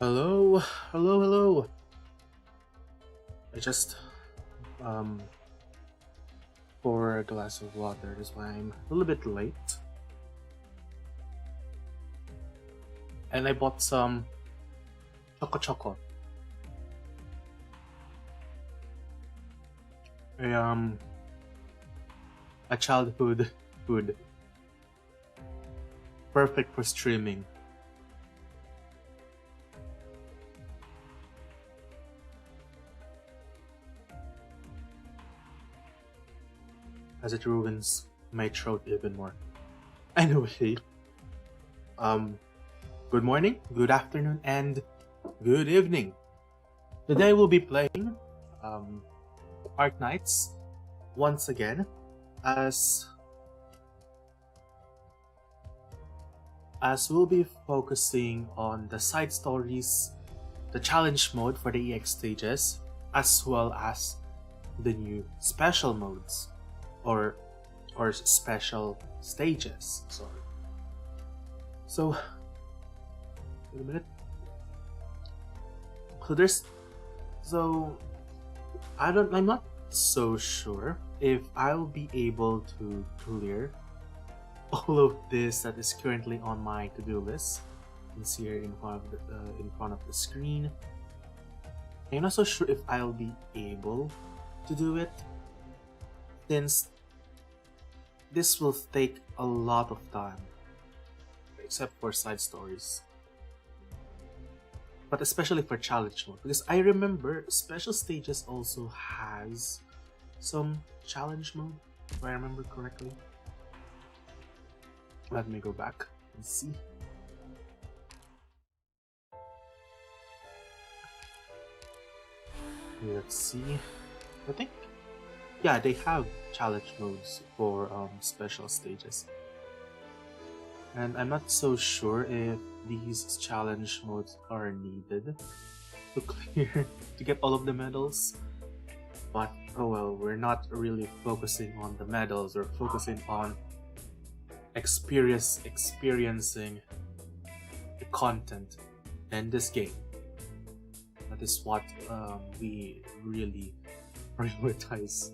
Hello, hello. I just um pour a glass of water. That's why I'm a little bit late. And I bought some choco. A a childhood food. Perfect for streaming. As it ruins my throat even more. Anyway, um, good morning, good afternoon, and good evening. Today we'll be playing Arknights once again, as we'll be focusing on the side stories, the challenge mode for the EX stages, as well as the new special modes or special stages. Sorry. So, wait a minute. I'm not so sure if I'll be able to clear all of this that is currently on my to-do list. You can see here in front of the screen. I'm not so sure if I'll be able to do it, since this will take a lot of time, except for side stories. But especially for challenge mode, because I remember special stages also has some challenge mode, if I remember correctly. Let me go back and see. Let's see. I think, yeah, they have challenge modes for special stages. And I'm not so sure if these challenge modes are needed to clear, to get all of the medals. But oh well, we're not really focusing on the medals, we're focusing on experiencing the content in this game. That is what we really prioritize.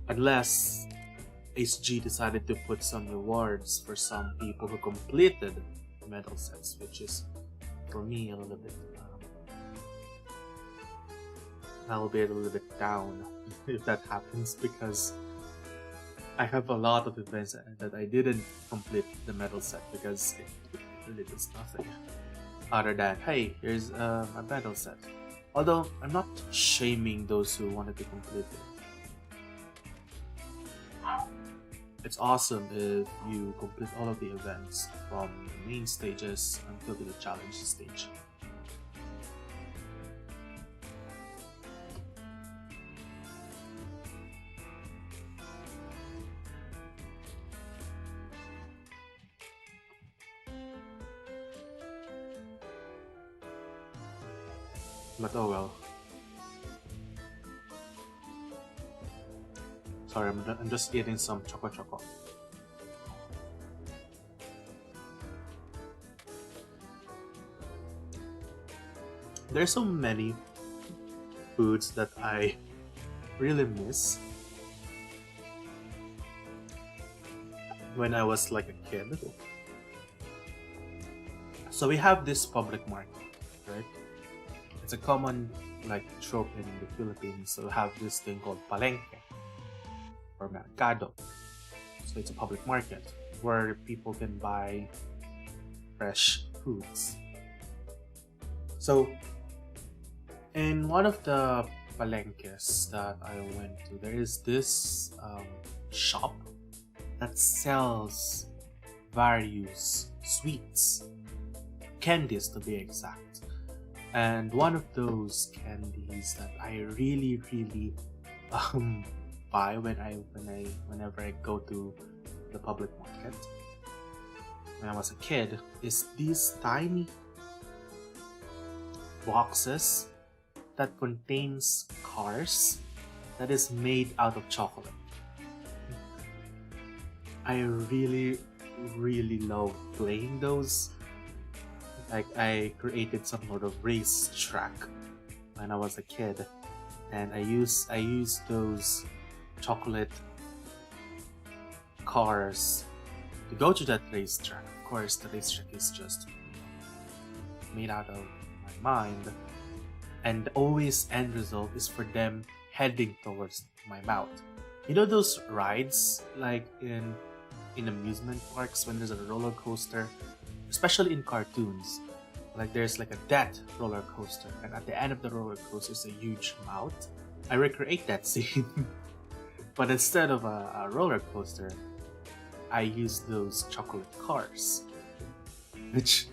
Unless HG decided to put some rewards for some people who completed medal sets, which is for me a little bit I'll be a little bit down if that happens, because I have a lot of events that I didn't complete the medal set because it really does nothing other than, hey, here's a medal set. Although I'm not shaming those who wanted to complete it. It's awesome if you complete all of the events from the main stages until the challenge stage. But oh well. Sorry, I'm just eating some choco. There's so many foods that I really miss when I was like a kid. So we have this public market, right? It's a common like trope in the Philippines. So we have this thing called palengke or mercado. So it's a public market where people can buy fresh foods. So in one of the palenques that I went to, there is this shop that sells various sweets, candies to be exact. And one of those candies that I really buy whenever I go to the public market when I was a kid is these tiny boxes that contains cars that is made out of chocolate. I really love playing those. Like I created some sort of race track when I was a kid, and I used those chocolate cars to go to that racetrack. Of course, the racetrack is just made out of my mind, and the always end result is for them heading towards my mouth. You know those rides like in amusement parks when there's a roller coaster, especially in cartoons, like there's like a death roller coaster, and at the end of the roller coaster is a huge mouth. I recreate that scene, but instead of a roller coaster, I use those chocolate cars, which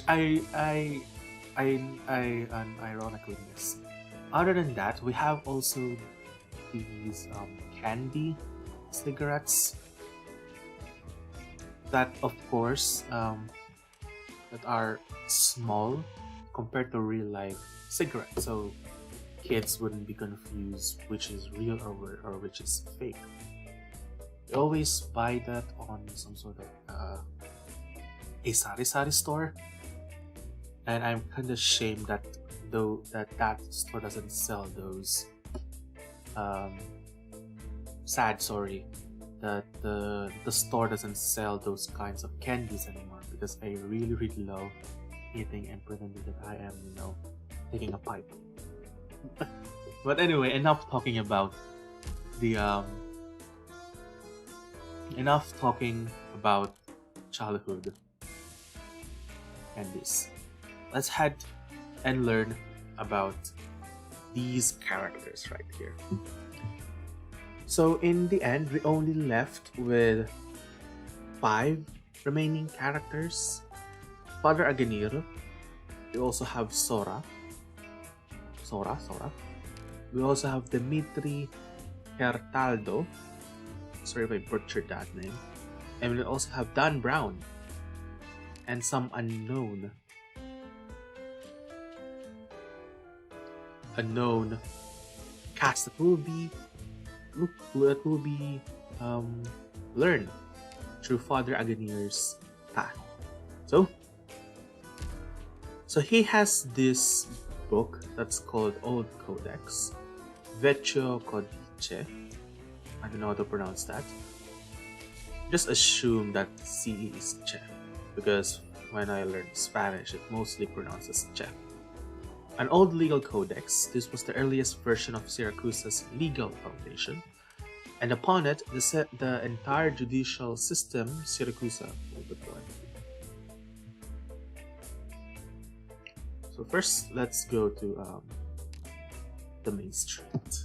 I ironically miss. Other than that, we have also these candy cigarettes that, of course, that are small compared to real life cigarettes, so kids wouldn't be confused which is real or which is fake. We always buy that on some sort of a sari-sari store, and I'm kind of ashamed that that store doesn't sell those. Sad, sorry, that the store doesn't sell those kinds of candies anymore, because I really love eating and pretending that I am, taking a pipe. But anyway, enough talking about the enough talking about childhood candies. Let's head and learn about these characters right here. So in the end, we only left with 5 remaining characters. Father Aganir. We also have Sora. We also have Dimitri Hertaldo. Sorry if I butchered that name. And we also have Dan Brown. And some unknown cast that will be learned through Father Aganir's path. So he has this book that's called Old Codex, Vecchio Codice. I don't know how to pronounce that. Just assume that CE is Che, because when I learned Spanish, it mostly pronounces Che. An old legal codex, this was the earliest version of Syracusa's legal foundation, and upon it, the entire judicial system Syracusa will deploy. So first, let's go to the main street.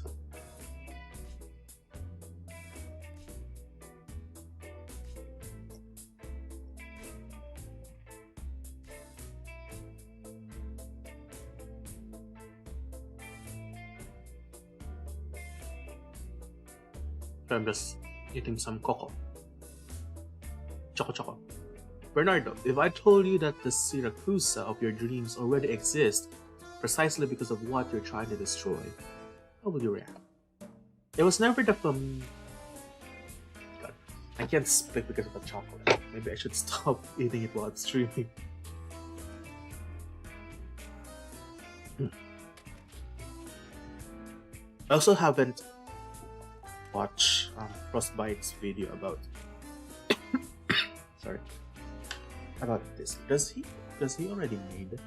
I'm just eating some cocoa. Choco. Bernardo, if I told you that the Syracusa of your dreams already exists precisely because of what you're trying to destroy, how would you react? It was never the God, I can't speak because of the chocolate. Maybe I should stop eating it while I'm streaming. I also haven't watched Frostbite's video about about this. Does he already made?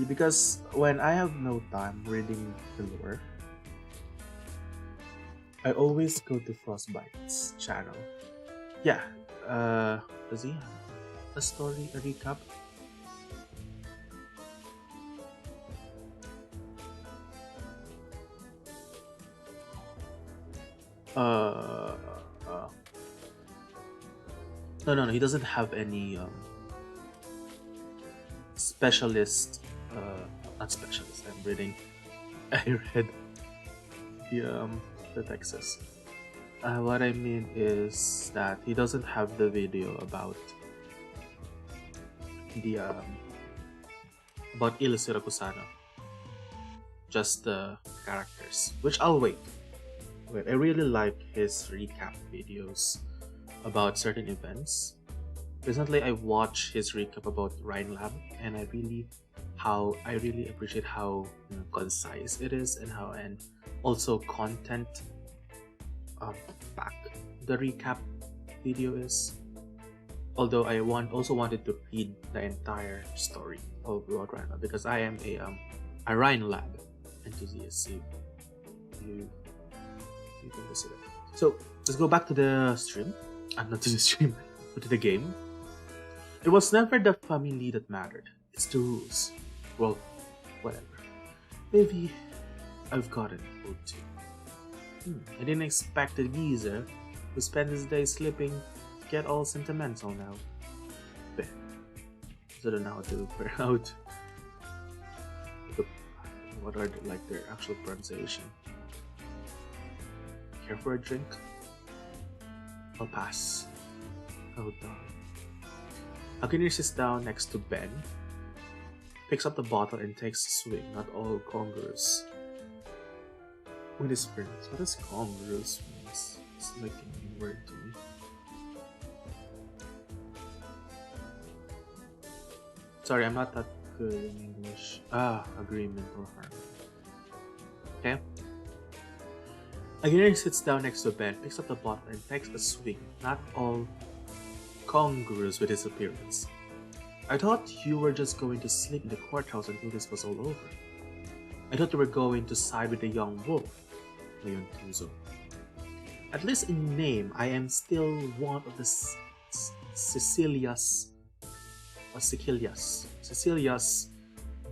Because when I have no time reading the lore, I always go to Frostbite's channel. Yeah, does he have a story, a recap? No, he doesn't have any specialist. Not specialist. I'm reading. I read the Texas. What I mean is that he doesn't have the video about the about Il Siracusano. Just the characters, which I'll wait. I really like his recap videos about certain events. Recently, I watched his recap about Rhine Lab, and I really appreciate how concise it is, and also content back the recap video is. Although also wanted to read the entire story of about Rhine Lab because I am a Rhine Lab enthusiast. So you can consider. So let's go back to the stream. Not to the stream, but to the game. It was never the family that mattered. It's the rules. Well, whatever. Maybe I've gotten old too. I didn't expect the geezer who spent his day sleeping to get all sentimental now. Ben. I don't know how to pronounce what are their actual pronunciation. Care for a drink? I'll pass. Hold on. Arknights sits down next to Ben, picks up the bottle and takes a swing. Not all congruous with his friends. What does congruous mean? It's like a new word to me. Sorry, I'm not that good in English. Agreement or harmony. Okay. Arknights sits down next to Ben, picks up the bottle and takes a swing. Not all congruous with his appearance. I thought you were just going to sleep in the courthouse until this was all over. I thought you were going to side with the young wolf, Leon Tuzo. At least in name, I am still one of the Cecilia's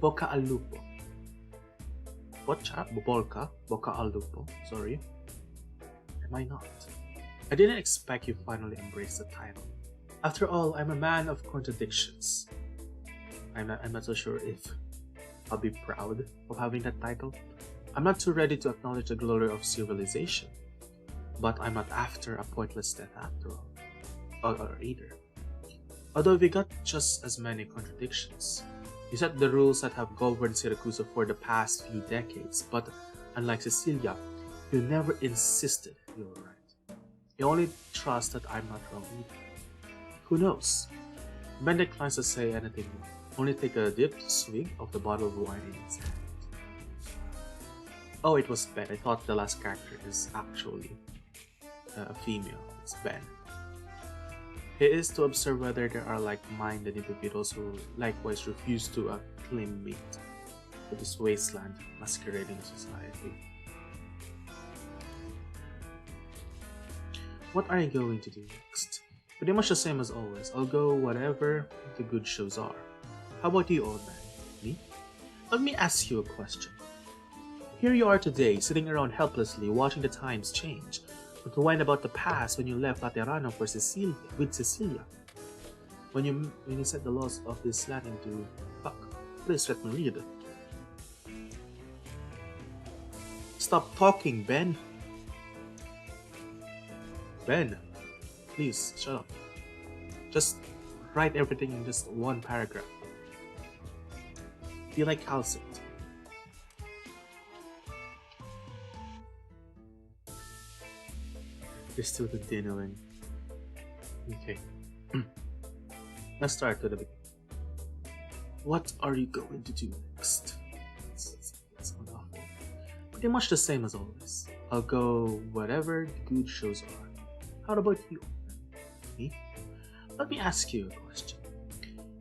Boca al Lupo. Boca al Lupo, sorry. Am I not? I didn't expect you finally embrace the title. After all, I'm a man of contradictions. I'm not so sure if I'll be proud of having that title. I'm not too ready to acknowledge the glory of civilization, but I'm not after a pointless death after all, or either. Although we got just as many contradictions. You set the rules that have governed Syracuse for the past few decades, but unlike Cecilia, you never insisted you were right. You only trust that I'm not wrong either. Who knows? Ben declines to say anything more. Only take a dipped swig of the bottle of wine in his hand. Oh, it was Ben. I thought the last character is actually a female. It's Ben. He is to observe whether there are like-minded individuals who likewise refuse to acclimate to this wasteland masquerading society. What are you going to do next? Pretty much the same as always. I'll go whatever the good shows are. How about you, old man? Me? Let me ask you a question. Here you are today, sitting around helplessly, watching the times change, but to whine about the past when you left Laterano with Cecilia. When you set the laws of this land into fuck. Please let me read. Stop talking, Ben. Ben. Please, shut up. Just write everything in just one paragraph. Be like Halcyon. You're still continuing. Okay. Let's start with the beginning. What are you going to do next? That's awful. Pretty much the same as always. I'll go whatever the good shows are. How about you? Me? Let me ask you a question.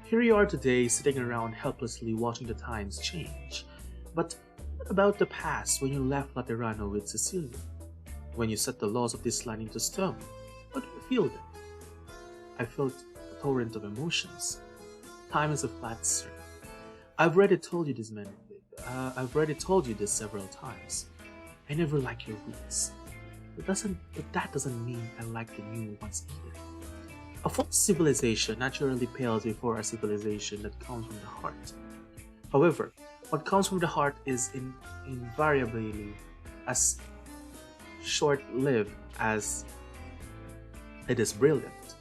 Here you are today, sitting around helplessly watching the times change. But what about the past when you left Laterano with Cecilia? When you set the laws of this land into stone? What do you feel then? I felt a torrent of emotions. Time is a flat circle. I've already told you this several times. I never liked your roots. But that doesn't mean I like the new ones either. A false civilization naturally pales before a civilization that comes from the heart. However, what comes from the heart is invariably as short-lived as it is brilliant.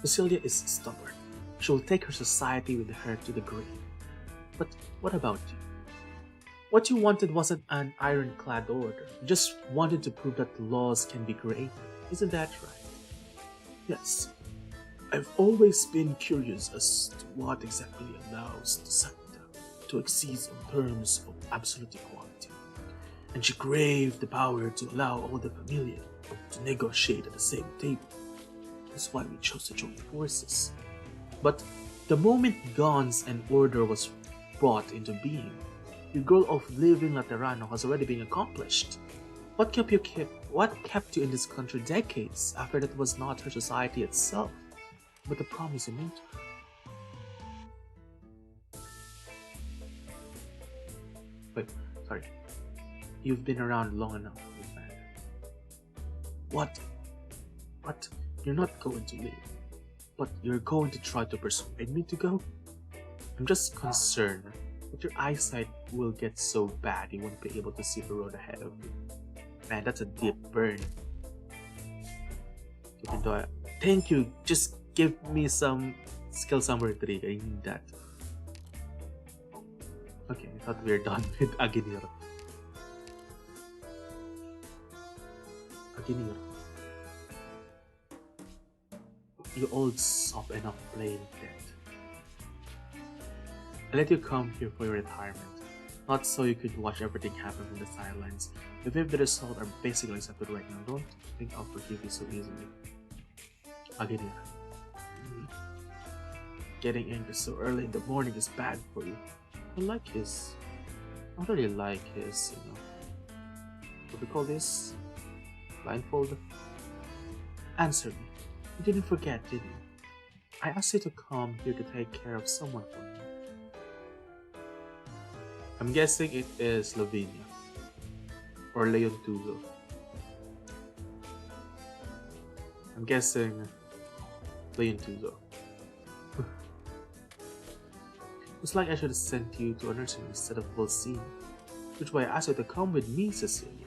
Cecilia is stubborn. She will take her society with her to the grave. But what about you? What you wanted wasn't an ironclad order. You just wanted to prove that laws can be created. Isn't that right? Yes. I've always been curious as to what exactly allows the sector to exceed on terms of absolute equality, and she craved the power to allow all the familia to negotiate at the same table. That's why we chose to join forces. But the moment guns and order was brought into being, your goal of leaving Laterano has already been accomplished. What kept you in this country decades after that was not her society itself, but the promise you made to her? Wait, sorry. You've been around long enough, man. What? You're not going to leave, but you're going to try to persuade me to go? I'm just concerned that your eyesight will get so bad you won't be able to see the road ahead of you. Man, that's a deep burn. Thank you. Just give me some skill number 3. I need that. Okay, I thought we were done with Aginiro. You old sop enough playing dead. I let you come here for your retirement, not so you could watch everything happen from the sidelines. Even if the results are basically accepted right now, don't think I'll forgive you so easily. Aginira. Getting angry so early in the morning is bad for you. I don't really like his, what do we call this? Blindfold? Answer me. You didn't forget, did you? I asked you to come here to take care of someone for me. I'm guessing it is Lavinia. Or Leontulo. I'm guessing Leontulo. It's like I should have sent you to a nursing instead of Volsine, which why I asked you to come with me, Cecilia.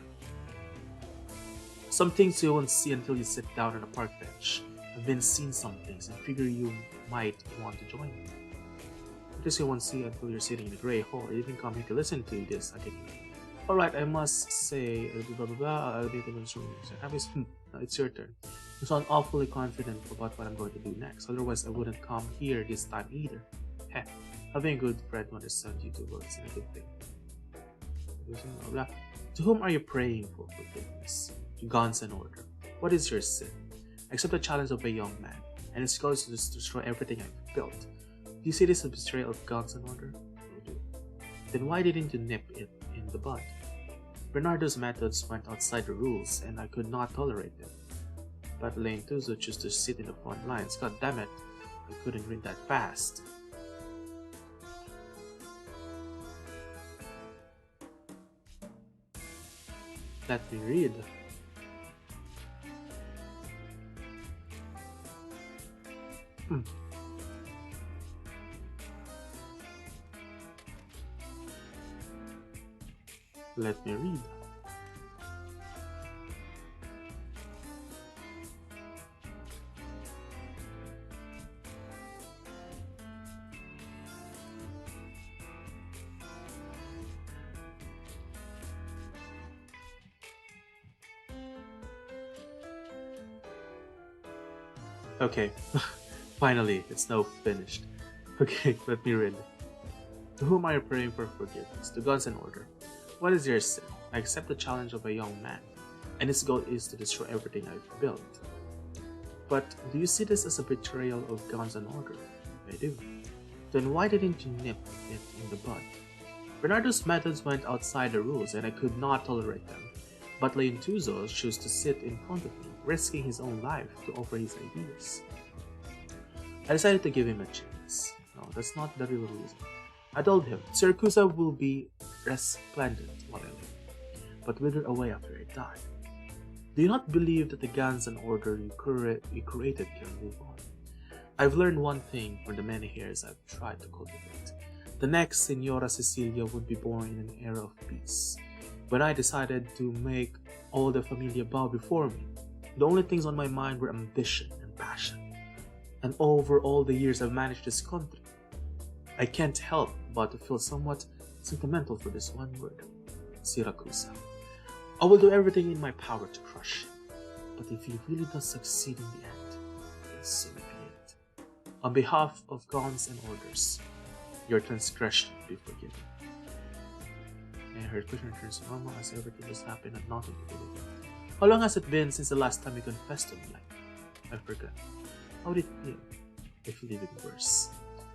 Some things you won't see until you sit down on a park bench. I've been seeing some things and figure you might want to join me. Because you won't see until you're sitting in the grey hall. You didn't come here to listen to this again. Alright, I must say, I'll be the it's your turn. You sound awfully confident about what I'm going to do next. Otherwise, I wouldn't come here this time either. Heh, having a good friend who understands you too well is a good thing. To whom are you praying for forgiveness? To Guns and Order. What is your sin? Accept the challenge of a young man, and his goal is to destroy everything I've built. Do you see this as a betrayal of Guns and Order? You do. Then why didn't you nip it in the bud? Bernardo's methods went outside the rules, and I could not tolerate them. But Lane Tuzo chose to sit in the front lines. God damn it, I couldn't read that fast. Let me read. Let me read. Okay, finally, it's now finished. Okay, let me read. To whom are you praying for forgiveness? To Guns and Order. What is your sin? I accept the challenge of a young man, and his goal is to destroy everything I've built. But do you see this as a betrayal of Guns and Order? I do. Then why didn't you nip it in the bud? Bernardo's methods went outside the rules, and I could not tolerate them. But Leontuzo chose to sit in front of me, risking his own life to offer his ideas. I decided to give him a chance. No, that's not the real reason. I told him, Siracusa will be resplendent while I live, but wither away after I die. Do you not believe that the Guns and Order you created can live on? I've learned one thing from the many years I've tried to cultivate. The next Senora Cecilia would be born in an era of peace. When I decided to make all the familia bow before me, the only things on my mind were ambition and passion. And over all the years I've managed this country, I can't help but to feel somewhat sentimental for this one word, Siracusa. I will do everything in my power to crush him, but if he really does succeed in the end, then so be it. On behalf of gods and orders, your transgression be forgiven. And her expression returns to normal as everything just happened and nothing to do with it. How long has it been since the last time you confessed to me? I forgot. How did it feel? I feel even worse.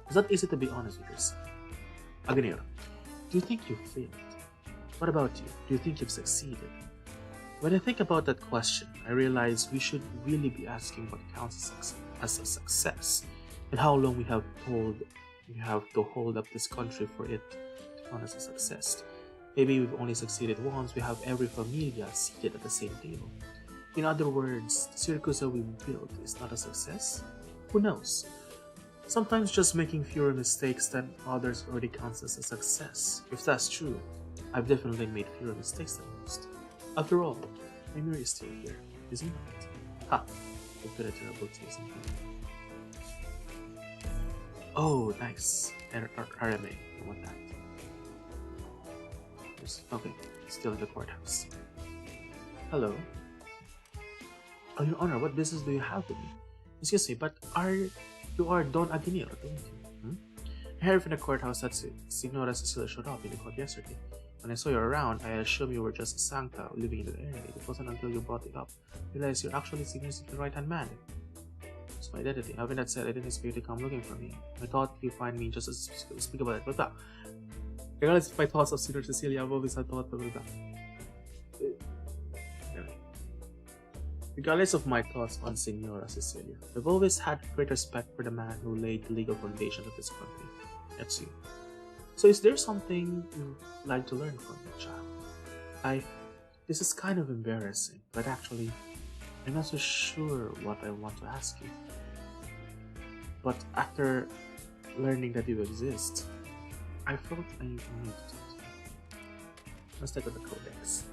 It's not easy to be honest with yourself. Agnero, do you think you failed? What about you? Do you think you've succeeded? When I think about that question, I realize we should really be asking what counts as a success, and how long we have to hold up this country for it to count as a success. Maybe we've only succeeded once. We have every familia seated at the same table. In other words, the circus that we built is not a success? Who knows? Sometimes just making fewer mistakes than others already counts as a success. If that's true, I've definitely made fewer mistakes than most. After all, my mirror is still here, isn't it? Ha! I've got a terrible taste in food. Oh, nice. RMA, I want that. Okay, still in the courthouse. Hello. Oh, Your Honor, what business do you have with me? Excuse me, but you are Don Aguinero, don't you? I heard from the courthouse that Signora Cecilia showed up in the court yesterday. When I saw you around, I assumed you were just a Sancta living in the area. It wasn't until you brought it up I realized you're actually significantly right-hand man. It's my identity. Having that said, I didn't expect you to come looking for me. I thought you'd find me just to speak about it. But regardless of my thoughts of Signora Cecilia, I've always had thoughts about that. Regardless of my thoughts on Signora Cecilia, I've always had great respect for the man who laid the legal foundation of this country. That's you. So is there something you'd like to learn from me, child? This is kind of embarrassing, but actually, I'm not so sure what I want to ask you. But after learning that you exist, I felt I need to talk to you. Let's take a look at the codex.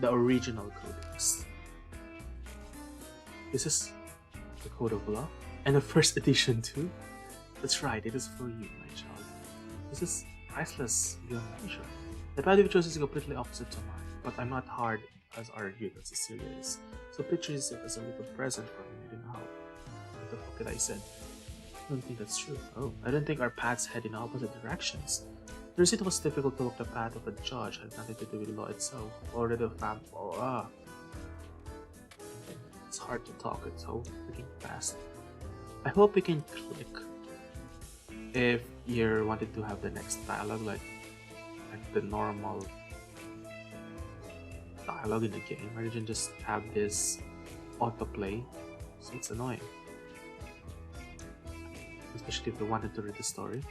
The original codex. This is the code of law, and the first edition too. That's right, it is for you, my child. This is priceless beyond measure. The path you chose is completely opposite to mine, but I'm not hard as argued as Cecilia is. So picture it as a little present for me. I don't know how. What the fuck did I say? I don't think that's true. Oh, I don't think our paths head in opposite directions. The receipt was difficult to walk the path of a judge, had nothing to do with the law itself, or the fam. It's hard to talk, it's so freaking fast. I hope we can click if you wanted to have the next dialogue, like the normal dialogue in the game, rather than just have this autoplay. So it's annoying, especially if you wanted to read the story.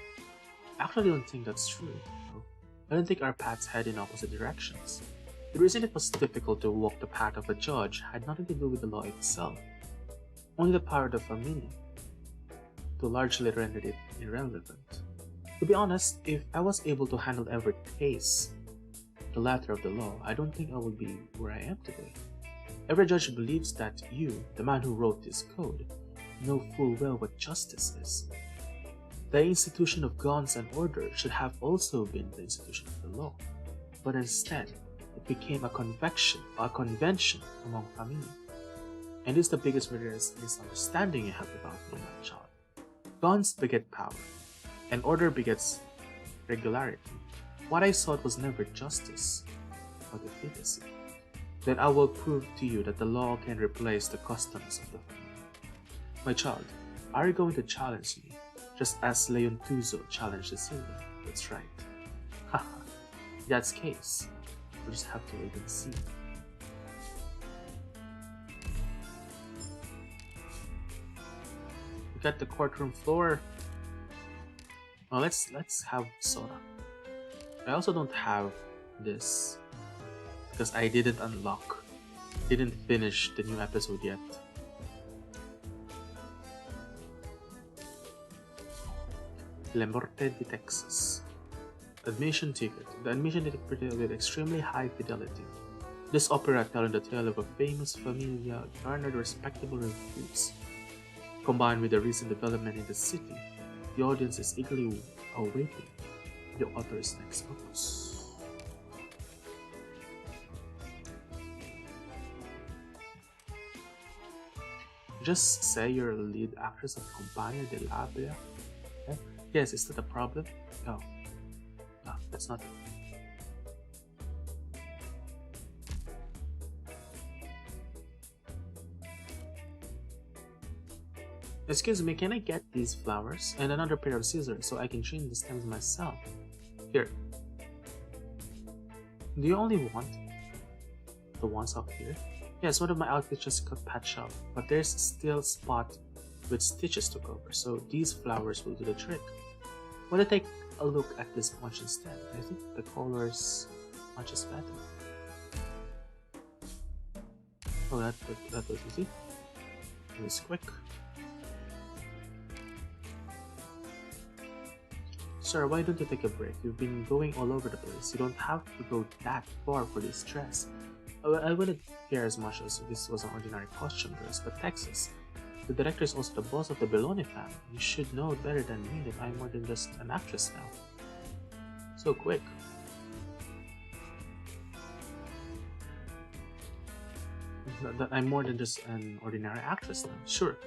I actually don't think that's true. I don't think our paths head in opposite directions. The reason it was difficult to walk the path of a judge had nothing to do with the law itself, only the power of the familia, to largely render it irrelevant. To be honest, if I was able to handle every case, the letter of the law, I don't think I would be where I am today. Every judge believes that you, the man who wrote this code, know full well what justice is. The institution of guns and order should have also been the institution of the law, but instead, it became a convention among familia. And this is the biggest misunderstanding you have about me, my child. Guns beget power, and order begets regularity. What I sought was never justice, but efficacy. Then I will prove to you that the law can replace the customs of the family. My child, are you going to challenge me, just as Leon Tuzo challenged Cecilia? That's right. Haha, in that case, we'll just have to wait and see. We got the courtroom floor. Well, let's have soda. I also don't have this because I didn't finish the new episode yet. La Morte de Texas. Admission ticket. The admission ticket printed with extremely high fidelity. This opera telling the tale of a famous familia garnered respectable reviews. Combined with the recent development in the city, the audience is eagerly awaiting the author's next focus. Just say you're a lead actress of Compagnia dell'Abbia. Okay? Yes, is that a problem? No. No, that's not it. Excuse me, can I get these flowers and another pair of scissors so I can trim the stems myself? Here. Do you only want the ones up here? Yes, one of my outfits just got patched up, but there's still a spot with stitches to cover, so these flowers will do the trick. Want to take a look at this bunch instead? I think the colors much is better. Oh, that was easy. It was quick. Sir, why don't you take a break? You've been going all over the place. You don't have to go that far for this dress. I wouldn't care as much as this was an ordinary costume dress, but Texas. The director is also the boss of the Belloni family. You should know better than me that I'm more than just an actress now. So quick. That I'm more than just an ordinary actress now. Sure,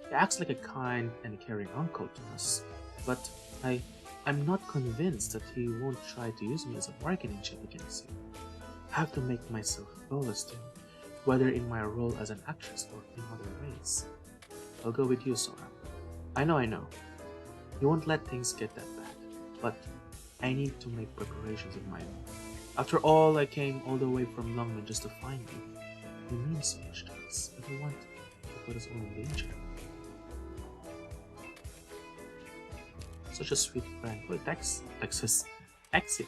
he acts like a kind and caring uncle to us, but I'm not convinced that he won't try to use me as a bargaining chip against you. I have to make myself flawless to him, whether in my role as an actress or in other ways. I'll go with you, Sora. I know. You won't let things get that bad, but I need to make preparations of my own. After all, I came all the way from Longman just to find you. You mean so much to us. I don't want to put us all in danger. Such a sweet friend. Wait, Texas. Exit.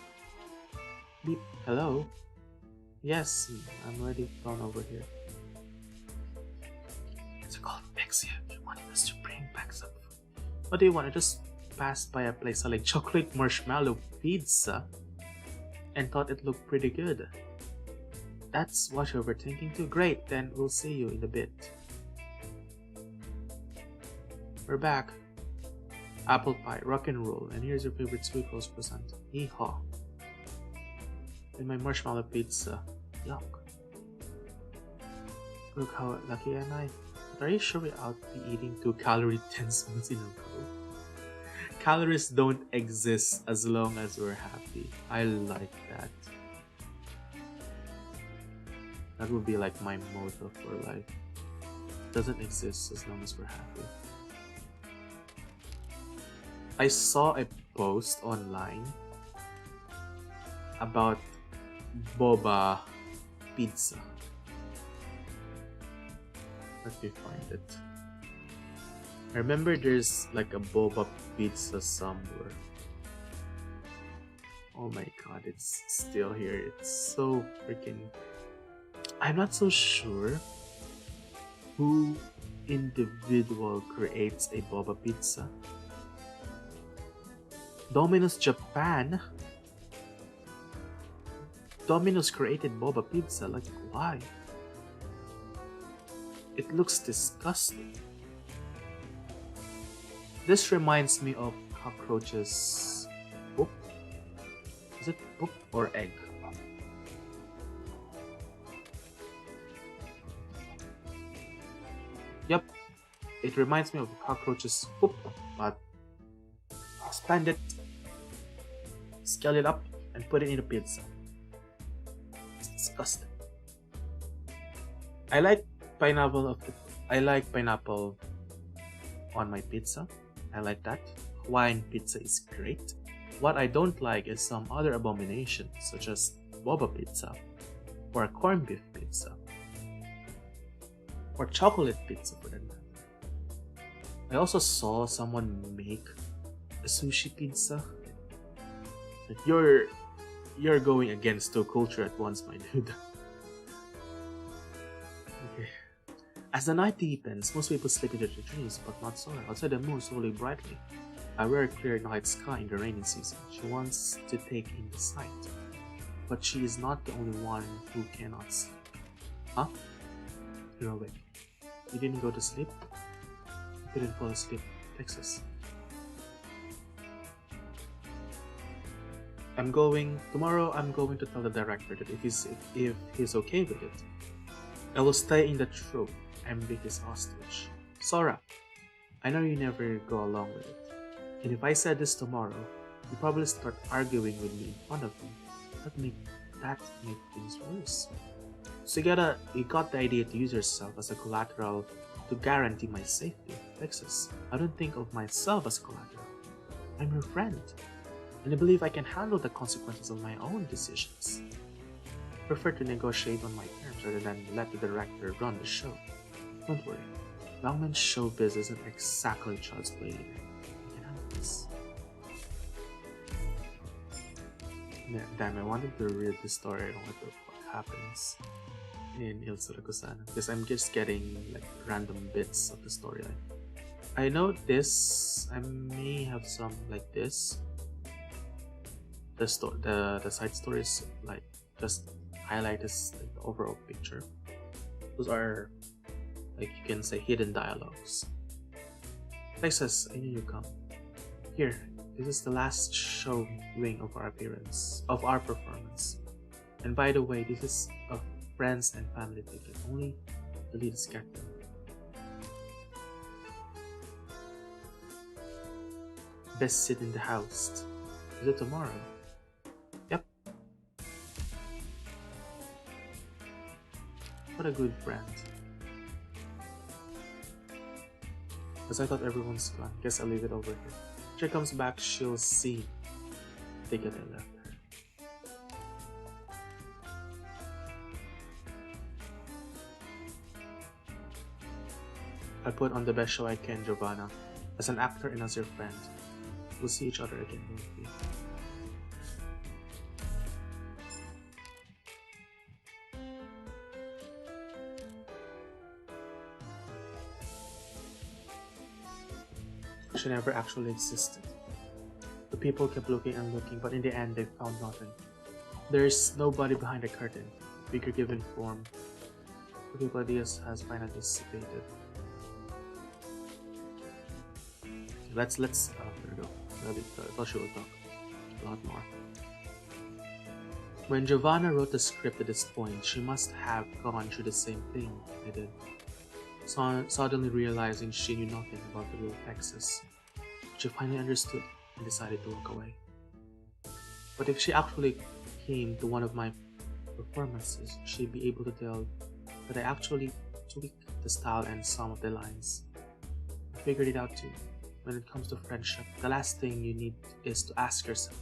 Beep. Hello? Yes, I'm already gone over here. It's called Pixie. You wanted us to bring back some food. What do you want? I just passed by a place selling chocolate marshmallow pizza and thought it looked pretty good. That's what you were thinking too? Great, then we'll see you in a bit. We're back. Apple pie, rock and roll, and here's your favorite sweet rose croissant. Yeehaw. And my marshmallow pizza. Yuck. Look how lucky am I. But are you sure we're out be eating 2-calorie dense meals in a row? Calories don't exist as long as we're happy. I like that. That would be like my motto for life. It doesn't exist as long as we're happy. I saw a post online about boba pizza. Let me find it. I remember there's like a boba pizza somewhere. Oh my god, it's still here. It's so freaking... I'm not so sure who individual creates a boba pizza. Domino's Japan. Domino's created boba pizza. Like, why? It looks disgusting. This reminds me of cockroaches' poop. Is it poop or egg? Yep, it reminds me of cockroaches' poop, but expand it, scale it up, and put it in a pizza. It's disgusting. I like pineapple on my pizza. I like that. Hawaiian pizza is great. What I don't like is some other abominations, such as boba pizza, or corned beef pizza, or chocolate pizza for that matter. I also saw someone make a sushi pizza. Like, you're going against two culture at once, my dude. Okay. As the night deepens, most people slip into their dreams, but not Sora. Outside, the moon slowly brightly. I wear a clear night sky in the rainy season. She wants to take in the sight, but she is not the only one who cannot sleep. Huh? You're awake. You didn't go to sleep? You didn't fall asleep, Texas. Tomorrow I'm going to tell the director that if he's okay with it, I will stay in the troop and be his hostage. Sora, I know you never go along with it. And if I said this tomorrow, you'd probably start arguing with me in front of me. That make things worse. So you got the idea to use yourself as a collateral to guarantee my safety. Texas, I don't think of myself as collateral. I'm your friend, and I believe I can handle the consequences of my own decisions. I prefer to negotiate on my terms rather than let the director run the show. Don't worry, Longman's showbiz isn't exactly child's play either. I can handle this. Damn, I wanted to read the story on what happens in Il Surakusana because I'm just getting like random bits of the storyline. I know this. I may have some like this. The side stories like just highlight this like, the overall picture. Those are like you can say hidden dialogues. Texas, I knew you come. Here, this is the last showing of our performance. And by the way, this is a friends and family ticket. Only the leaders get them. Best sit in the house. Is it tomorrow? Yep. What a good friend. Because I thought everyone's gone. Guess I'll leave it over here. If she comes back, she'll see the ticket I left her. I'll put on the best show I can, Giovanna. As an actor and as your friend. We'll see each other again, won't we? She never actually existed. The people kept looking and looking, but in the end they found nothing. There's nobody behind the curtain, figure given form. The people ideas has finally dissipated. Let's there we go. I thought she would talk a lot more. When Giovanna wrote the script at this point, she must have gone through the same thing I did. Suddenly realizing she knew nothing about the real Texas, she finally understood and decided to walk away. But if she actually came to one of my performances, she'd be able to tell that I actually tweaked the style and some of the lines. I figured it out too. When it comes to friendship, the last thing you need is to ask yourself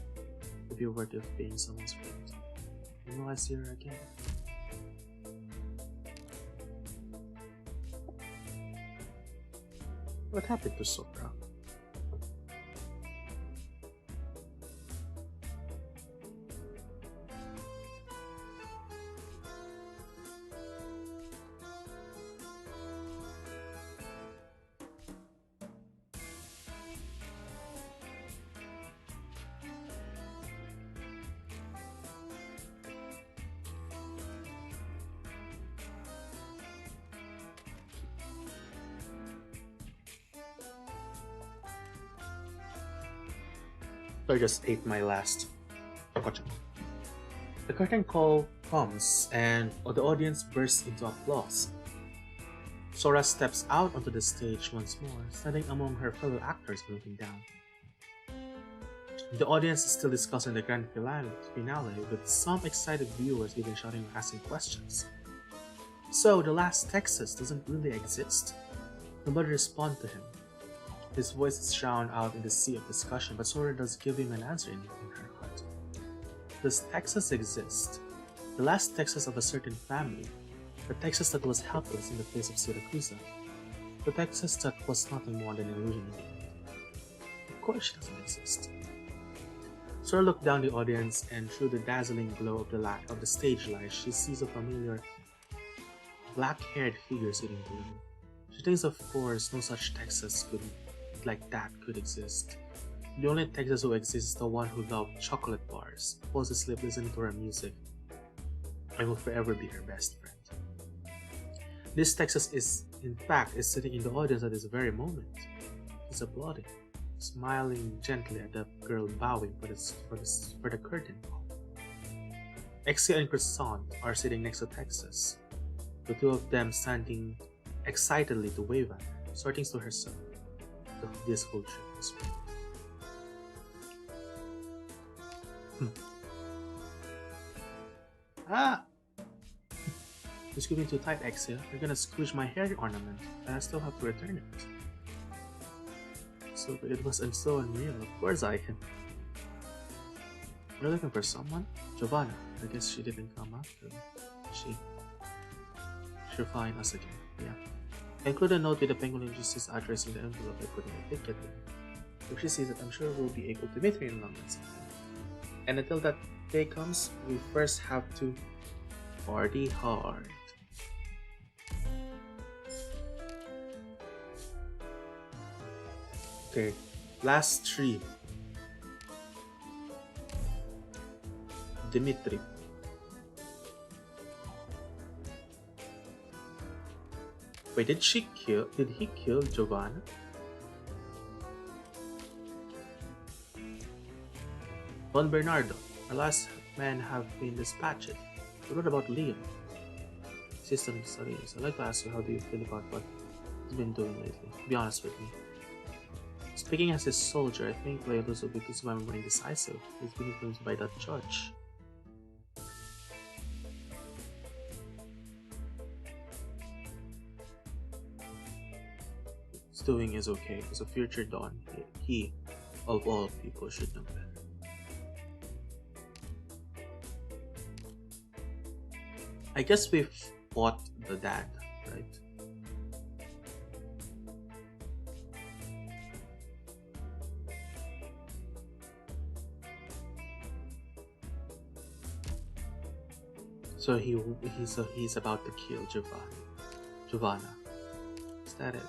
if you're worthy of being someone's friend. Will I see her again? What happened to Sora? I just ate my last takocha. The curtain call comes and the audience bursts into applause. Sora steps out onto the stage once more, standing among her fellow actors looking down. The audience is still discussing the grand finale with some excited viewers even shouting or asking questions. So the last Texas doesn't really exist. Nobody responds to him. His voice is drowned out in the sea of discussion, but Sora does give him an answer in her heart. Does Texas exist? The last Texas of a certain family, the Texas that was helpless in the face of Siracusa, the Texas that was nothing more than an illusion in the end. Of course she doesn't exist. Sora looked down the audience, and through the dazzling glow of the stage light, she sees a familiar black-haired figure sitting below. She thinks of course no such Texas like that could exist. The only Texas who exists is the one who loved chocolate bars, falls asleep listening to her music, and will forever be her best friend. This Texas is sitting in the audience at this very moment. He's applauding, smiling gently at the girl bowing for the curtain call. Exia and Croissant are sitting next to Texas, the two of them standing excitedly to wave at her. sorting to herself. This whole trip is Ah! You're scooping too tight, Exia. You're gonna squish my hair ornament, and I still have to return it. So it was so unreal. Of course I can. You're looking for someone? Giovanna. I guess she didn't come after me. She'll find us again. Yeah. I include a note with the Penguin Justice address in the envelope I put in the ticket. If she sees it, I'm sure we'll be able to meet her in London sometime. And until that day comes, we first have to party hard. Okay, last three. Dimitri. Wait, did he kill Giovanna? Don Bernardo, our last men have been dispatched. But what about Liam? System studies. I'd like to ask you, how do you feel about what he's been doing lately? Be honest with me. Speaking as a soldier, I think Loyalus will be more indecisive. He's been influenced by that judge. His doing is okay. As a future Don, he, of all people, should know better. I guess we fought the dad, right? So he's about to kill Giovanna. Is that it?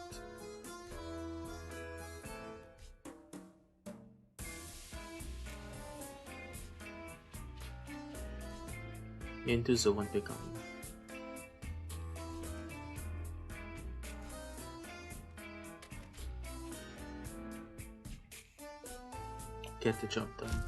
Into the one becoming. Get the job done.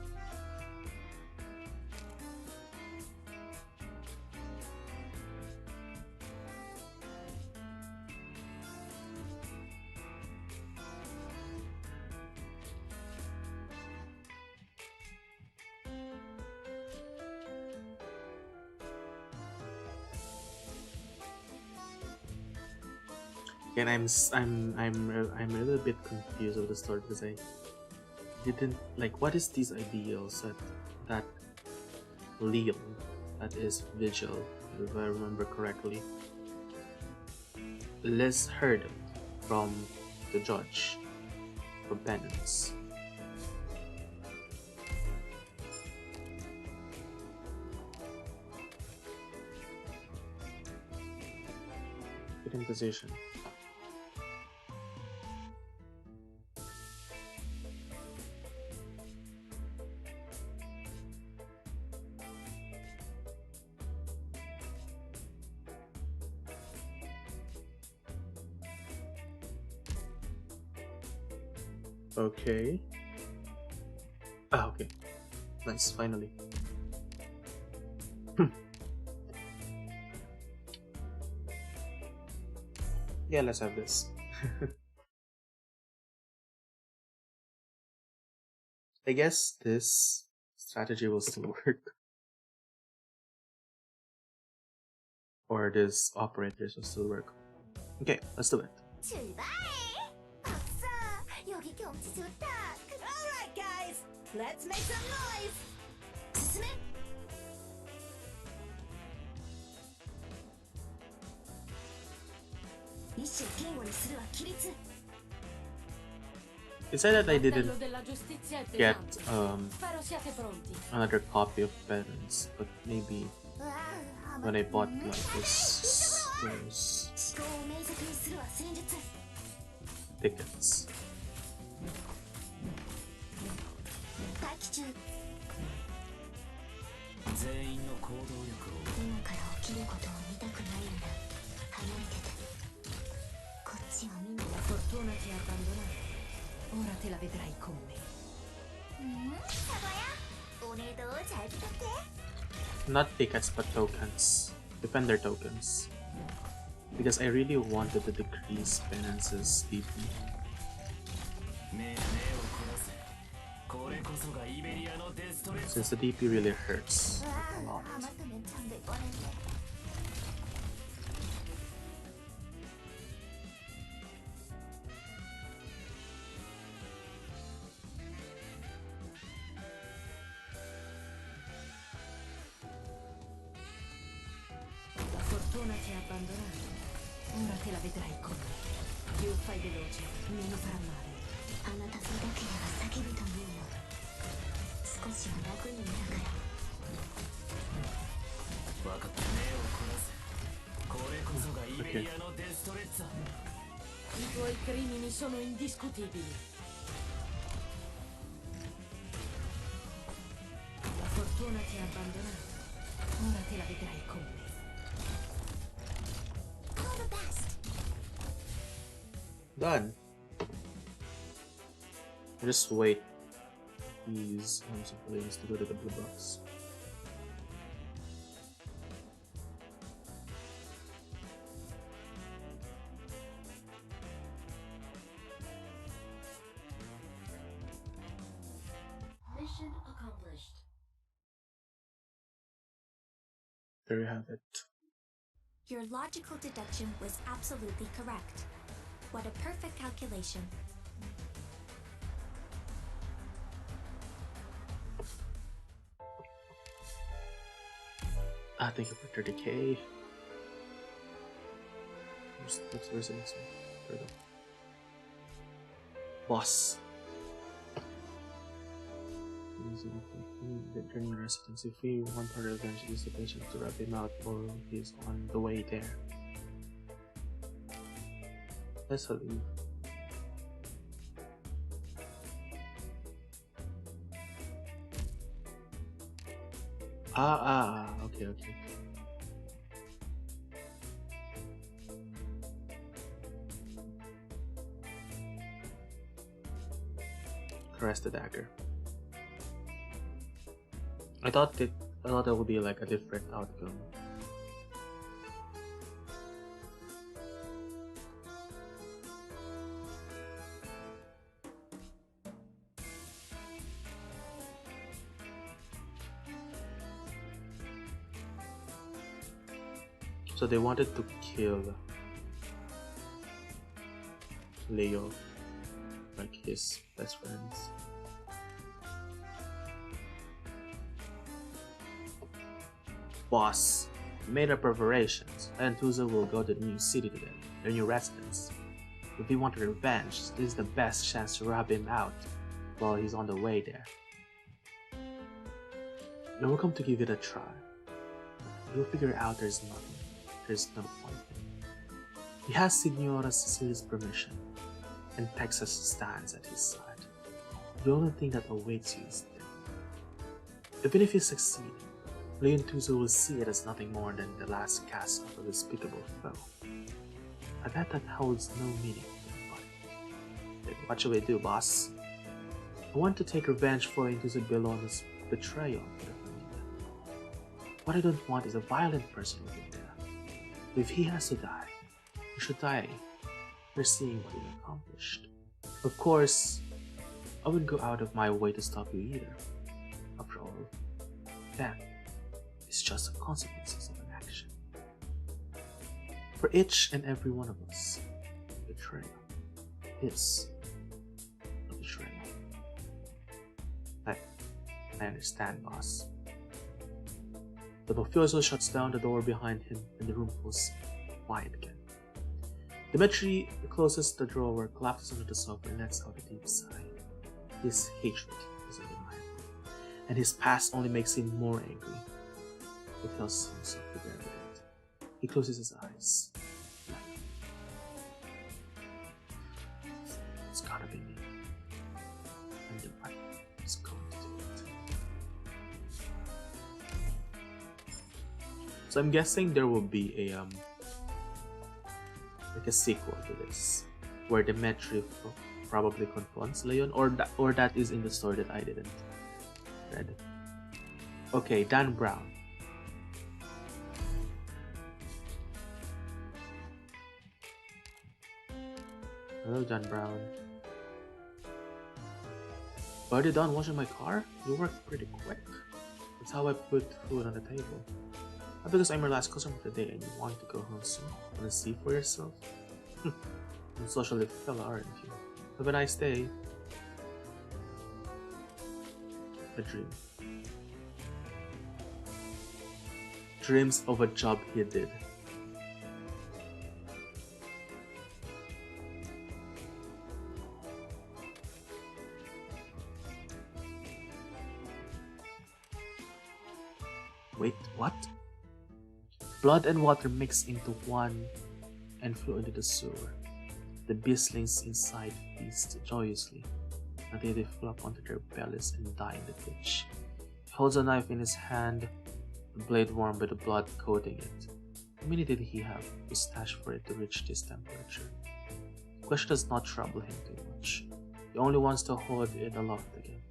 And I'm a little bit confused with the story because I didn't like, what is these ideals that Leon, that is Vigil, if I remember correctly, Liz heard it from the judge for penance. Get in position. Okay. Ah, okay. Nice, finally. Yeah, let's have this. I guess this strategy will still work. Or this operators will still work. Okay, let's do it. Alright guys, let's make some noise! It said that I didn't get another copy of Parents, but maybe when I bought like those tickets. Ora te la vedrai con me. Not tickets, but tokens. Defender tokens. because I really wanted to decrease Penance's DP. Since the DP really hurts a lot. Fortuna ti ha abbandonato. Ora te la vedrai con me. Più fai veloce, meno farà male. あなたそうだければ叫ぶと思うよ。少しは楽になったから。分かった。目を凝らせ。これこそがイベリアのデストレッツァ。I tuoi crimini sono indiscutibili. La fortuna ti ha abbandonato. Ora te la vedrai con me. Done. Just wait. These players to go to the blue box. Mission accomplished. There you have it. Your logical deduction was absolutely correct. What a perfect calculation. Thank you for 30k. Where's the next one? There we go. Boss. The journey residence. If we want our revenge, use the patient to wrap him out, or he's on the way there. Let's leave. Okay. Caress the dagger. I thought it would be like a different outcome. So they wanted to kill Leo, like his best friends. Boss, made our preparations, and Tuzo will go to the new city today, their new residence. If we want revenge, this is the best chance to rob him out while he's on the way there. You're welcome to give it a try. You'll figure out there's no point. He has Signora Cecilia's permission, and Texas stands at his side. The only thing that awaits you is death. Even if you succeed, Leon Tuzo will see it as nothing more than the last gasp of a despicable foe. I bet that holds no meaning to the fight. What should we do, boss? I want to take revenge for Tuzo Belona's betrayal to the family. What I don't want is a violent person living there. If he has to die, he should die for seeing what he accomplished. Of course, I wouldn't go out of my way to stop you either. After all, death is just the consequences of an action. For each and every one of us, betrayal is a betrayal. I understand, boss. The mafioso shuts down the door behind him and the room goes quiet again. Dimitri closes the drawer, collapses onto the sofa and lets out a deep sigh. His hatred is undeniable, and his past only makes him more angry. He tells himself to bear with it. He closes his eyes. It's gotta be me. And the right is going to do it. So I'm guessing there will be a like a sequel to this, where Dimitri probably confronts Leon, or that is in the story that I didn't read. Okay, Dan Brown. Hello, John Brown. Already done washing my car? You work pretty quick. That's how I put food on the table. Not because I'm your last customer for the day and you want to go home soon. Want to see for yourself? You're socially fella, aren't you? Have a nice day. A dream. Dreams of a job he did. Wait, what? Blood and water mixed into one and flew into the sewer. The beastlings inside feast joyously until they flop onto their bellies and die in the ditch. He holds a knife in his hand, the blade warm by the blood coating it. How many did he have to stash for it to reach this temperature? The question does not trouble him too much. He only wants to hold it aloft again,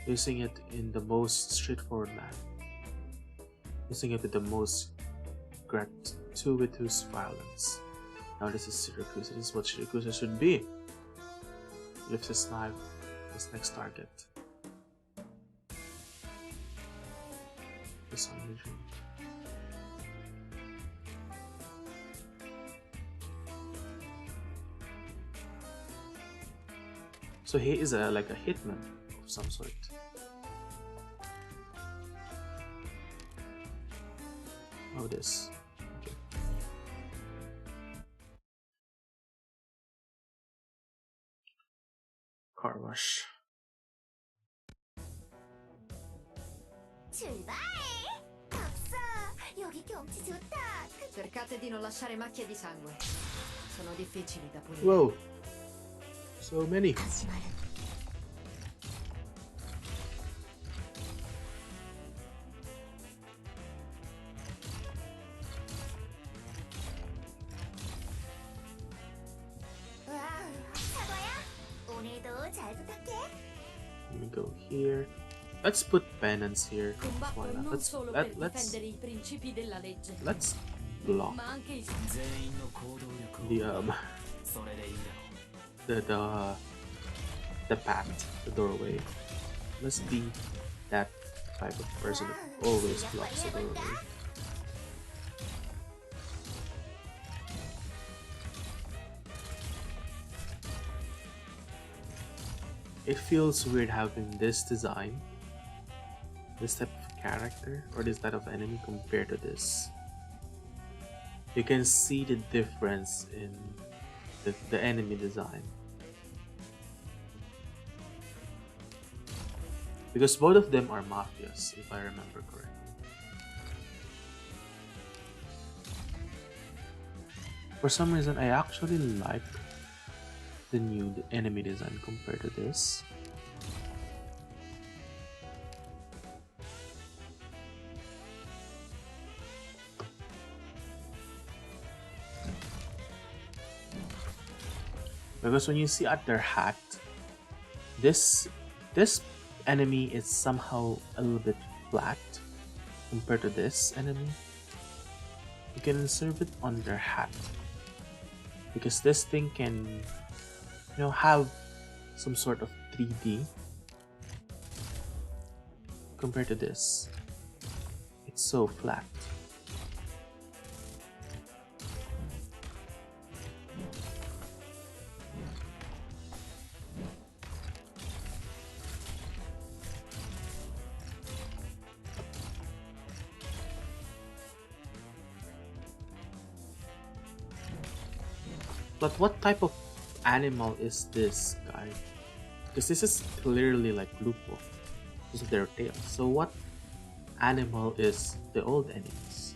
using it in the most straightforward manner. Using it with the most gratuitous violence. Now this is Syracuse. This is what Syracuse should be. He lifts his knife, his next target. The sun in the dream. So he is like a hitman of some sort. Oh, this. Okay. Car wash. 출발! 박사, 여기 경치 좋다. Cercate di non lasciare macchie di sangue. Sono difficili da pulire. Whoa. So many. 始まる。Let me go here. Let's put penance here. Why not? Let's block the path, the doorway. Let's be that type of person that always blocks the doorway. It feels weird having this design, this type of character, or this type of enemy compared to this. You can see the difference in the enemy design. Because both of them are mafias, if I remember correctly. For some reason, I actually like the new enemy design compared to this. Because when you see at their hat, this enemy is somehow a little bit flat compared to this enemy. You can insert it on their hat because this thing can, you know, have some sort of 3D compared to this. It's so flat. But what type of animal is this guy? Because this is clearly like Lupo because of their tail. So what animal is the old enemies?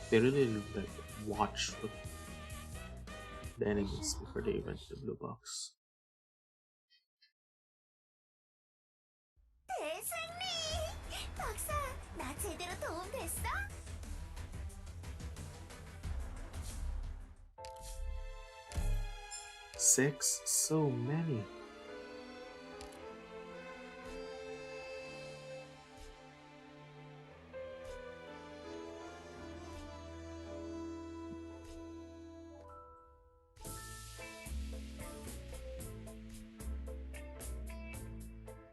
They really like watch the enemies before they went to the blue box. 박사, 나 제대로 도움 됐어? 6? So many.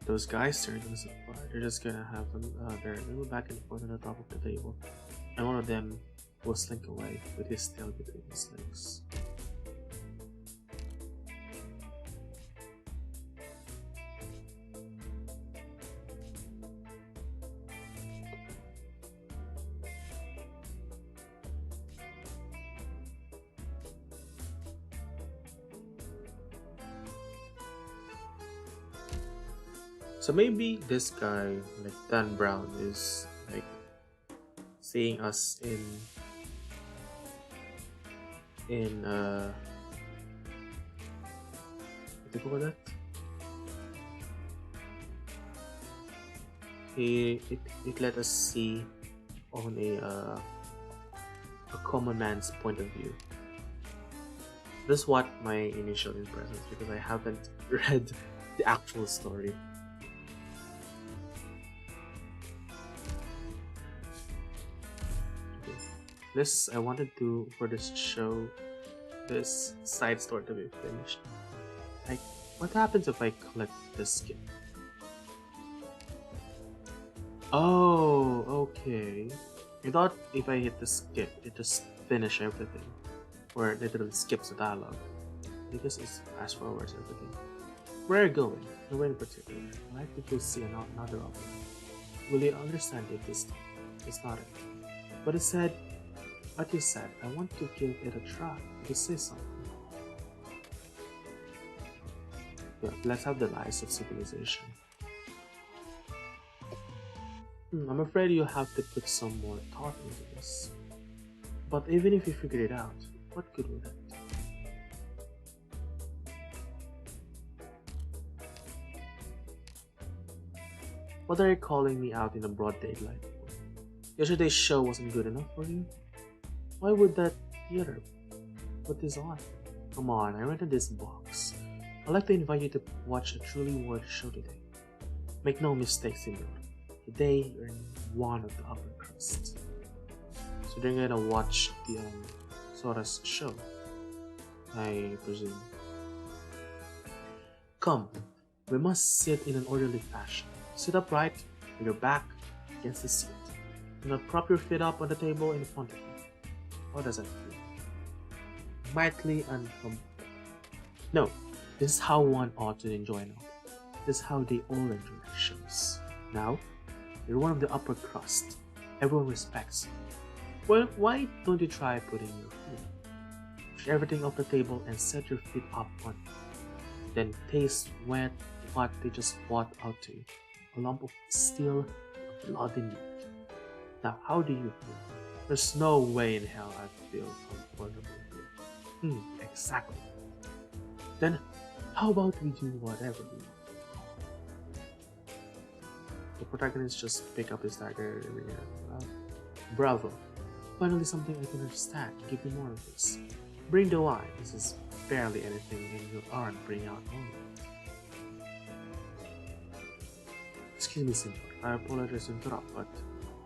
Those guys turn us apart. They're just gonna have their little back and forth on the top of the table, and one of them will slink away with his tail between his legs. So maybe this guy, like Dan Brown, is like seeing us in what do you call that? It let us see on a common man's point of view. That's what my initial impression is, because I haven't read the actual story. This I wanted to for this show, this side story to be finished. Like, what happens if I collect this skip? Oh, okay. I thought if I hit the skip, it just finish everything, or it literally skips the dialogue. I guess it's fast forwards everything. Where are you going? Nowhere in particular. I like if you see another option. Will you understand if this is not it? But it said. But you said, I want to give it a try. You say something. Yeah, let's have the lies of civilization. I'm afraid you have to put some more thought into this. But even if you figure it out, what good will that do? What are you calling me out in the broad daylight for? Yesterday's show wasn't good enough for you? Why would that theater put this on? Come on, I rented this box. I'd like to invite you to watch a truly worth show today. Make no mistake, Senor. Today, you're in one of the upper crust. So they're gonna watch the Sora's show, I presume. Come, we must sit in an orderly fashion. Sit upright, with your back against the seat. Do not prop your feet up on the table in front of you. How does that feel? Mightily uncomfortable. No, this is how one ought to enjoy now. This is how they all enjoy their shows. Now, you're one of the upper crust. Everyone respects you. Well, why don't you try putting your feet? Push everything off the table and set your feet up on it. Then taste what they just brought out to you. A lump of steel, blood in you. Now, how do you feel? There's no way in hell I feel comfortable here. Exactly. Then, how about we do whatever we want? The protagonist just pick up his dagger and bravo. Finally something I can understand. Give me more of this. Bring the wine. This is barely anything in your arm. Bring out more. Excuse me, Senor. I apologize to interrupt, but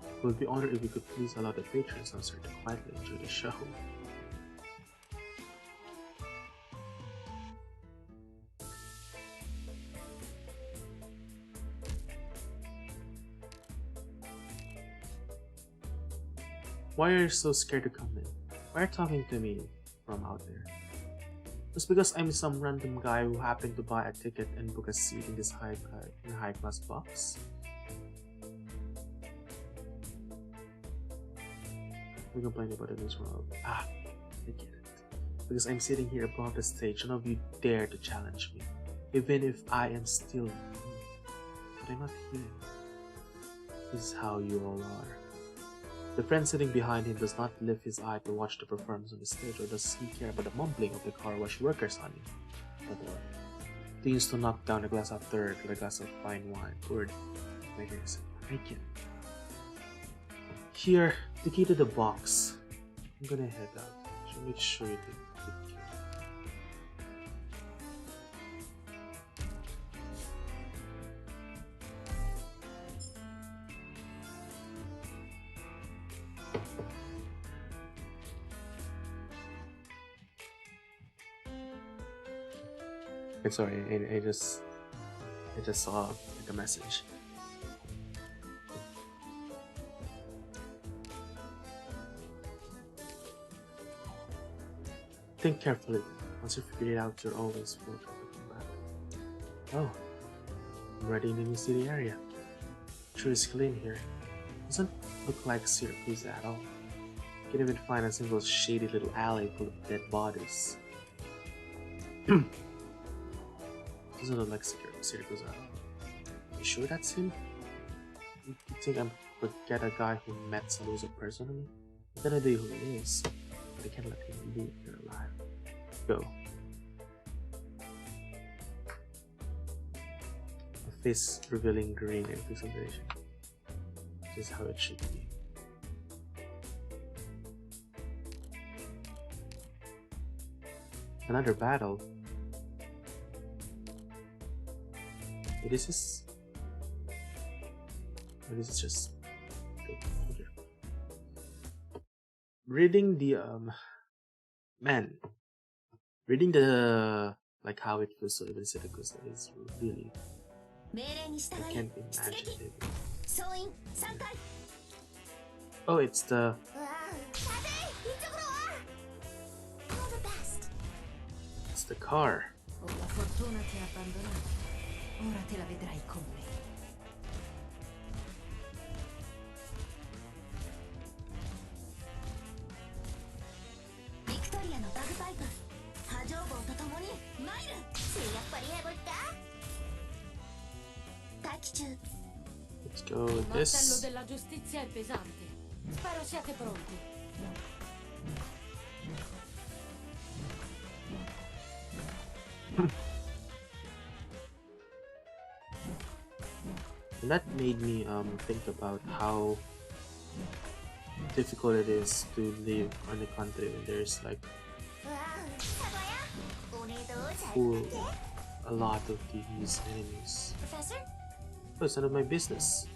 it would be honored if we could please allow the patrons answer to quietly enjoy the show. Why are you so scared to come in? Why are you talking to me from out there? Just because I'm some random guy who happened to buy a ticket and book a seat in this high-class box? We complain about it as well. I get it. Because I'm sitting here above the stage, none of you dare to challenge me. Even if I am still but I'm not here. This is how you all are. The friend sitting behind him does not lift his eye to watch the performance on the stage, or does he care about the mumbling of the car wash workers on him? But he used to knock down a glass of third with a glass of fine wine poured like this. I get it. Here, the key to the box. I'm gonna head out. So make sure you take good care. Okay, sorry, I just saw like a message. Think carefully. Once you figure it out, you're always welcome to come back. Oh, I'm already in the new city area. Sure is clean here. Doesn't look like Syracuse at all. Can't even find a single shady little alley full of dead bodies. Doesn't look like Syracuse at all. You sure that's him? You think I'm forget a guy who met Saluzzo personally? I have no idea who he is, but I can't let him leave here alive. Go. A face revealing green anticipation. This is how it should be. Another battle. This is just okay. Reading the reading the like how it feels to live in Syracuse is really, I can't imagine it. Oh, it's the car. La fortuna ti ha abbandonato. Ora te la vedrai con me. Victoria no bagpipe. Hajobo to tomoni mail. Sei yappari ebolta? Takichu. Let's go with this. Il martello della giustizia è pesante. Spero siate pronti. And that made me think about how difficult it is to live on a country when there's like a lot of these enemies. Professor? Oh, it's none of my business.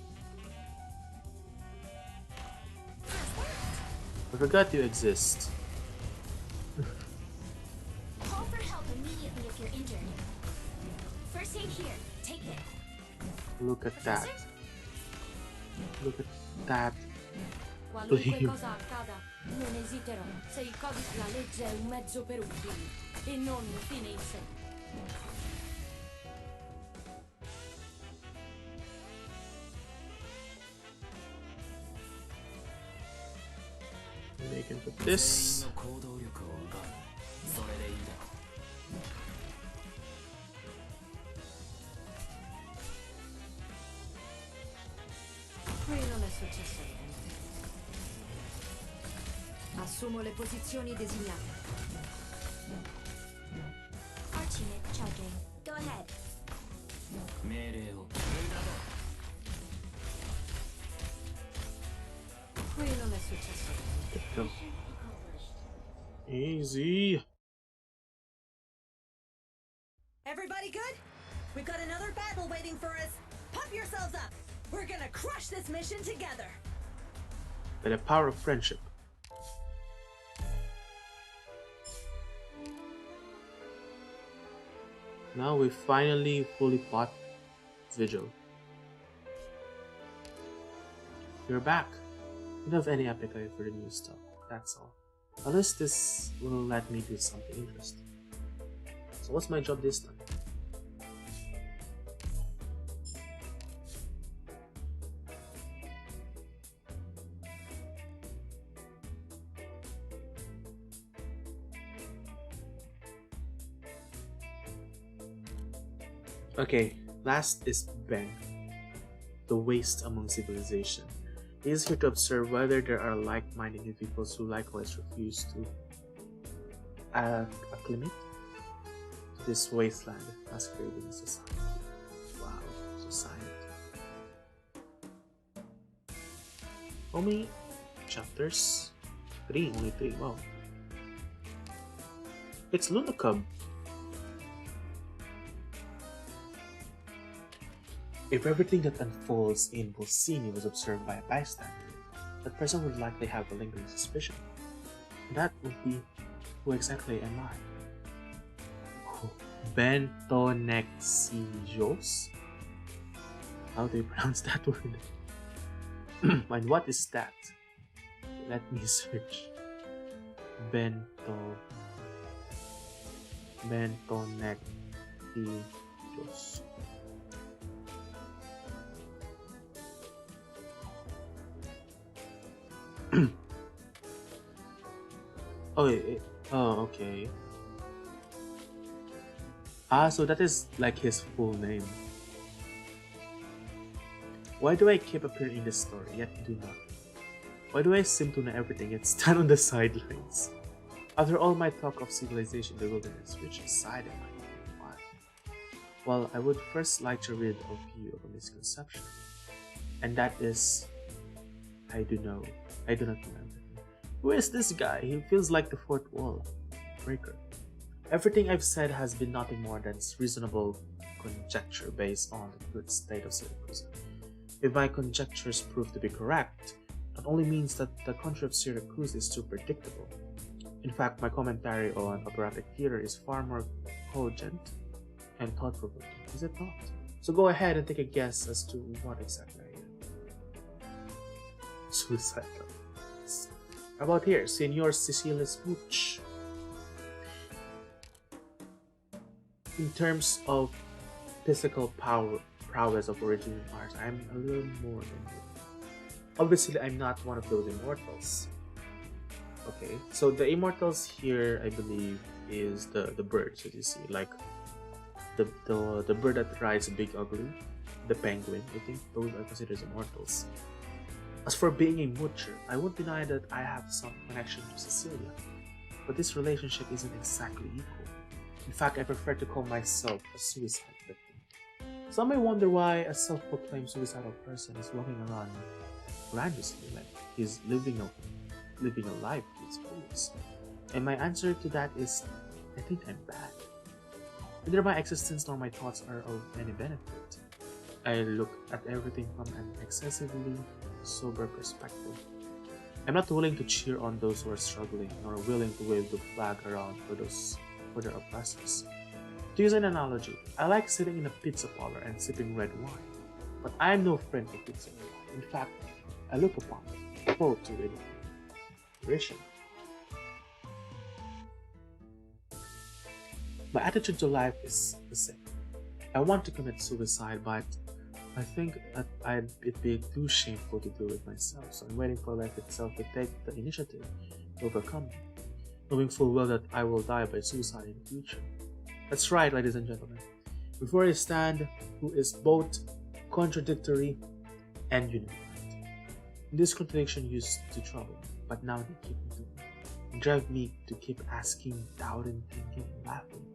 I forgot you exist. Call for help immediately if you're injured. First aid here. Take it. Look at that. Look at that. Qualunque cosa accada, non esiterò se il codice della legge è un mezzo per un fine e non un fine in sé. We can put this. Qui non è successo niente. Assumo le posizioni designate. Archie, charging. Go ahead. Qui non è successo niente. Go. Easy. Everybody good? We've got another battle waiting for us. Pump yourselves up. We're gonna crush this mission together. By the power of friendship. Now we finally fully fought Vigil. You're back. You don't have any appetite for the new stuff, that's all. Unless this will let me do something interesting. So what's my job this time? Okay, last is Ben, the waste among civilization. He is here to observe whether there are like-minded individuals who likewise refuse to acclimate to this wasteland masquerading as society. Wow, society. Only chapters 3, only 3, wow. It's Lunacub. If everything that unfolds in Bolsini was observed by a bystander, that person would likely have a lingering suspicion. That would be, who exactly am I? Bentonexijos? How do you pronounce that word? And what is that? Let me search. Bentonexijos. Oh, okay. So that is like his full name. Why do I keep appearing in this story yet do nothing? Why do I seem to know everything yet stand on the sidelines? After all my talk of civilization in the wilderness, which side am I on? Well, I would first like to rid of you of a misconception. And that is, I do not know everything. Who is this guy? He feels like the fourth wall breaker. Everything I've said has been nothing more than reasonable conjecture based on the good state of Syracuse. If my conjectures prove to be correct, that only means that the country of Syracuse is too predictable. In fact, my commentary on operatic theater is far more cogent and thought-provoking, is it not? So go ahead and take a guess as to what exactly I am. Suicide. How about here, Senor Cecilia Smooch? In terms of physical prowess of original art, I'm a little more than you. Obviously, I'm not one of those immortals. Okay, so the immortals here, I believe, is the birds that you see, like the bird that rides Big Ugly, the penguin. I think those are considered immortals. As for being a moocher, I won't deny that I have some connection to Cecilia, but this relationship isn't exactly equal. In fact, I prefer to call myself a suicide victim. Some may wonder why a self-proclaimed suicidal person is walking around grandiosely, like he's living a life to its fullest. And my answer to that is, I think I'm bad. Neither my existence nor my thoughts are of any benefit. I look at everything from an excessively sober perspective. I'm not willing to cheer on those who are struggling, nor willing to wave the flag around for their oppressors. To use an analogy, I like sitting in a pizza parlor and sipping red wine, but I am no friend of pizza and wine. In fact, I look upon them both to derision. My attitude to life is the same. I want to commit suicide, but I think that it'd be too shameful to do it myself, so I'm waiting for life itself to take the initiative to overcome me, knowing full well that I will die by suicide in the future. That's right, ladies and gentlemen. Before I stand, who is both contradictory and unified. This contradiction used to trouble me, but now they keep me doing it. They drive me to keep asking, doubting, thinking, and laughing.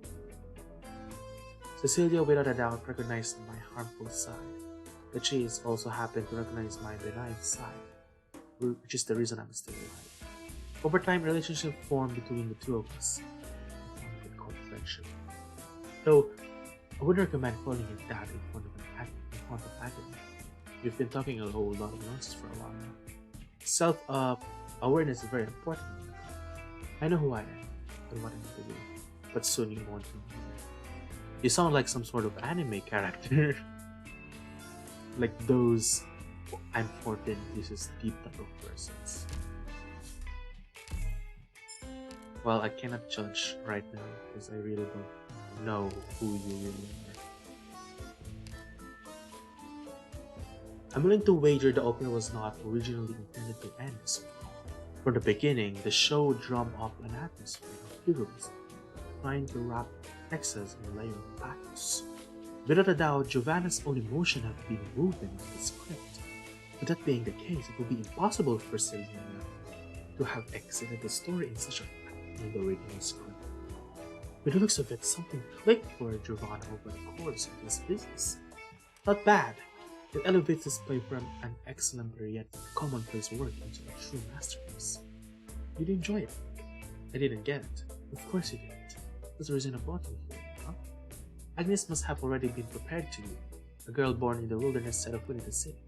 Cecilia, without a doubt, recognized my harmful side, but she has also happened to recognize my benign side, which is the reason I'm still alive. Over time, a relationship formed between the two of us. I found it called friendship. Though, I wouldn't recommend calling it that in front of agony. We've been talking a whole lot of nonsense for a while now. Self-awareness is very important. I know who I am and what I need to do, but soon you won't know. You sound like some sort of anime character. Like those I'm 14 uses deep type of persons. Well, I cannot judge right now because I really don't know who you really are. I'm willing to wager the opera was not originally intended to end this way. From the beginning, the show drummed up an atmosphere of heroism, trying to wrap Texas in a layer of pathos. Without a doubt, Giovanna's own emotion had been woven into the script. But that being the case, it would be impossible for Selena to have exited the story in such a fashion in the original script. With the looks of it, something clicked for Giovanna over the course of this business. Not bad. It elevates this play from an exemplary yet commonplace work into a true masterpiece. You'd enjoy it. I didn't get it. Of course you didn't. That's the reason I brought you here, huh? Agnes must have already been prepared to you. A girl born in the wilderness set foot in the city.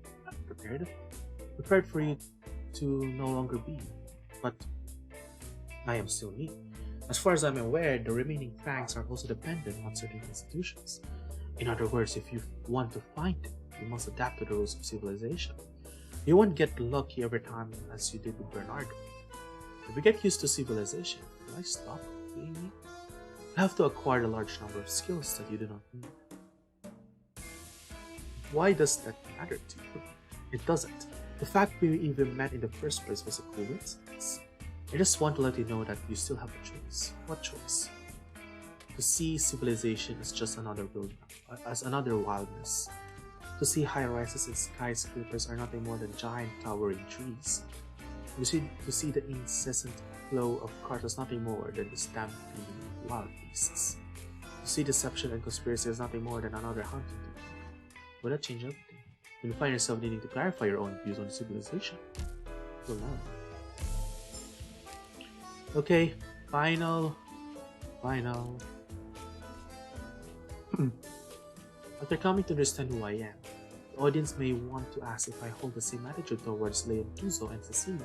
Prepared? Prepared for you to no longer be. But I am still me. As far as I'm aware, the remaining fangs are also dependent on certain institutions. In other words, if you want to find them, you must adapt to the rules of civilization. You won't get lucky every time as you did with Bernardo. If you get used to civilization, will I stop being me? You have to acquire a large number of skills that you do not need. Why does that matter to you? It doesn't. The fact we even met in the first place was a coincidence. I just want to let you know that you still have a choice. What choice? To see civilization as just another wildness. To see high-rises and skyscrapers are nothing more than giant towering trees. To see the incessant flow of cars as nothing more than the stampeding of wild beasts. To see deception and conspiracy as nothing more than another hunting technique. Will that change everything? When you find yourself needing to clarify your own views on civilization? You'll know. Okay, final. After coming to understand who I am, the audience may want to ask if I hold the same attitude towards Leontuso and Cecilia.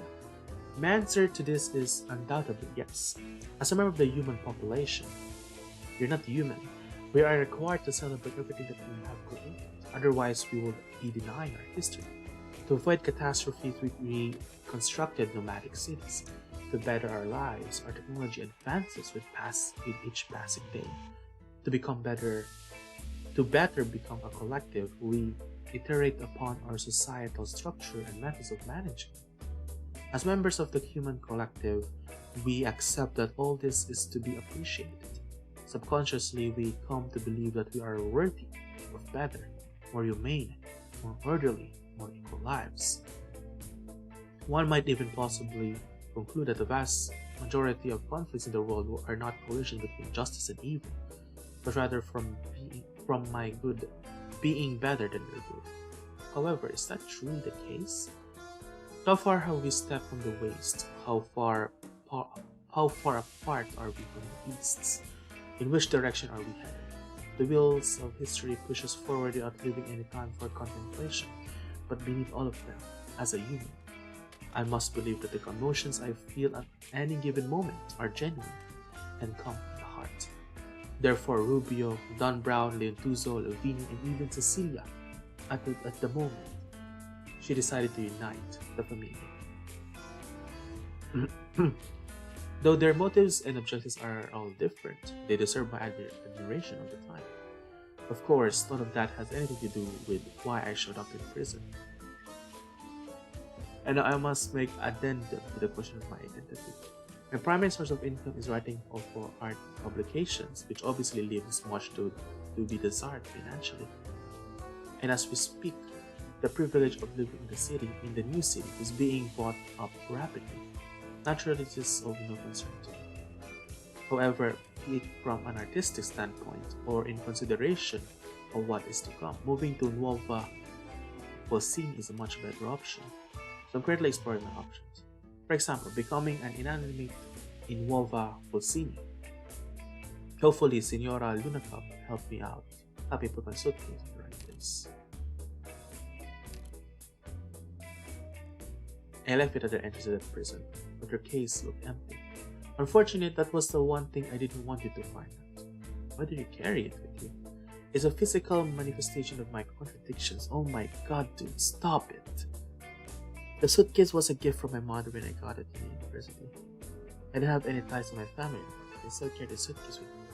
My answer to this is undoubtedly yes. As a member of the human population, you're not human. We are required to celebrate everything that we have created. Otherwise, we will be denying our history. To avoid catastrophes, we constructed nomadic cities. To better our lives, our technology advances with each passing day. To better become a collective, we iterate upon our societal structure and methods of managing. As members of the human collective, we accept that all this is to be appreciated. Subconsciously, we come to believe that we are worthy of better, more humane, more orderly, more equal lives. One might even possibly conclude that the vast majority of conflicts in the world are not collision between justice and evil, but rather from my good being better than your good. However, is that truly the case? How far have we stepped from the waste? How far apart are we from the beasts? In which direction are we headed? The wheels of history push us forward without leaving any time for contemplation, but beneath all of them, as a human, I must believe that the emotions I feel at any given moment are genuine and come from the heart. Therefore, Rubio, Don Brown, Leontuso, Lovini, and even Cecilia, at the moment, she decided to unite the family. Though their motives and objectives are all different, they deserve my admiration all the time. Of course, none of that has anything to do with why I showed up in prison. And I must make addendum to the question of my identity. My primary source of income is writing for art publications, which obviously leaves much to be desired financially. And as we speak, the privilege of living in the new city, is being bought up rapidly. Naturally, this is of no concern to me. However, be it from an artistic standpoint or in consideration of what is to come, moving to Nuova Polsini is a much better option. So I'm currently exploring my options. For example, becoming an inanimate in Nuova Polsini. Hopefully, Senora Lunacop helped me out, help me put my suitcase in the right place. I left it at the entrance of the prison, but her case looked empty. Unfortunately, that was the one thing I didn't want you to find out. Why did you carry it with you? It's a physical manifestation of my contradictions. Oh my god, dude, stop it. The suitcase was a gift from my mother when I got it in university. I didn't have any ties to my family, but I still carried the suitcase with me.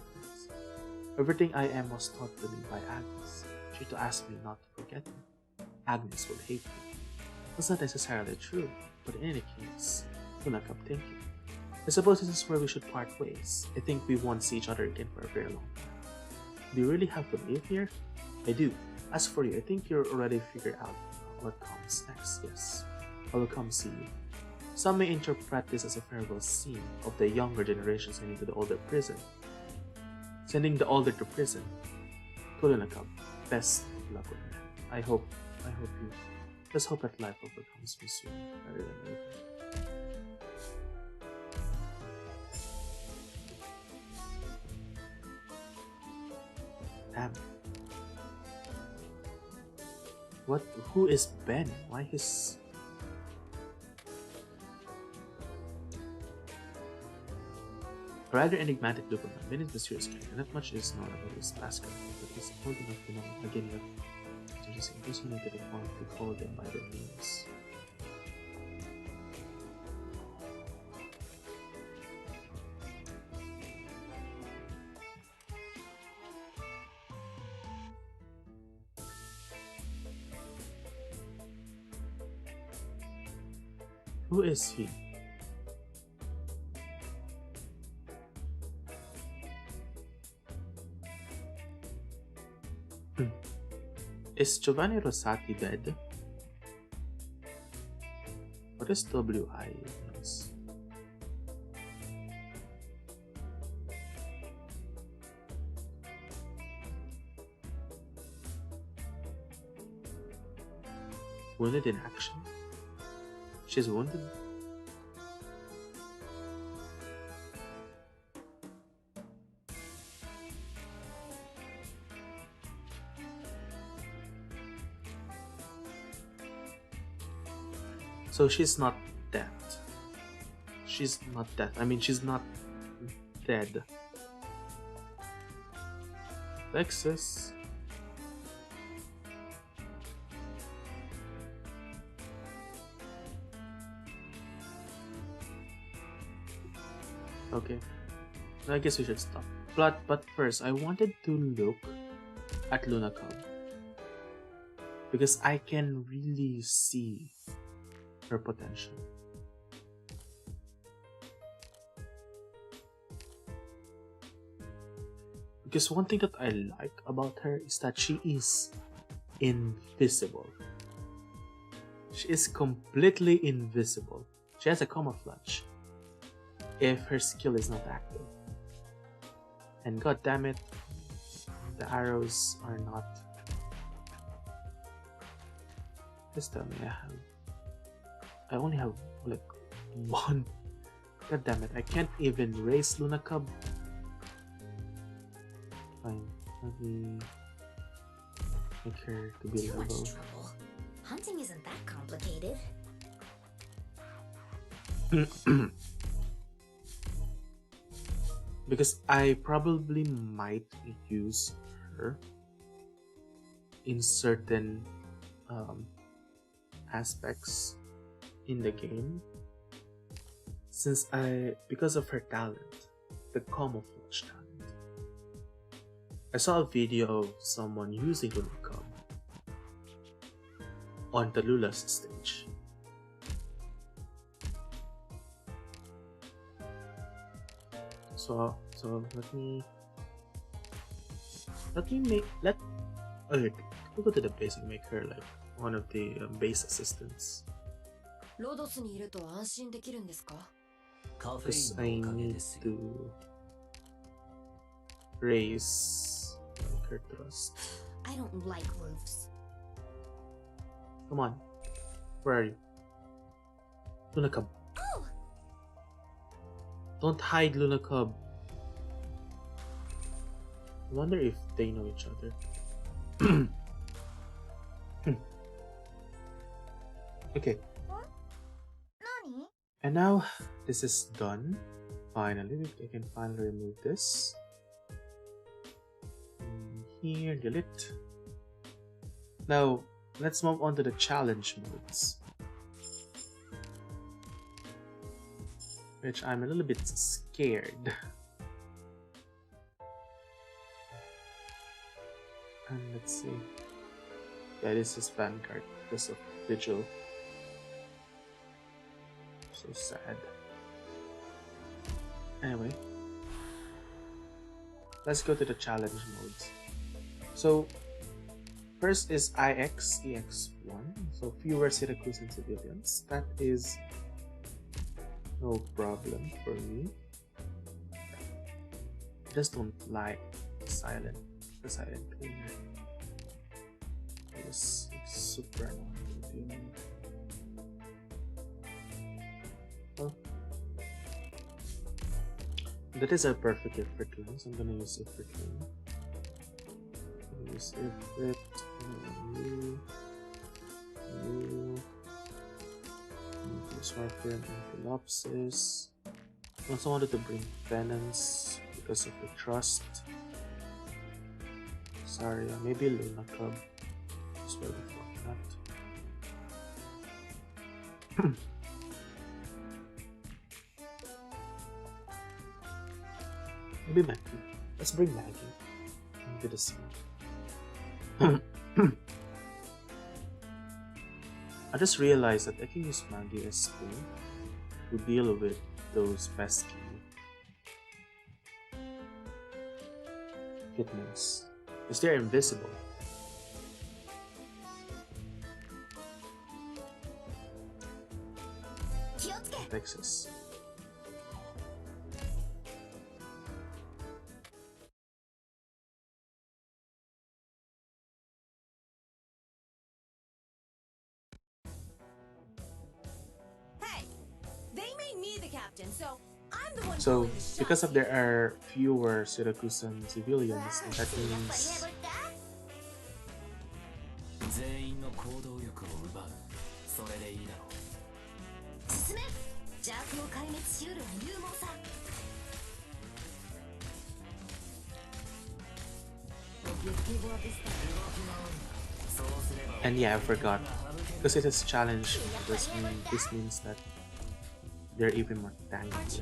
Everything I am was taught to me by Agnes. She used to ask me not to forget me. Agnes will hate me. That's not necessarily true, but in any case, do not come thinking. I suppose this is where we should part ways. I think we won't see each other again for a very long time. Do you really have to live here? I do. As for you, I think you're already figured out what comes next. Yes, I will come see you. Some may interpret this as a farewell scene of the younger generation sending the older to prison. Tulunakab, best of luck with that. I hope you. Let's hope that life overcomes me soon, rather than later. Damn. What? Who is Ben? Why his... A rather enigmatic look on my many mysterious character. Not much is known about this past character, but he's old enough to know again yet. So just impersonated the form to call them by their names. Who is he? Is Giovanni Rosati dead? What is WI means? Wounded in action? She's wounded? So she's not dead. She's not dead. I mean, she's not dead. Lexus. Okay. I guess we should stop. But first, I wanted to look at Luna Cub. Because I can really see her potential. Because one thing that I like about her is that she is invisible. She is completely invisible. She has a camouflage if her skill is not active. And god damn it, the arrows are not. Just tell me I only have like one. God damn it, I can't even raise Luna Cub. Fine, let me make her to be Too much level. trouble. Hunting isn't that complicated. Because I probably might use her in certain aspects in the game, because of her talent, the camouflage talent. I saw a video of someone using Luna Cub on Tallulah stage. So okay, we'll go to the base and make her like one of the base assistants. ロドスにいると安心できるんですか? Because I need to raise her trust. I don't like roofs. Come on, where are you? Luna Cub. Oh! Don't hide, Luna Cub. I wonder if they know each other. Okay. And now this is done. Finally, I can finally remove this. Here, delete. Now, let's move on to the challenge modes, which I'm a little bit scared. And let's see. Yeah, this is Vanguard because of Vigil. So sad. Anyway, let's go to the challenge modes. So, first is IX, EX1, so fewer Syracusan civilians. That is no problem for me. I just don't like the silent cleaner. It's super annoying. Oh. That is a perfect Ifrit lens. I'm gonna use Ifrit lens. Use Ifrit. You. Swarper and Antilopsis. I also wanted to bring penance because of the trust. Sorry, maybe Luna Club. Swear the fuck not. Maybe Maggie. Let's bring Maggie into the scene. I just realized that I can use Maggie as spoon to deal with those pesky kittens. Because they're invisible. Texas. Hey, they made me the captain, so I'm the one. So, because of there are fewer Syracusan civilians, that means 全員の行動力を奪う。それでいいだろう。進め。邪悪を壊滅しうるは勇猛さ。and yeah, I forgot because it is challenge. This means that they're even more tanky.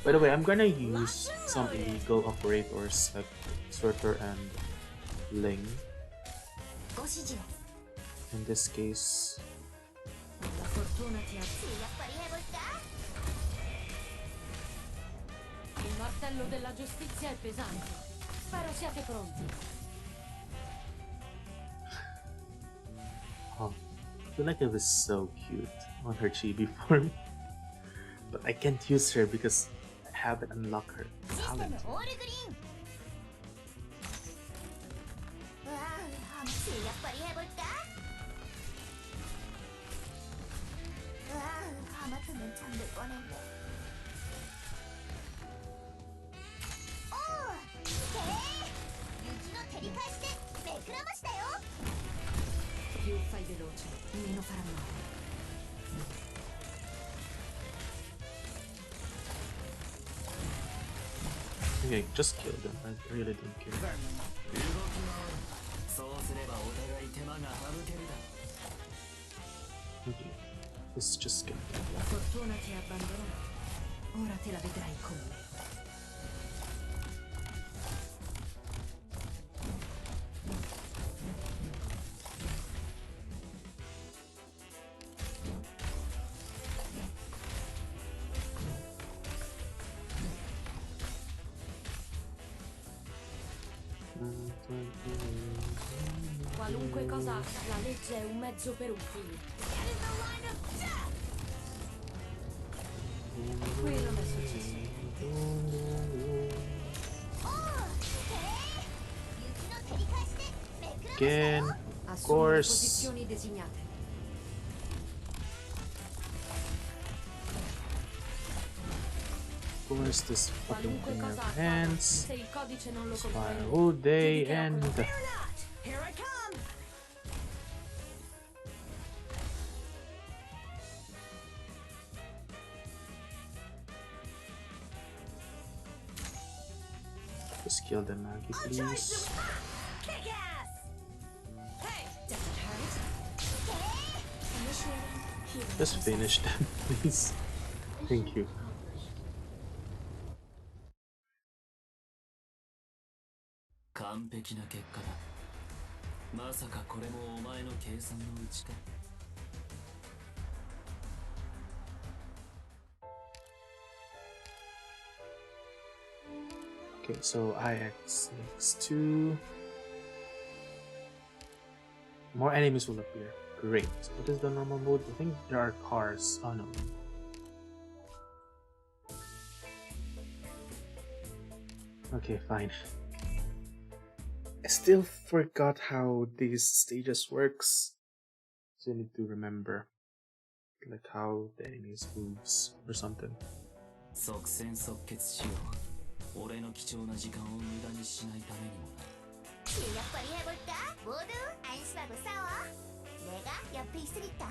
By the way, I'm gonna use some illegal operators like Sorter and Ling. In this case, Il martello della giustizia è pesante. Spero siate pronti. oh, I feel like it was so cute on her chibi form, but I can't use her because I haven't unlocked her talent. Più fai veloce, meno farà male. Okay, just kill them. I really don't care. Okay, let's just get La fortuna ti ha abbandonato. Ora te la vedrai con me. Qualunque cosa la legge è un mezzo per un fine. Qui non è successo. again. Of Assumi le course. posizioni designate. Of course, this fucking Qualunque thing cosa of accada, hands. se il codice non lo Fire comprende, all day chiedi che and lo Fear not! Here I come! just kill the Maggie, please. Kick ass! Hey, does it hurt? Just finish them, please. Thank you. 完璧な結果だ。まさかこれもお前の計算のうちか。Okay, so IX makes 2. More enemies will appear. Great. What is the normal mode? I think there are cars. Oh no. Okay, fine. I still forgot how these stages works. So I need to remember. Like how the enemies moves or something. 即戦即決しよう。俺の貴重な時間を無駄にしないためにもな。 실력 발휘해볼까? 모두 안심하고 싸워. 내가 やっべりすぎた。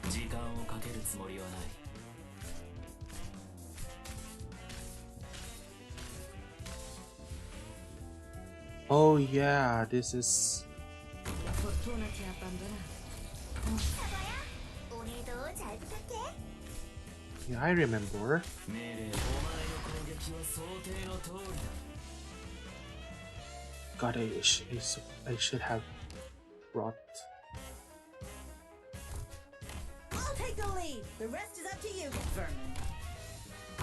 時間をかけるつもりはない。Oh yeah, this is. La fortuna ti ha abbandonato. お礼とちゃんとけ。 Yeah, I remember. 命令、お前の攻撃は想定の通りだ。 God, I should have brought. I'll take the lead. The rest is up to you, Vermin.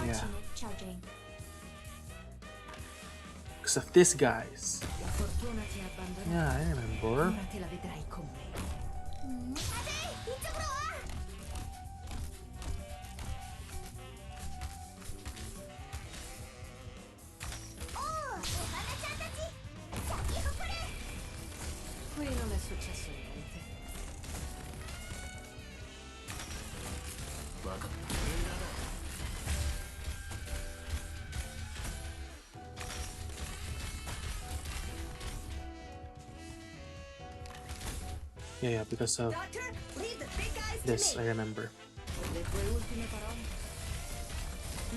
Yeah, Archunit charging. because of these guys. La fortuna ti ha abbandonato. Yeah, I remember. Ora te la vedrai con me. あべいっちゃくろ。おお、お花ちゃんたち。先ほれ。 Qui non è successo niente. 分かった。無駄だ。 Yeah, because of Doctor, leave the big guys this, to I me. remember. Le tue ultime parole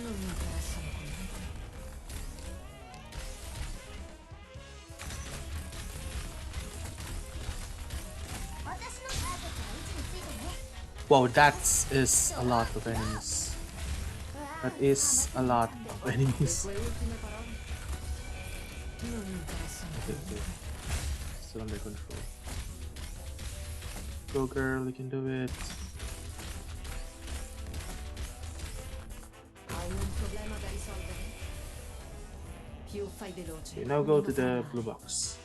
non mi interessano comunque. Wow, that is a lot of enemies. That is a lot of Le enemies. tue ultime parole non mi interessano Okay, okay. comunque. Still under control. Go girl, you can do it. Hai un problema da risolvere? Più fai veloce. Okay, now go meno to the farai blue male. box.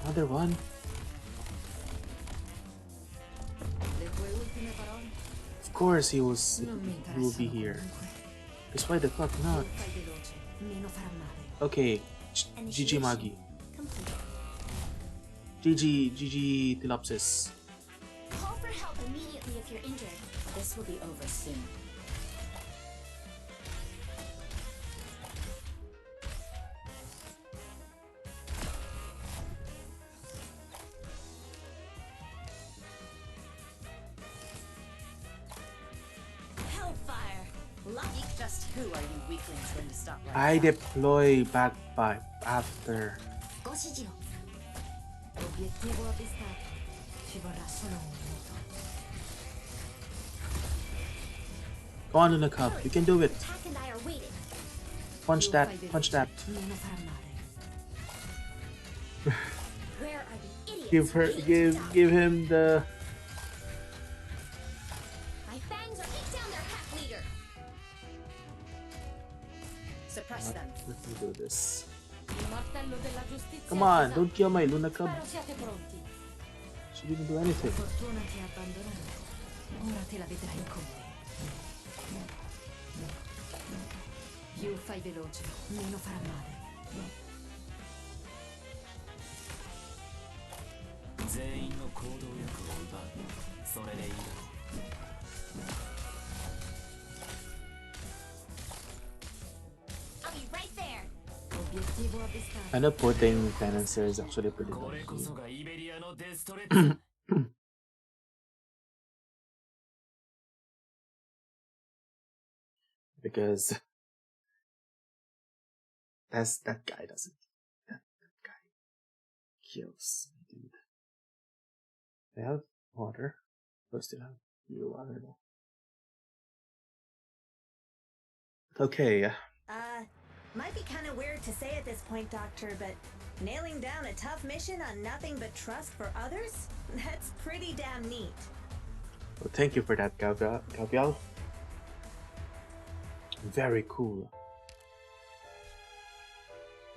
Another one? Le tue ultime parole Of course he was. non mi He will be interessano here. comunque. Because why the fuck not? Più fai veloce, meno farà male. Okay, GG Magi. Complete. GG Tilopsis. Call for help immediately if you're injured. This will be over soon. Hellfire. Lucky. Just who are you weaklings going to stop right I deploy bagpipe after. ご指示を。 Obiettivo avvistato. Ci vorrà solo un minuto. Go on, Luna Cub, you can do it. Attack and I are waiting. Punch Più that, fai punch veloce, that. meno farà male. Where are the idiots? Give her, who hate to die? give him the. My fangs are eat down their half leader. Suppress them. Let me do this. Il martello della giustizia. Come è on, pesato. don't kill my Luna Cub. Spero siate pronti. She didn't do La anything. fortuna ti ha abbandonato. Ora te la vedrai con me. Più fai veloce, meno farà male. 全員の行動力を奪う。それでいいだろう。 I'll be right there. Obiettivo avvistato. I know putting Financer is actually pretty これこ good. そがイベリアのデストレッツ。 Because that guy doesn't. That guy kills me, dude. They have water. They still have blue water though. Okay, Might be kind of weird to say at this point, Doctor, but nailing down a tough mission on nothing but trust for others? That's pretty damn neat. well, thank you for that, Gabriel. Very cool.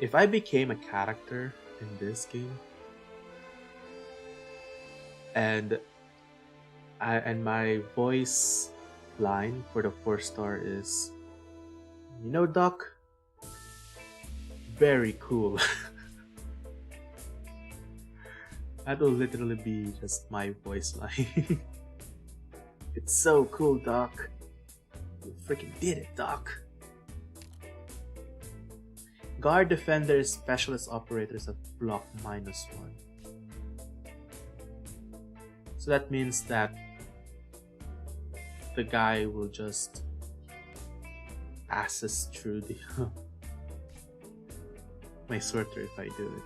If I became a character in this game, and my voice line for the 4-star is, you know, Doc, very cool. That will literally be just my voice line. It's so cool, Doc. You freaking did it, Doc. Guard defenders, specialist operators at block -1. So that means that the guy will just passes through the my sorter if I do it.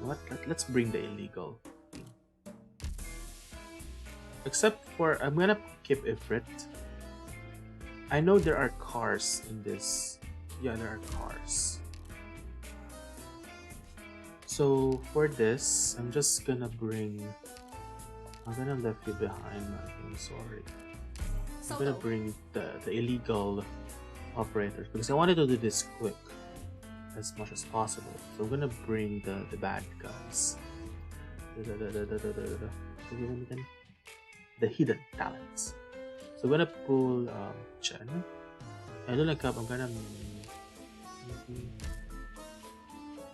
What? Let's bring the illegal thing. Except for, I'm gonna keep Ifrit. I know there are cars in this. Yeah, there are cars. So for this, I'm just gonna bring. I'm gonna left you behind, I'm sorry. I'm gonna bring the illegal operators because I wanted to do this quick as much as possible. So I'm gonna bring the bad guys. The hidden talents. So I'm gonna pull Chen. I don't like I'm gonna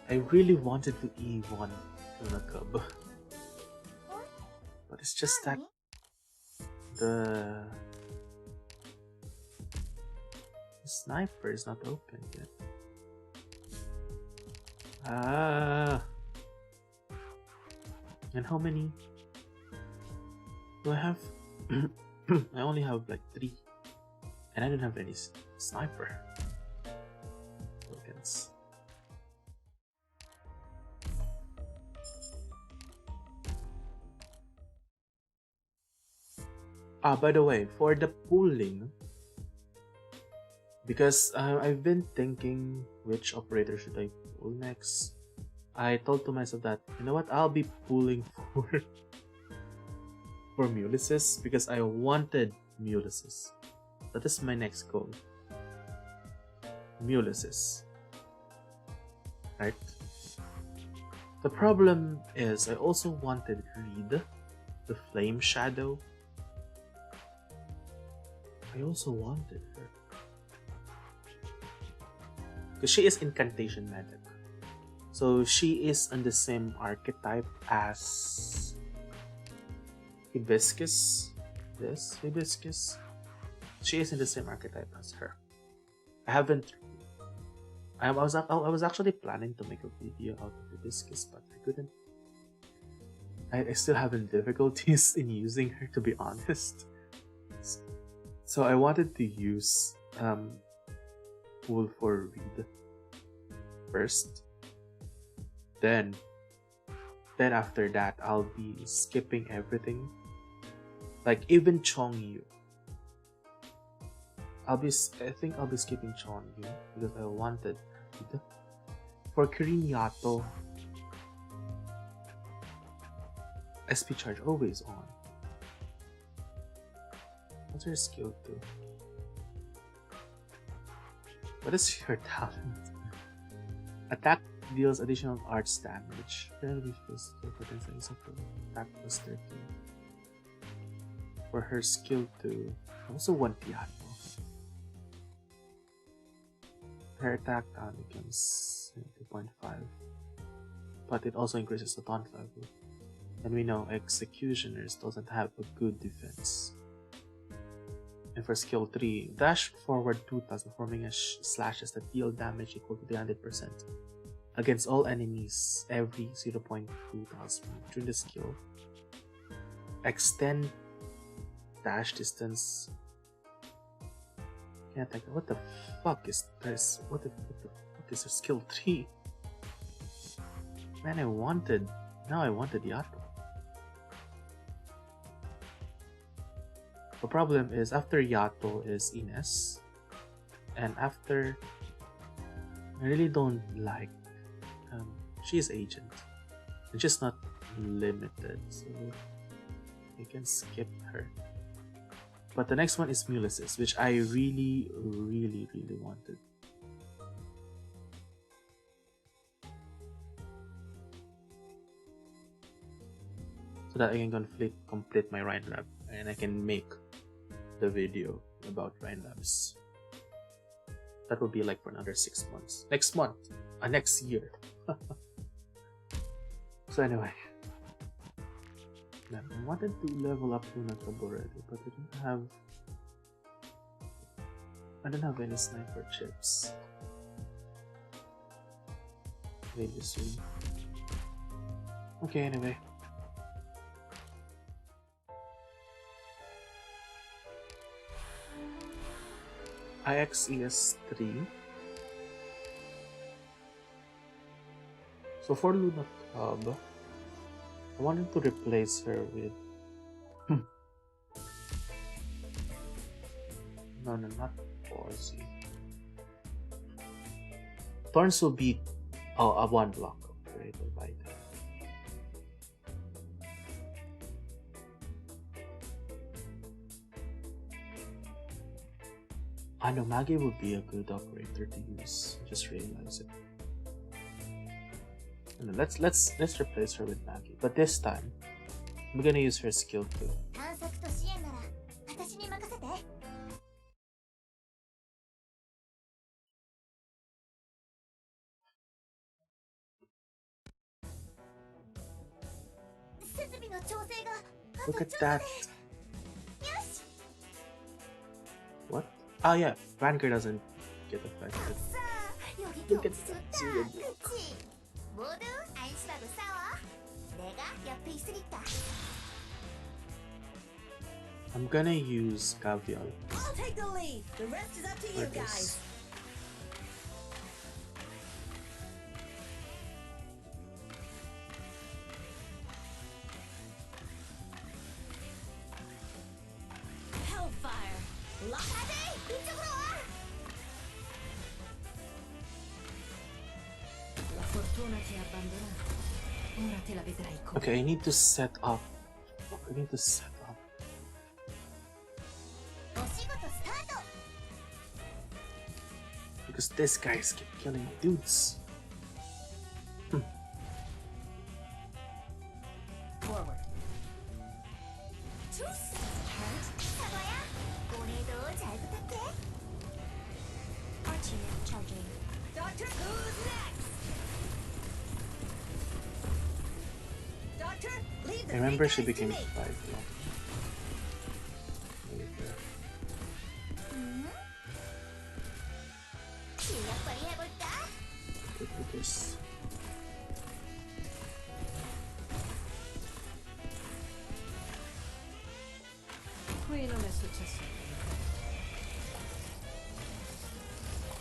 I really wanted to E1 Luna Cub. But it's just that the sniper is not open yet. And how many do I have? I only have like 3. And I don't have any sniper tokens. By the way, for the pooling, because I've been thinking which operator should I pull next. I told to myself that, you know what, I'll be pulling for Ulysses because I wanted Ulysses. That is my next goal. Ulysses. Right? The problem is I also wanted Reed, the Flame Shadow. I also wanted her. Because she is Incantation Magic. So she is on the same archetype as Hibiscus. This Hibiscus. She is in the same archetype as her. I was actually planning to make a video out of Hibiscus, but I couldn't. I still having difficulties in using her, to be honest. So I wanted to use Pool for Reed first. Then after that, I'll be skipping everything. Like even Chongyu. I think I'll be skipping Chongyu because I wanted Reed. For Kirin Yato, SP charge always on. What's her skill 2? What is your talent? Attack deals additional arts damage. Attack plus 13. For her skill 2, also 1 piano. Her attack becomes 2.5. But it also increases the taunt level. And we know Executioners doesn't have a good defense. And for skill 3, dash forward 2,000, performing a slashes that deal damage equal to 300% against all enemies every 0.2 tiles during the skill. Extend dash distance. Can't attack. What the fuck is this? What the fuck is a skill 3? Man, now I wanted Yato. The problem is after Yato is Ines, and after I really don't like she's agent. It's just not limited, so you can skip her. But the next one is Ulysses, which I really wanted. So that I can complete my Rhine Lab and I can make the video about Rhine Labs. That will be like for another 6 months. Next month. Next year. So anyway. Man, I wanted to level up Luna Club already, but I didn't have any sniper chips. Maybe soon. Okay, anyway. IXES3. So for Luna Club, I wanted to replace her with... No, not Aussie. Thorns will be a 1 block upgrade by that. I know Maggie would be a good operator to use. Just realize it. And let's replace her with Maggie. But this time, I'm gonna use her skill too. Look at that. What? Oh yeah, Vanguard doesn't get affected. Look at that zero block. I'm gonna use Cavial. I'll take the lead. The rest is up to you guys. Hellfire. Okay, I need to set up. Because this guy's keep killing dudes. Forward. Our teammate charging. Doctor, who's next? Doctor, leave the I remember big she guys to became me. 5 block. Look at this. Qui non è successo.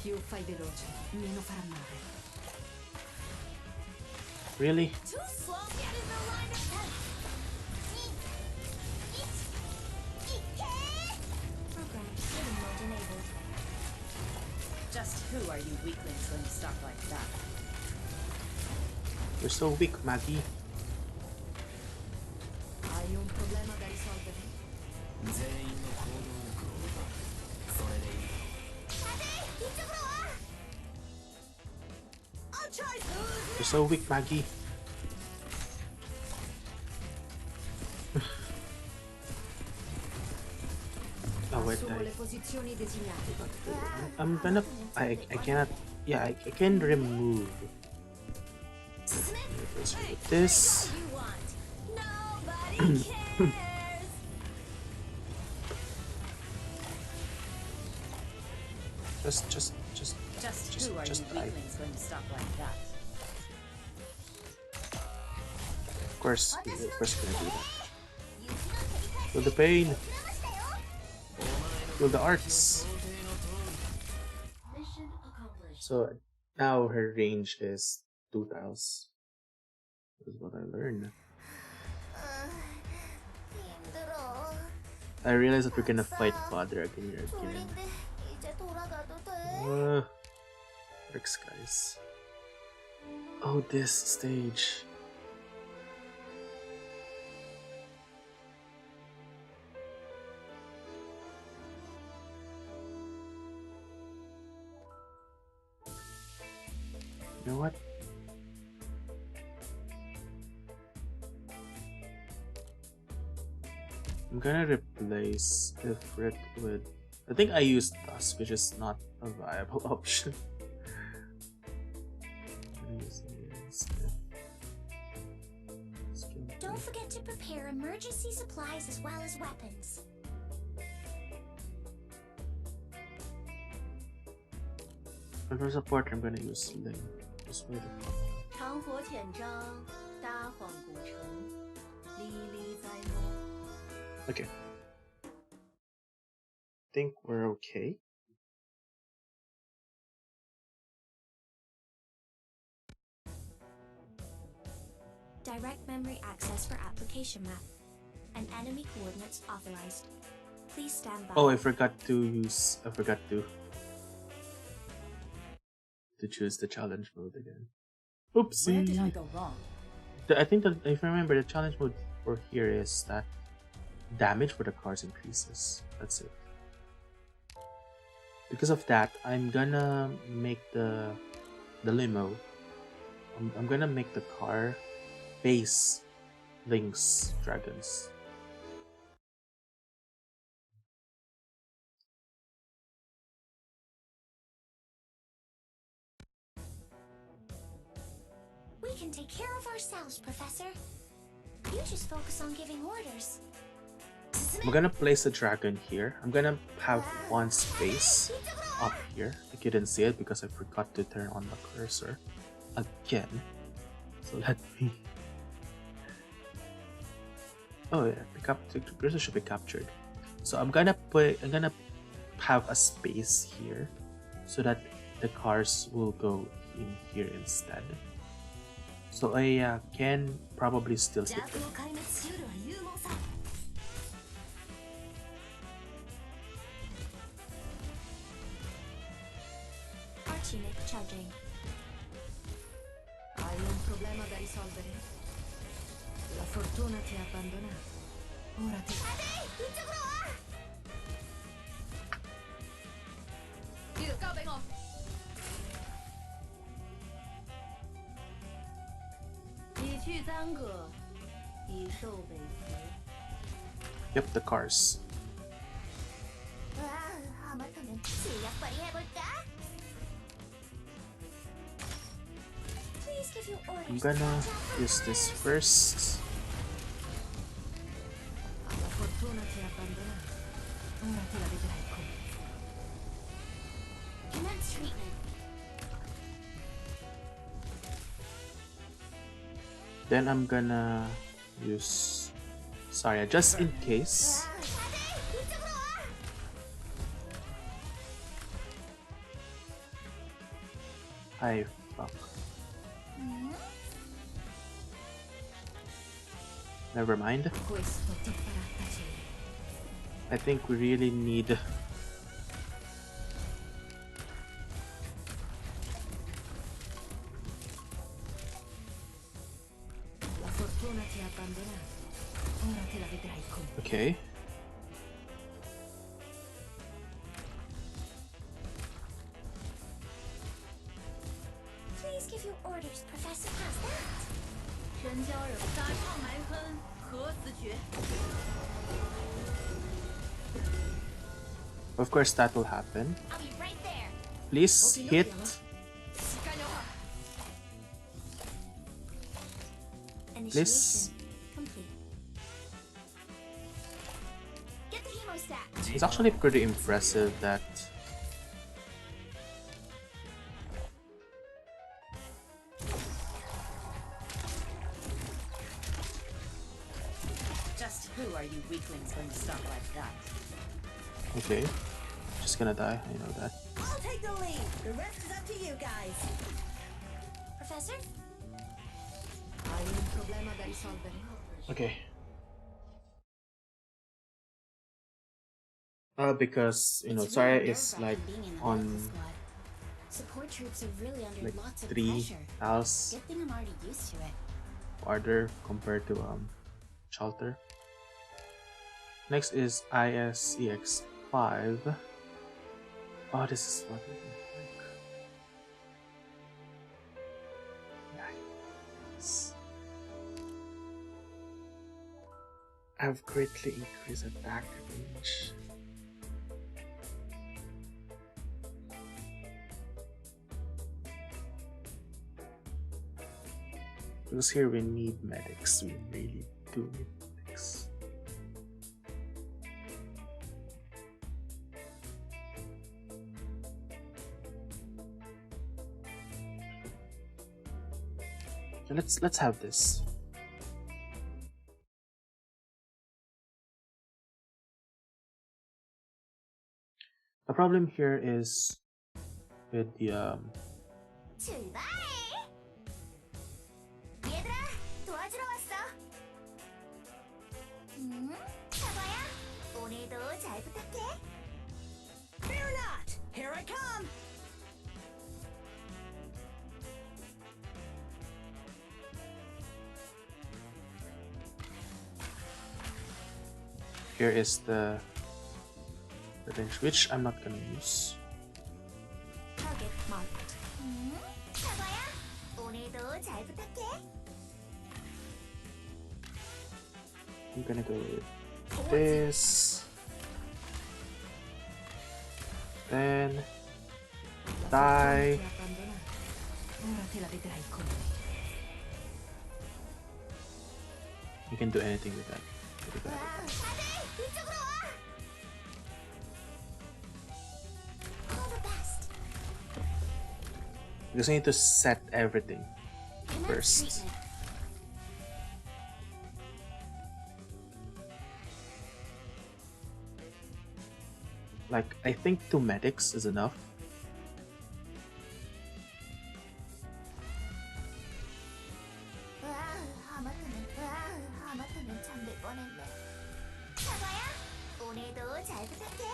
Più fai veloce, meno farà male. Really? Too slow. Get in the line of Program healing mode enabled. Just who are you weaklings when you stop like that? You're so weak, Maggie. Hai un problema da risolvere? 全員の行動力を奪う。それでいい。 I'll try who's You're so weak, Maggie. Oh wait, Assumo le posizioni designate. I'm gonna. I cannot. Yeah, I can remove this. you want. Nobody cares. Just Just who are just you die. weaklings when you stop like that? Of course, gonna do that. Feel the pain. Feel the arts. Mission accomplished. So now her range is 2 tiles. That is what I learned. I realized that we're gonna fight Father again here again. Works, guys. Oh, this stage. You know what? I'm gonna replace Ifrit with... I think I used Dusk, which is not a viable option. Don't forget to prepare a emergency supplies as well as weapons. And for support, I'm gonna use Sling. Just wait a minute. 长火浅章，搭晃古城，历历在目。 Okay. Think we're okay. Direct memory access for application map. And enemy coordinates authorized. Please stand by. Oh, I forgot to choose the challenge mode again. Oopsie. Where did I go wrong? I think that if I remember, the challenge mode for here is that damage for the cars increases. That's it. Because of that, I'm gonna make the limo. I'm gonna make the car base Link's dragons. We can take care of ourselves, Professor. You just focus on giving orders. I'm gonna place the dragon here. I'm gonna have one space up here. I couldn't see it because I forgot to turn on the cursor again. So let me. Oh yeah, the cursor should be captured. So I'm gonna have a space here so that the cars will go in here instead. So I can probably still hit them. Arch-unit charging. Hai un problema da risolvere? La fortuna ti ha abbandonato. Ora ti... Yep, the cars. Please give your orders. I'm gonna use this first. La fortuna ti ha abbandonato. Ora te la vedrai come. Commence treatment. Then I'm gonna use Sorry, just in case. Fuck. Never mind. I think we really need okay. Please give your orders, Professor. How's that? Of course that will happen. I'll be right there. Please hit. Please. Complete. Get the hemostat. It's actually pretty impressive that Just who are you weaklings going to stop like that? okay. Just gonna die, I know that. I'll take the lead. The rest is up to you guys. Professor? Hai un problema da risolvere? Okay. Because you know It's Zarya really is nerve-wracking like being in a on medical squad. Support troops are really under like lots of 3 pressure. house Good thing I'm already used to it. order compared to Shelter. Next is ISEX5. Oh, this is what I like. Nice. I've greatly increased attack range. Because here we need medics, we really do need medics. Let's have this. The problem here is with the 출발! 얘들아, 도와주러 왔어. 사과야, 오늘도 잘 부탁해. Fear not! Here I come! here is the range, which I'm not gonna use. Target marked. 사과야, 오늘도 잘 부탁해. I'm gonna go with this. Then die. Ora te la vedrai con me. You can do anything with that. 다들 이쪽으로 와. All the best. Because I need to set everything Commence first. treatment. Like, I think 2 medics is enough. 하마터면 잠들 뻔했네. 사과야, 오늘도 잘 부탁해.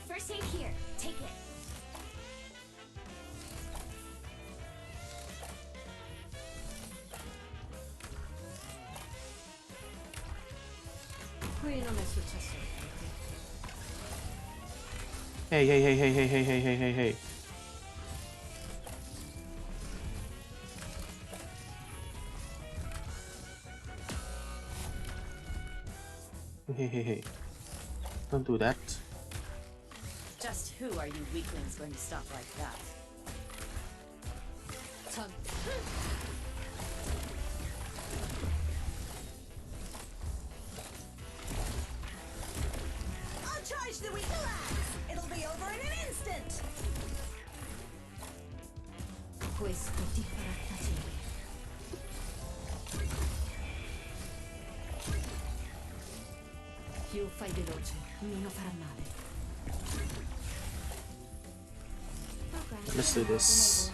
First aid here. Take it. Qui non è successo niente. Hey. Hey. Don't do that. Just who are you weaklings going to stop like that? 전 I'll charge the weak relax! It'll be over in an instant! questo ti farà tacere. Più fai veloce, meno farà male. Let's do this.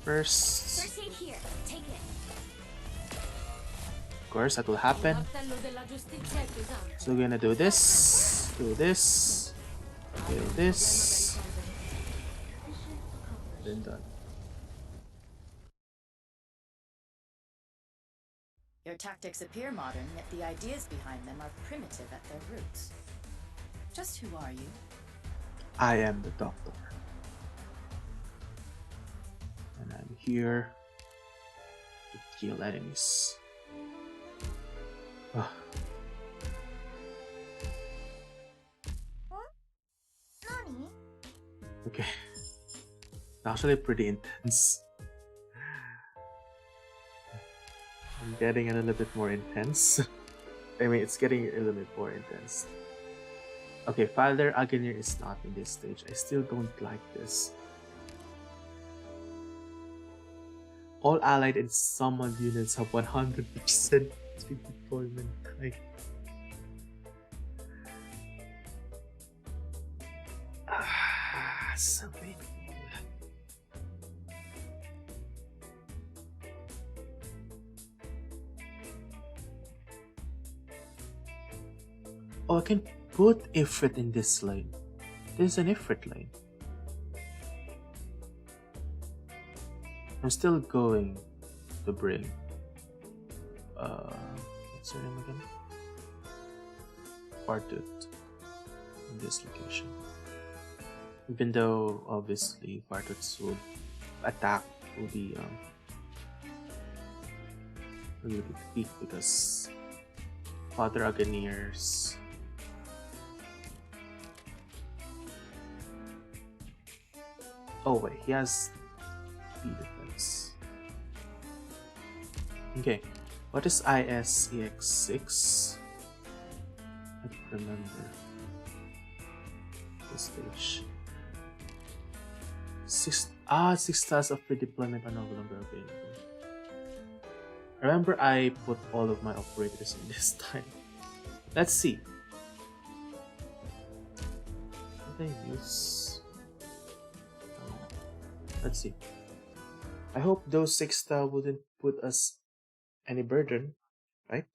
First, First aid here. Take it. of course, that will happen. Martello della giustizia è pesante. So we're gonna do this, do this, then done. Your tactics appear modern, yet the ideas behind them are primitive at their roots. Just who are you? I am the doctor. And I'm here to kill enemies. Ah, Nani? okay. It's actually pretty intense. I'm getting a little bit more intense. I mean, it's getting a little bit more intense. Okay, Father Agnir is not in this stage. I still don't like this. All allied and summoned units have 100% deployment time. So painful. Oh, I can put Ifrit in this lane. This is an Ifrit lane. I'm still going to bring what's her name again? Bartut in this location. Even though obviously Bartut's would attack will be a little bit weak because Father Agnir's oh wait, he has speed defense. Okay, what is ISEX6? I don't remember this stage. 6 stars of pre-deployment are no longer available. Remember, I put all of my operators in this time. Let's see. Did I use? Let's see. I hope those 6 star wouldn't put us any burden, right?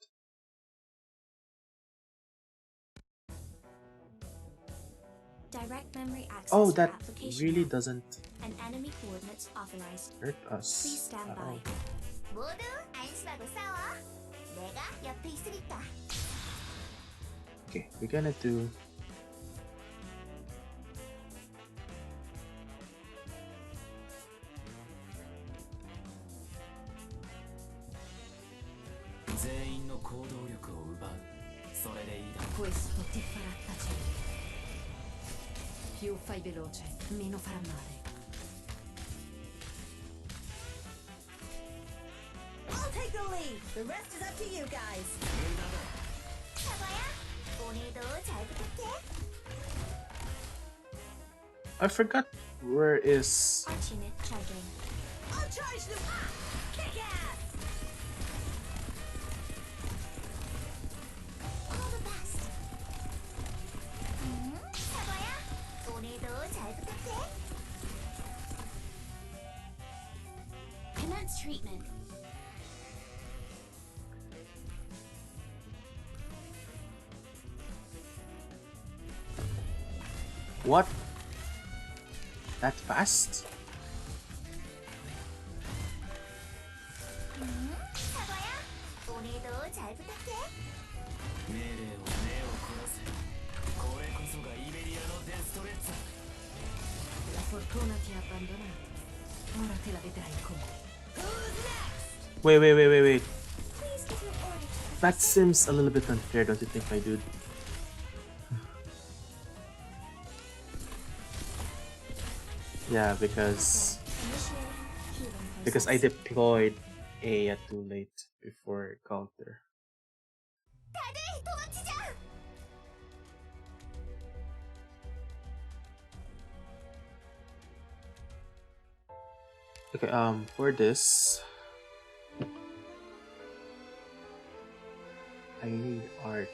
Direct memory access Oh, for that application really map doesn't and enemy coordinates authorized. hurt us. Please stand at by. all. 모두 안심하고 싸워. 내가 옆에 있으니까. Okay, we're gonna do. Questo ti farà tacere. Più fai veloce, meno farà male. I'll take the lead. The rest is up to you guys. 사과야, 오늘도 잘 부탁해. I forgot where is. Arch unit charging. I'll charge them. Kick ass. All the best. 사과야, 오늘도 잘 부탁해. Commence treatment. What? That fast? 사과야, 오늘도 잘 부탁해. 命令を目を凝らせ。これこそがイベリアのデストレッツァ。 La fortuna ti ha abbandonato. Ora te la vedrai con me. Who's next? Wait. Please give your order. That seems a little bit unfair, don't you think, my dude? Yeah, because Initiating healing process. because I deployed A too late before counter. 다들 도망치자. Okay, for this, I need art.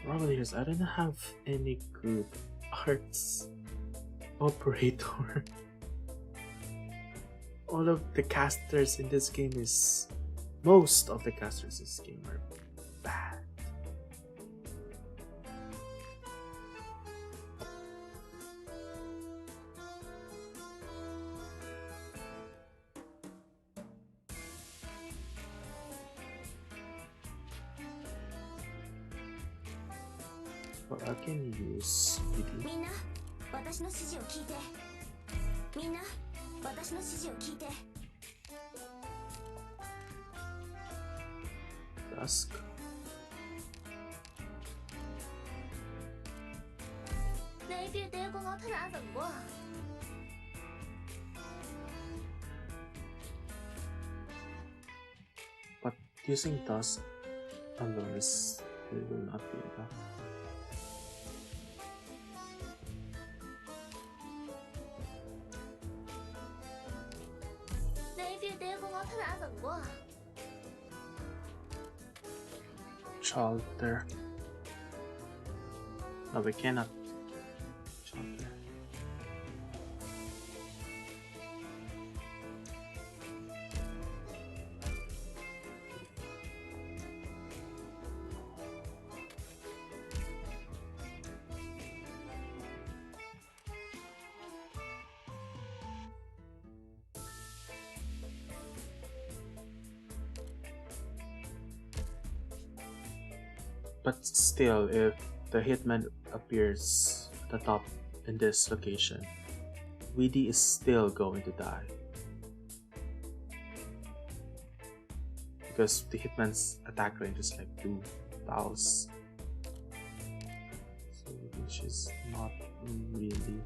Problem is, I don't have any good arts operator. All of the casters in this game most of the casters in this game are bad. But I can use PD. みんな、私の指示を聞いて。みんな、私の指示を聞いて。 Dusk. 내비 내고 나타나는 거. But using Dusk alone will not be enough. 내비 내고 나타나는 거. Shelter. No, we cannot. Shelter. But still, if the hitman appears at the top in this location, Weedy is still going to die. because the hitman's attack range is like 2 tiles, so which is not really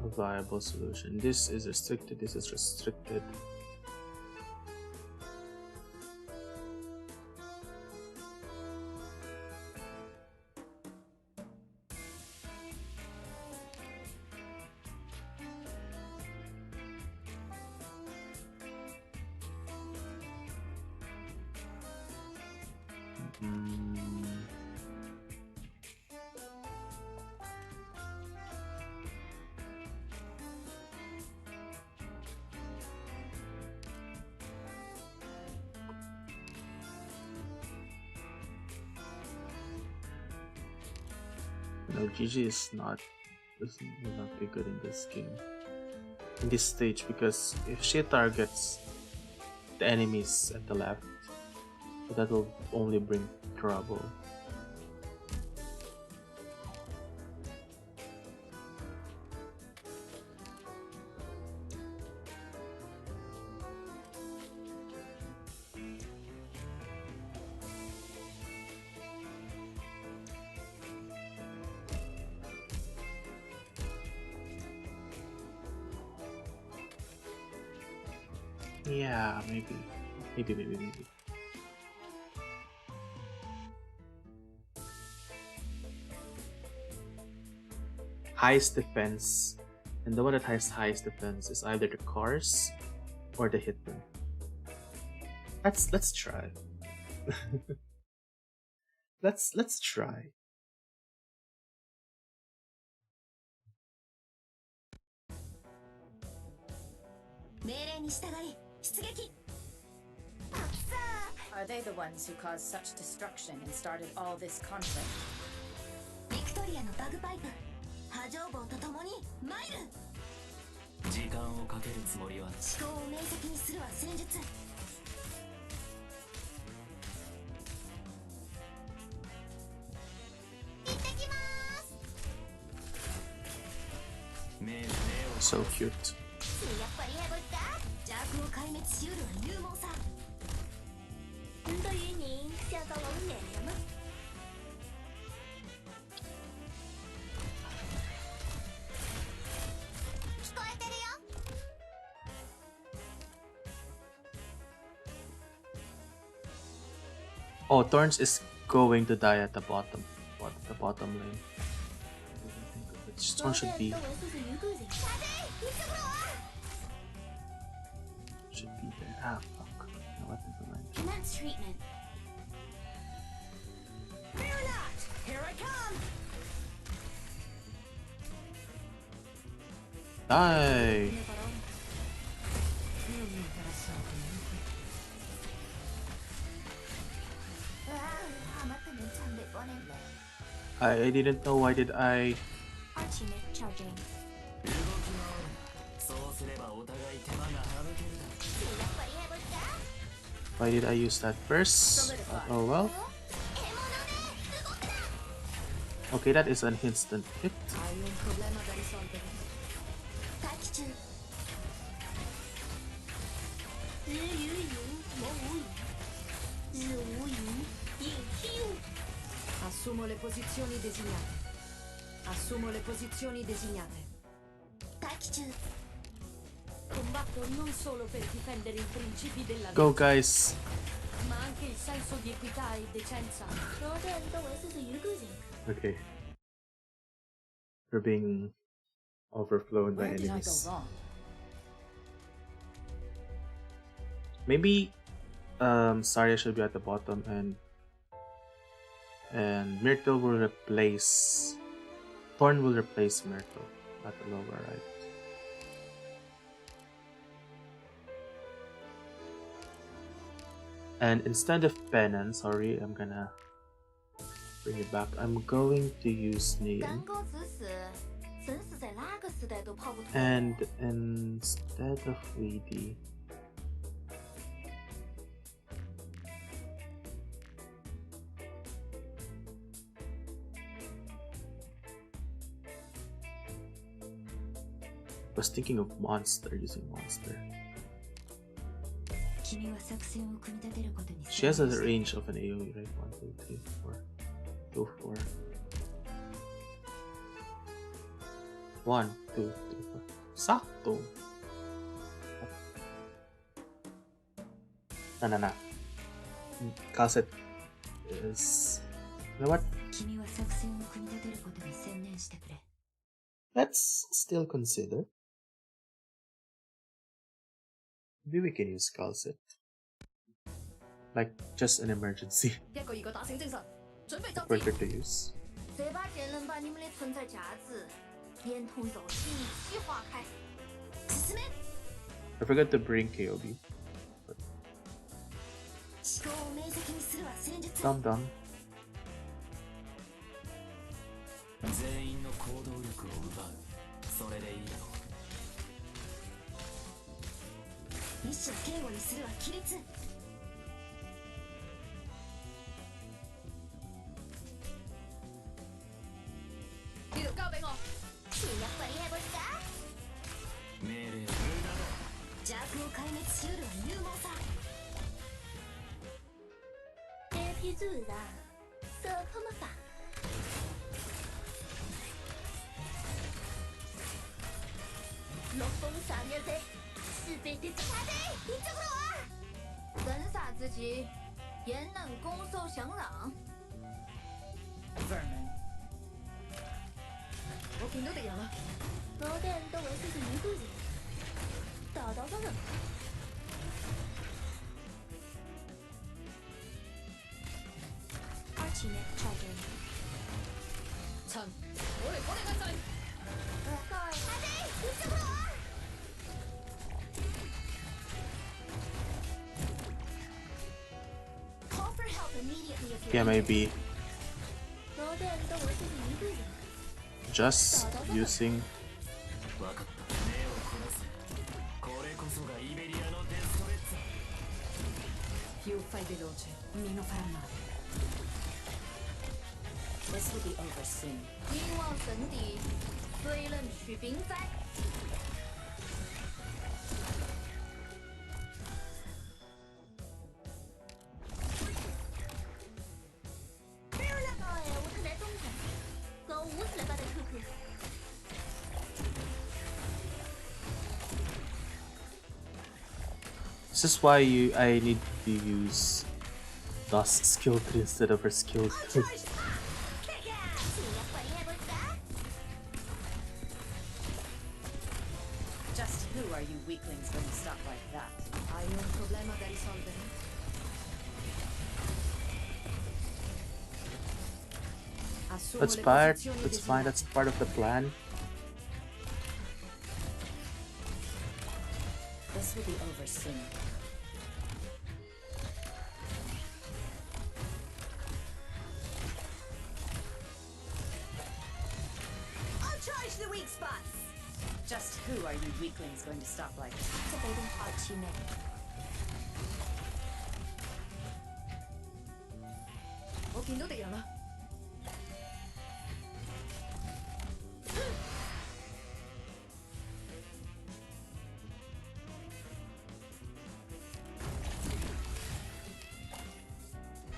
a viable solution. This is restricted, this is restricted. No, GG is not will not be good in this game, in this stage, because if she targets the enemies at the left, that will only bring trouble. Yeah, maybe. Highest defense, and the one that has highest defense is either the cars or the hitman. Let's try. let's try. Are they the ones who caused such destruction and started all this conflict? ビクトリアのバグパイプ波状棒とともにマイル時間をかけるつもりは思考を明晰にするは戦術行ってきます So cute. やっぱりやぶった邪悪を壊滅しうるは勇猛さ对于您下到了脸了吗？ 聞こえてるよ Oh, Thorns is going to die at the bottom. What, the bottom lane? This one should be there. Ah, fuck. No, what, never mind. Commence treatment. Fear not! Here I come! Die! I didn't know. Why did I? Ultimate charging. 動き回るそうすればお互い手間が省けるだ Why did I use that first? Oh well. Okay, that is an instant hit. 待機中 Assumo le posizioni designate. Assumo le posizioni designate. 待機中 Combatto non solo per difendere i principi della Go, vita, guys. ma anche il senso di equità e decenza. Okay. We're being overflown by Where did I go enemies. wrong? Maybe Saria should be at the bottom and Myrtle will replace Thorn will replace Myrtle at the lower right. And instead of Penance, sorry, I'm gonna bring it back. I'm going to use Neon. 干戈死死，死死在哪个时代都跑不脱。 And instead of Weedy, was thinking of Monster, using Monster. She has a range of an AoE, right? 1, 2, 3, 4. 2, 4. 1, 2, 3, 4. Sakto. Nah. Calcet is... You know what? Let's still consider. Maybe we can use Calcet. Like, just an emergency. Quicker to use. I forgot to bring KOB. Dum. 全員の行動力を奪う。それでいいだろう。一種警護にするは規律。呢度交俾我。你やっぱりやばいか？命令無駄だ。邪悪を壊滅しうるは勇猛さ。AP 主人，这他妈法。龙风闪灭贼，是被这他的，你这个我。人傻之极，焉能攻受降壤 ？Vermin， 我見到敵人啦！昨天都为自己一个人，找到个人。Arknights charging。陳，我嚟幫你壓制。各位，阿弟，你这个我。Yeah, maybe just using 分かった。目を凝らせ。これこそがイベリアのデストレッツァ。 Più fai veloce, meno farà male. This will be over soon. 英望神邸，虽任取兵灾。This is why I need to use Dust skill 3 instead of her skill 2. Just who are you weaklings going to stop like that? Hai un problema da risolvere? Assumo That's le part. posizioni That's fine. That's part of the plan. This will be over soon. I'll charge the weak spots. Just who are you weaklings going to stop like that? Activating Arknights. 我見到敵人啦！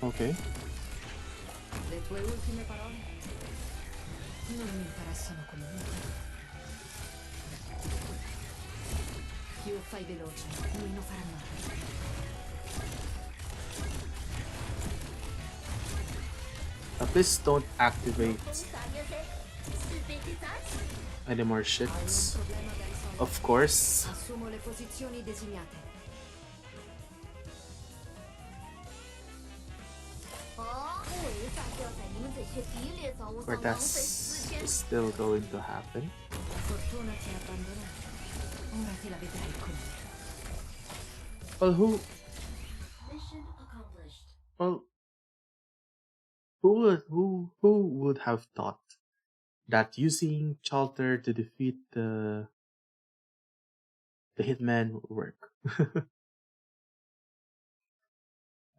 Okay. Le tue ultime parole non mi interessano come niente. Più fai veloce, meno farà male. Please don't activate any more shits. Hai un problema da risolvere. Of course. Assumo le posizioni designate. But that's still going to happen. La fortuna ti ha abbandonato. Ora te la vedrai con me. Well, who would have thought that using Chalter to defeat the hitman would work?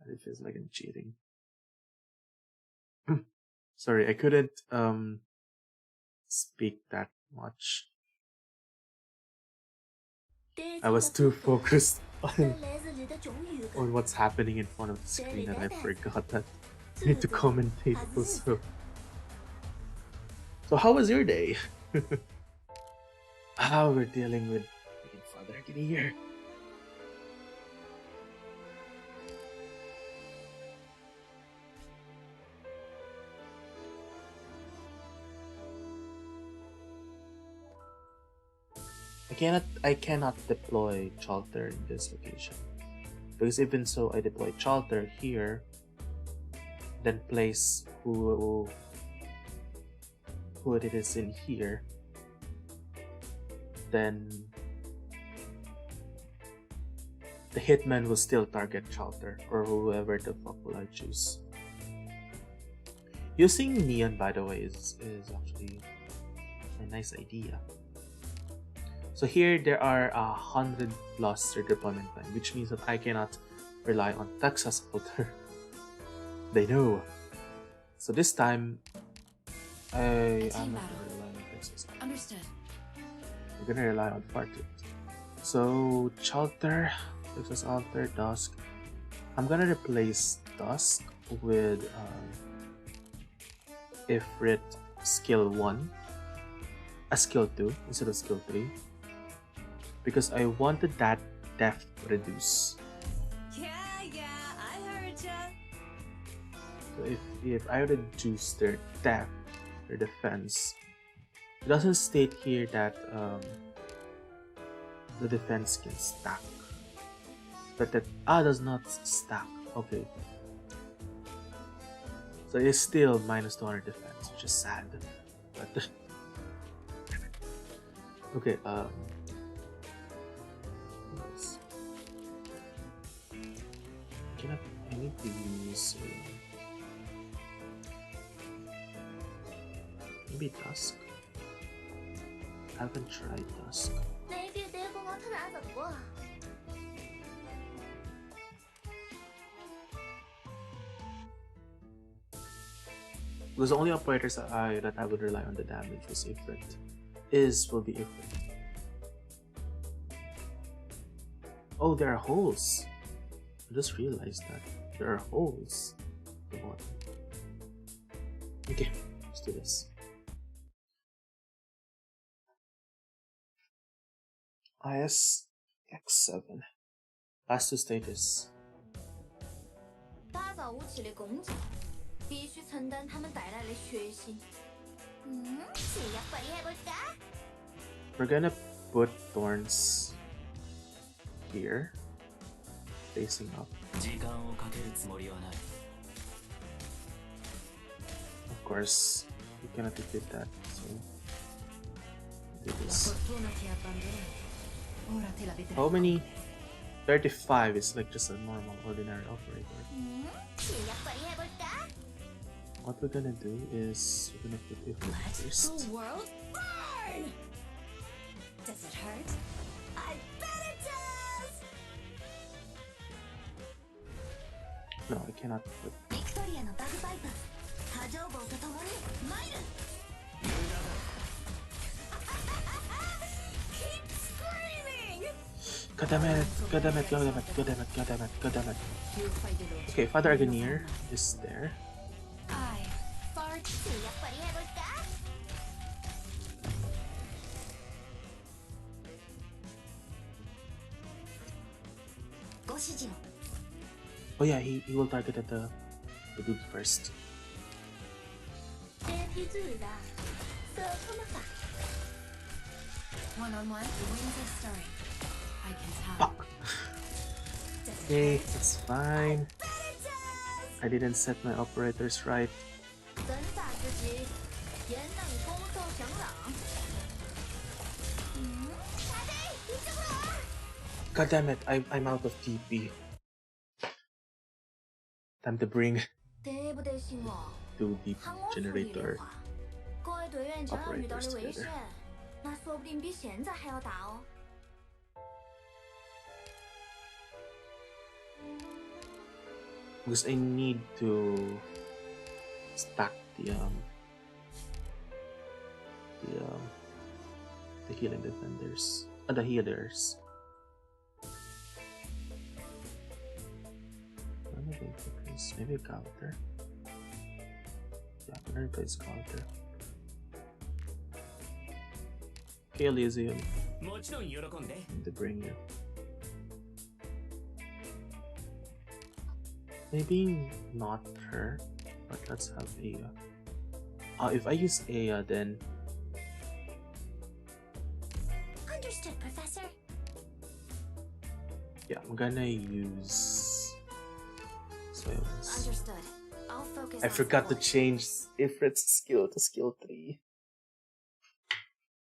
It feels like I'm cheating. Sorry, I couldn't speak that much. I was too focused on what's happening in front of the screen, and I forgot that I need to commentate also. So how was your day? How we're dealing with Father Agony here. I cannot deploy Chalter in this location. Because even so, I deploy Chalter here, then place who it is in here, then the hitman will still target Chalter or whoever the fuck will I choose. Using Neon, by the way, is actually a nice idea. So here there are 100 plus deployment time, which means that I cannot rely on Texas Alter. They know. So this time, I'm not gonna rely on Texas. Understood. We're gonna rely on Fartut. So Chalter, Texas Alter, Dusk. I'm gonna replace Dusk with Ifrit skill 1, a skill 2 instead of skill 3. Because I wanted that def reduce. Yeah, I heard ya. So if I reduce their def, their defense, it doesn't state here that the defense can stack. But that does not stack. Okay. So it's still minus 200 defense, which is sad. But okay, I need to use maybe Dusk. I haven't tried Dusk. Because the only operators that I would rely on the damage was Ifrit. Will be Ifrit. Oh, there are holes. I just realized that there are holes at the bottom. Okay, let's do this. IS X7. Last 2 stages. 大早舞起来工作，必须承担他们带来的血腥。这样不厉害不假。 We're gonna put thorns here, facing up. 時間をかけるつもりはない。 Of course, we cannot defeat that, so do this. How many? 35 is like just a normal, ordinary operator. What we're gonna do is we're gonna put it first. World burn! Does it hurt? I bet it does! No, I cannot put. Victoria no bagpipe. Hajobo to tomoni mail. Keep screaming! God damn it! God damn it! God damn it! God damn it! God damn it! God damn it! Okay, Father Agonier is there. I fart. Oh yeah, he will target at the dude first. One-on-one, the wings are stirring. I can tell. Fuck. Okay, it's fine. I didn't set my operators right. God damn it, I'm out of TP. Time to bring 2 deep generator 各位队员将要遇到的危险， operators together. 那说不定比现在还要大哦。 Because I need to stack the healing defenders, the healers. Maybe a counter. Yeah, I'm gonna replace counter. Okay, Elysium. もちろん喜んで To bring you. Maybe not her, but let's have Aya. If I use Aya, then Understood, Professor. yeah, I'm gonna use silence. Understood. I'll focus I on forgot to support. change Ifrit's skill to skill 3.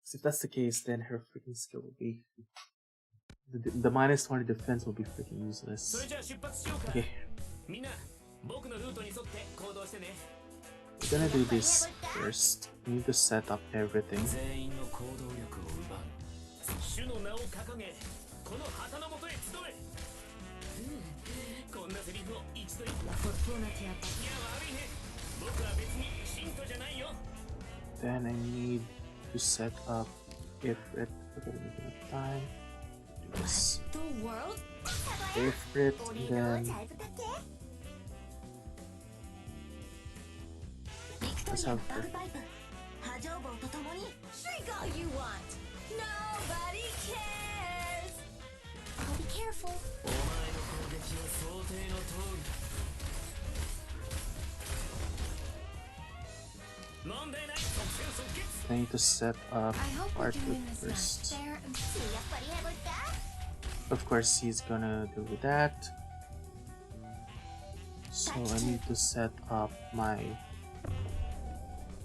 So if that's the case, then her freaking skill will be the minus 20 defense will be freaking それ useless. じゃあ出発しようか Okay, みんな僕のルートに沿って行動してね we're gonna do this first. We need to set up everything. 全員の行動力を奪う主の名を掲げこの旗の下へ集えこんなセリフを一度言って La fortuna ti いや悪いね僕は別に信徒じゃないよ Then I need to set up Ifrit. Okay, we don't have time. Do this. The world? Ifrit, 折 and りの then チャイブだけビクト let's リア have のバ her. グパイプ波状棒とともに Drink all you want. Nobody cares. I'll be careful. お前の攻撃は想定の通りだ問題ない即戦即決 I need to set up I hope we're Arthur doing this first. There. See, やっぱりやばいか Of course, he's gonna do that. So I need to set up my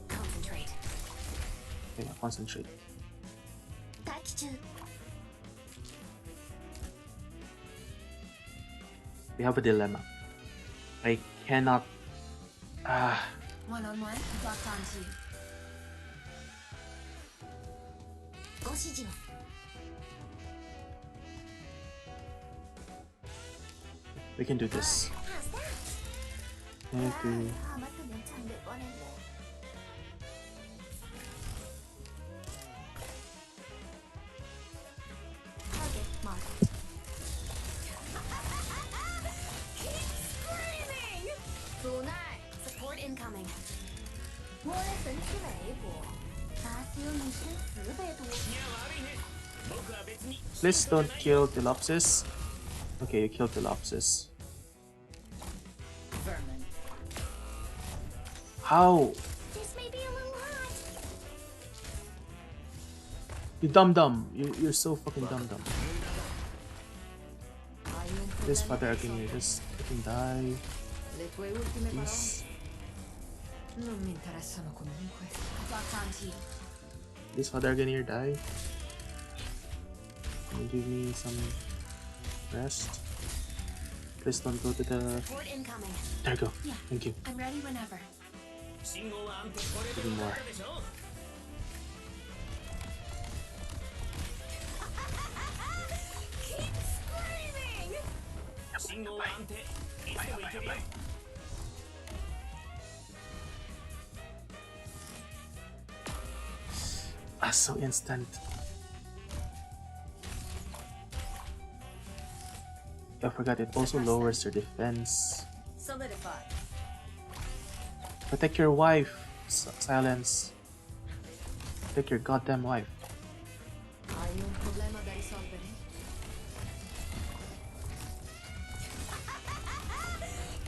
Concentrate. okay, concentrate. 待機中 We have a dilemma. I cannot. One-on-one, locked onto you. ご指示を We can do this. How's that? I need to. 맞으면 참 될 뻔했네. Target marked. Screaming! Lunar, support incoming. 我的神奇尾部，打死有女生400多。いや悪いね僕は別に Please don't kill Delopsis. Okay, you killed Delopsis. Vermin. How? This may be a little hot. You dumb dumb. You're so fucking dumb dumb. Hai un This problema father da again, risolvere. just fucking die. Le tue ultime parole Please. non mi interessano comunque. Locked onto you. This father again here die. Can you give me some rest? Please don't go to the. Support incoming. There you go. Yeah. Thank you. I'm ready whenever. 信号は安定これで分かったでしょ Keep screaming! 信号は安定いつでも行けるよ So instant. I forgot it also lowers your defense. Solidify. Protect your wife. Silence. Protect your goddamn wife. Hai un problema da risolvere?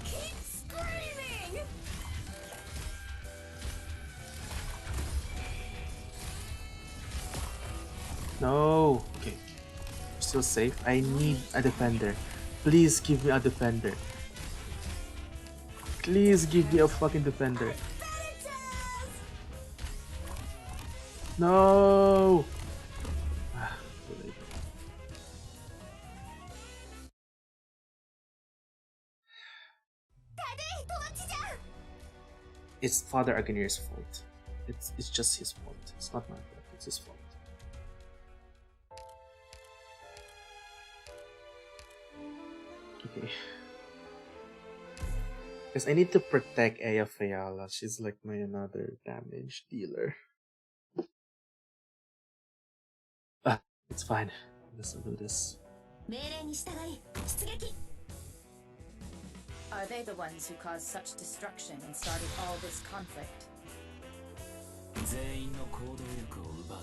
Keep screaming! No. Okay. We're still safe. I need a defender. Please give me a defender. Please give me a fucking defender. No. Too late. It's Father Agonir's fault. It's just his fault. It's not my fault. It's his fault. Okay. Because I need to protect Aya Fiala. She's like my another damage dealer. It's fine. Let's do this. 命令に従い出撃 Are they the ones who caused such destruction and started all this conflict? 全員の行動力を奪う。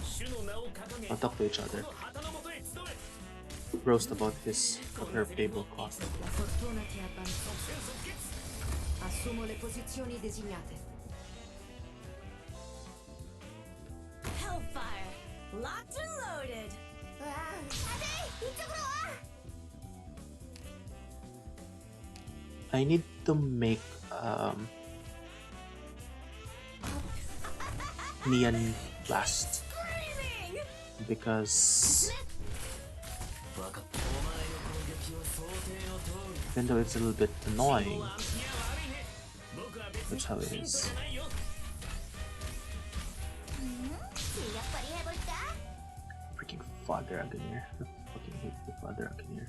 主の名を掲げ、 I'll talk to each other. この旗の下へ集え。 Roast about his her tablecloth. La fortuna ti abbandona. Assumo le posizioni designate. Hellfire! Locked and loaded! うわあ、待て、이쪽으로 와. I need to make neon blast because 分かった。お前の攻撃は想定の通り。 even though it's a little bit annoying, アンピア悪いね。僕は別に that's how it ヒント is. じゃないよ。やっぱり해볼까? Freaking father Agonir. I fucking hate the father Agonir.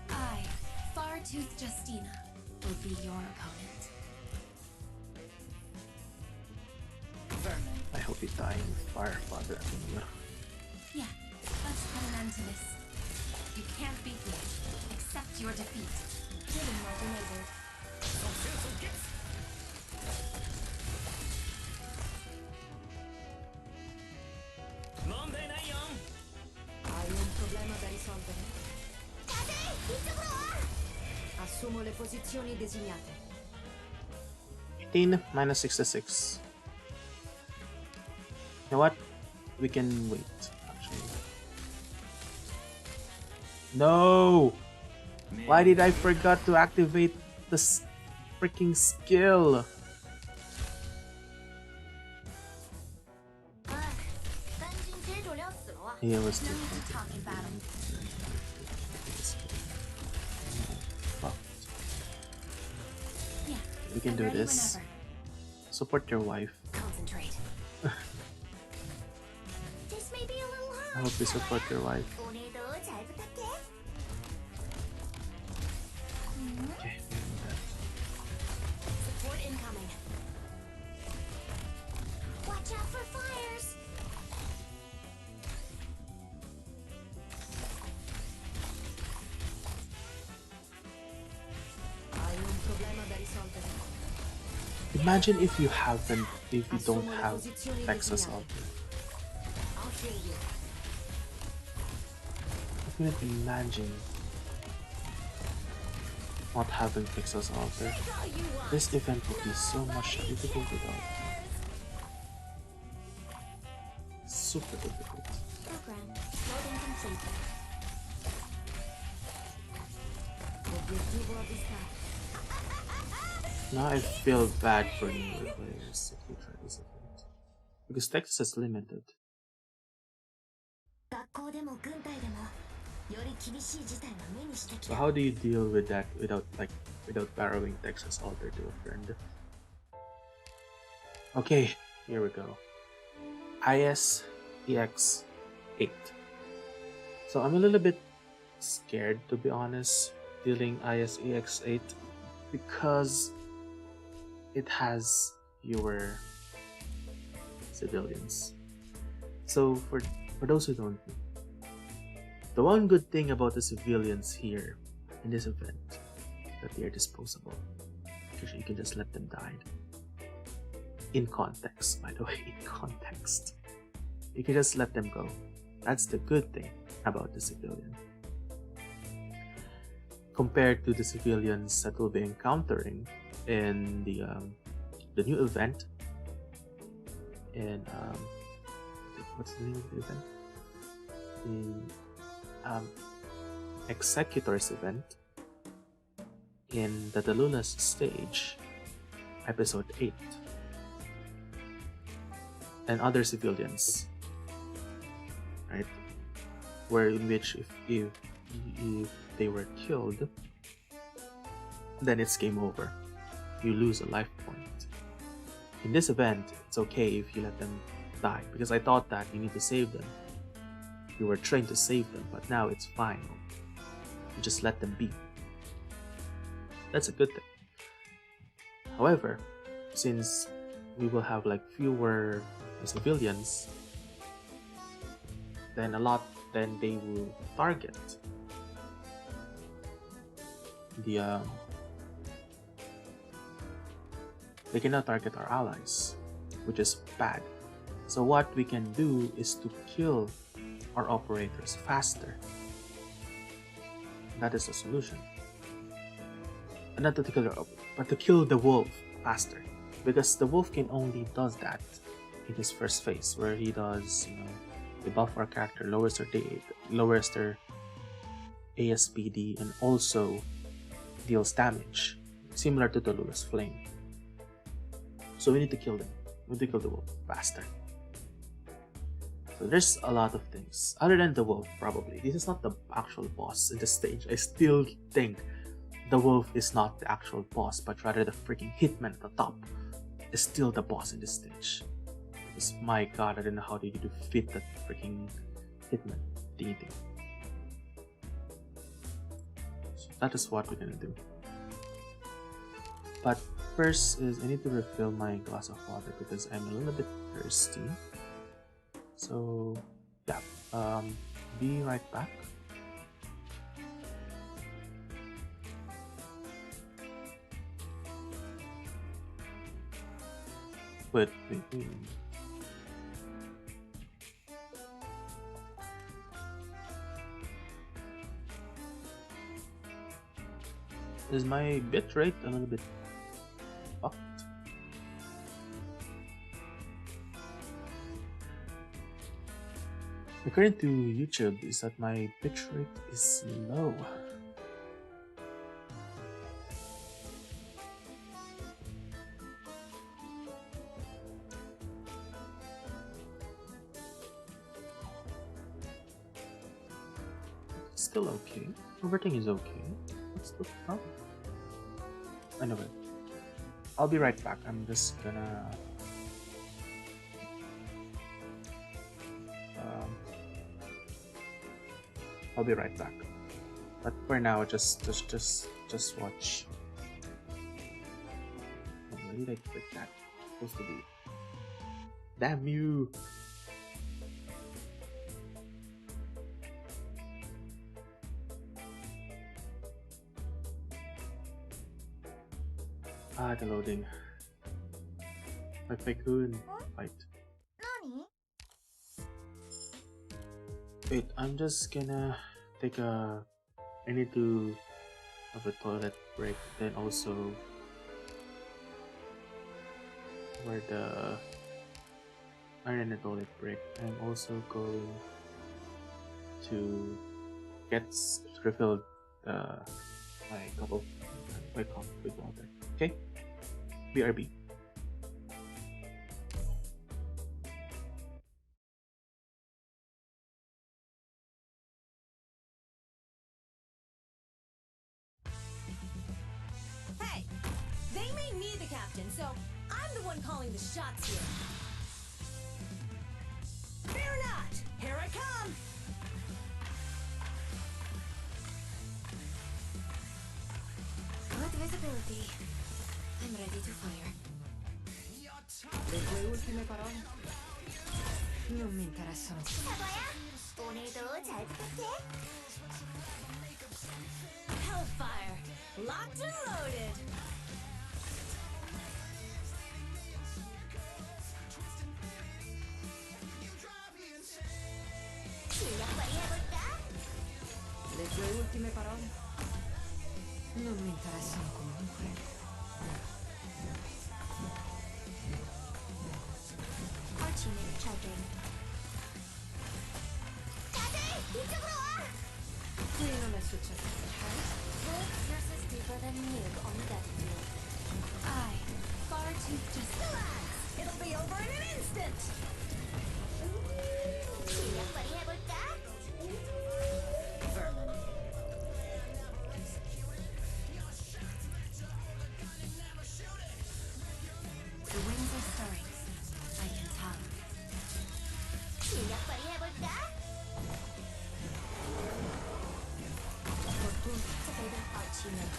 I, Far-Tooth Justina, will be your opponent. Vermin. I hope you die in fire, father Agonir. Yeah, let's put an end to this. You can't beat me. Accept your defeat. Getting more delivered. 問題ないよ。 Hai un problema da risolvere? 이쪽으로 와. Assumo le posizioni designate. 18 minus 66. You know what? We can wait, actually. No! Why did I forget to activate the freaking skill? 哎，赶紧接住了死了啊！ Yeah, it was No too need to talk in battle. fucked. Yeah, We can I'm do ready this. whenever. Support your wife. Concentrate. This may be a little I hard. hope you support your wife. 오늘도 잘 부탁해. Okay, we can do that. Support incoming. Watch out for fires. Hai un problema da risolvere? Imagine if you don't have Texas Alter. I'll heal you. I couldn't imagine not having Texas Alter. This event would be so much difficult without. Super difficult. Program loading complete. Obiettivo avvistato. Now I feel bad for newer players if they try this event. Because Texas is limited. 学校でも軍隊でもより厳しい事態は目にしてき So た。 how do you deal with that without borrowing Texas Alter to a friend? Okay, here we go. IS EX 8. So I'm a little bit scared, to be honest, dealing IS EX 8 because it has fewer civilians. So for those who don't know, the one good thing about the civilians here in this event that they are disposable, because you can just let them die. In context, by the way, in context, you can just let them go. That's the good thing about the civilian, compared to the civilians that we'll be encountering in the new event. In what's the name of the event? In Executor's event in the Delula's stage, episode 8, and other civilians, right? Where in which if they were killed, then it's game over. You lose a life point. In this event, it's okay if you let them die, because I thought that you need to save them. You were trained to save them, but now it's fine. You just let them be. That's a good thing. However, since we will have like fewer civilians, then they will target the they cannot target our allies, which is bad. So what we can do is to kill our operators faster. That is the solution. And not to kill the but to kill the wolf faster, because the wolf can only does that in his first phase, where he does, you know, they buff our character, lowers their ASPD, and also deals damage, similar to the Lula's Flame. So we need to kill them. We need to kill the wolf faster. So there's a lot of things other than the wolf. Probably this is not the actual boss in the stage. I still think the wolf is not the actual boss, but rather the freaking hitman at the top is still the boss in this stage. Because my god, I don't know how they do fit that freaking hitman thingy thing. So that is what we're gonna do. But first is I need to refill my glass of water because I'm a little bit thirsty. So yeah, be right back. Wait. Is my bitrate a little bit fucked? According to YouTube, is that my bitrate is low. Still okay. Everything is okay. What's the problem? Anyway, I'll be right back. I'm just gonna I'll be right back. But for now, just watch. Oh, why did I click that? Supposed to be. Damn you! The loading. If I could fight. Wait, I'm just gonna take a. I need to have a toilet break. Then also, where the. I'm in a toilet break. I'm also going to refill my cup with water. Okay. BRB. Hey, they made me the captain, so I'm the one calling the shots here. Fear not, here I come. Good visibility. I'm ready to fire. Le tue ultime parole? Non mi interessano. 오늘도 잘 부탁해. Hellfire, locked and loaded. 실력 발휘해볼까? Le tue ultime parole? Non mi interessano comunque. Ultimate charging. 다들 이쪽으로 와! Qui non è successo. Wolf versus deeper than nuke on the battlefield. I, far too just. Relax, it'll be over in an instant. 실력 발휘해볼까? Vermin. The winds are stirring. I can tell. 실력 발휘해볼까? Activate Archimate.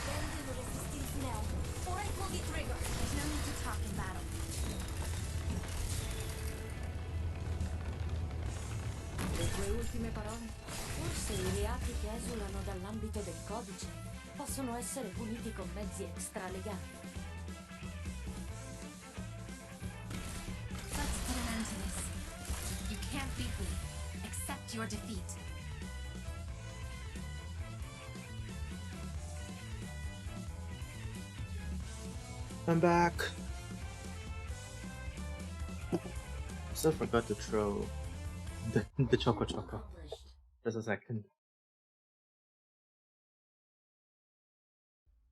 Bend the resistance now, or I pull the trigger. There's no need to talk in battle. Le tue ultime parole? Forse i reati che esulano dall'ambito del codice possono essere puniti con mezzi extralegali. Let's put an end to this. You can't beat me. Accept your defeat. I'm back. Still forgot to throw the Choco Choco. Just a second.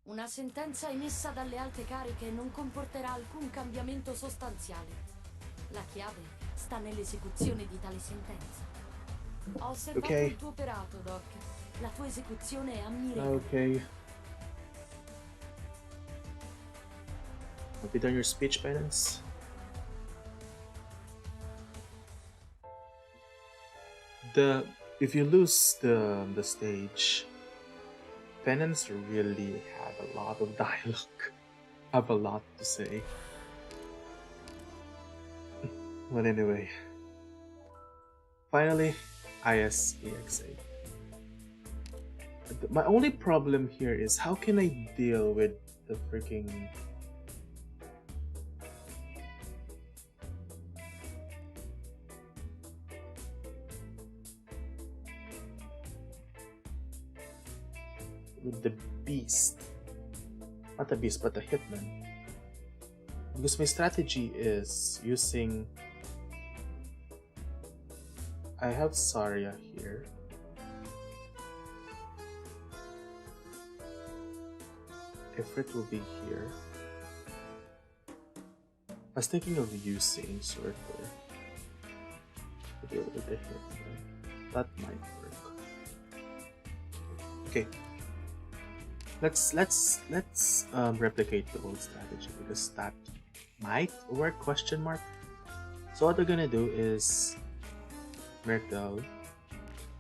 Una sentenza emessa dalle alte cariche non comporterà alcun cambiamento sostanziale. La chiave sta nell'esecuzione di tale sentenza. Ho osservato il tuo operato, Doc. La tua esecuzione è ammirevole. Okay. Have you done your speech penance? If you lose the stage, penance really have a lot of dialogue, have a lot to say. But anyway, finally, ISEXA. My only problem here is how can I deal with the freaking with the beast, not the beast but the hitman, because my strategy is using, I have Saria here, Ifrit will be here. I was thinking of using Sorter to deal with the hitman. That might work. Okay. Let's replicate the old strategy because that might work, question mark. So what we're gonna do is Merkel,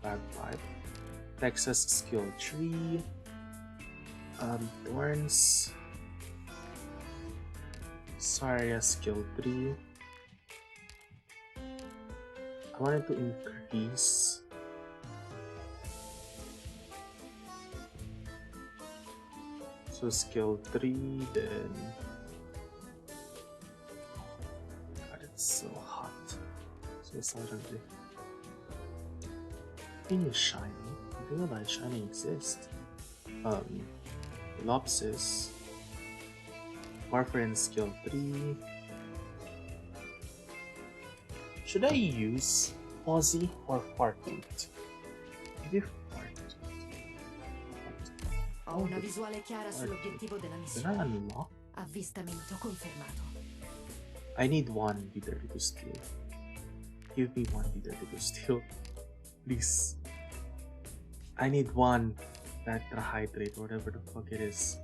Bagpipe, Texas skill 3, Thorns, Saria skill 3. I wanted to increase so skill 3, then God, it's so hot, so suddenly. Thing is shiny. I realize shiny exists. Lopsis, Warfare skill 3. Should I use Aussie or Fartooth? Maybe Fartooth. Ho una visuale chiara sull'obiettivo della missione. Avvistamento confermato. I need one D32 steel. Give me one D32 steel. Please. I need one tetrahydrate or whatever the fuck it is.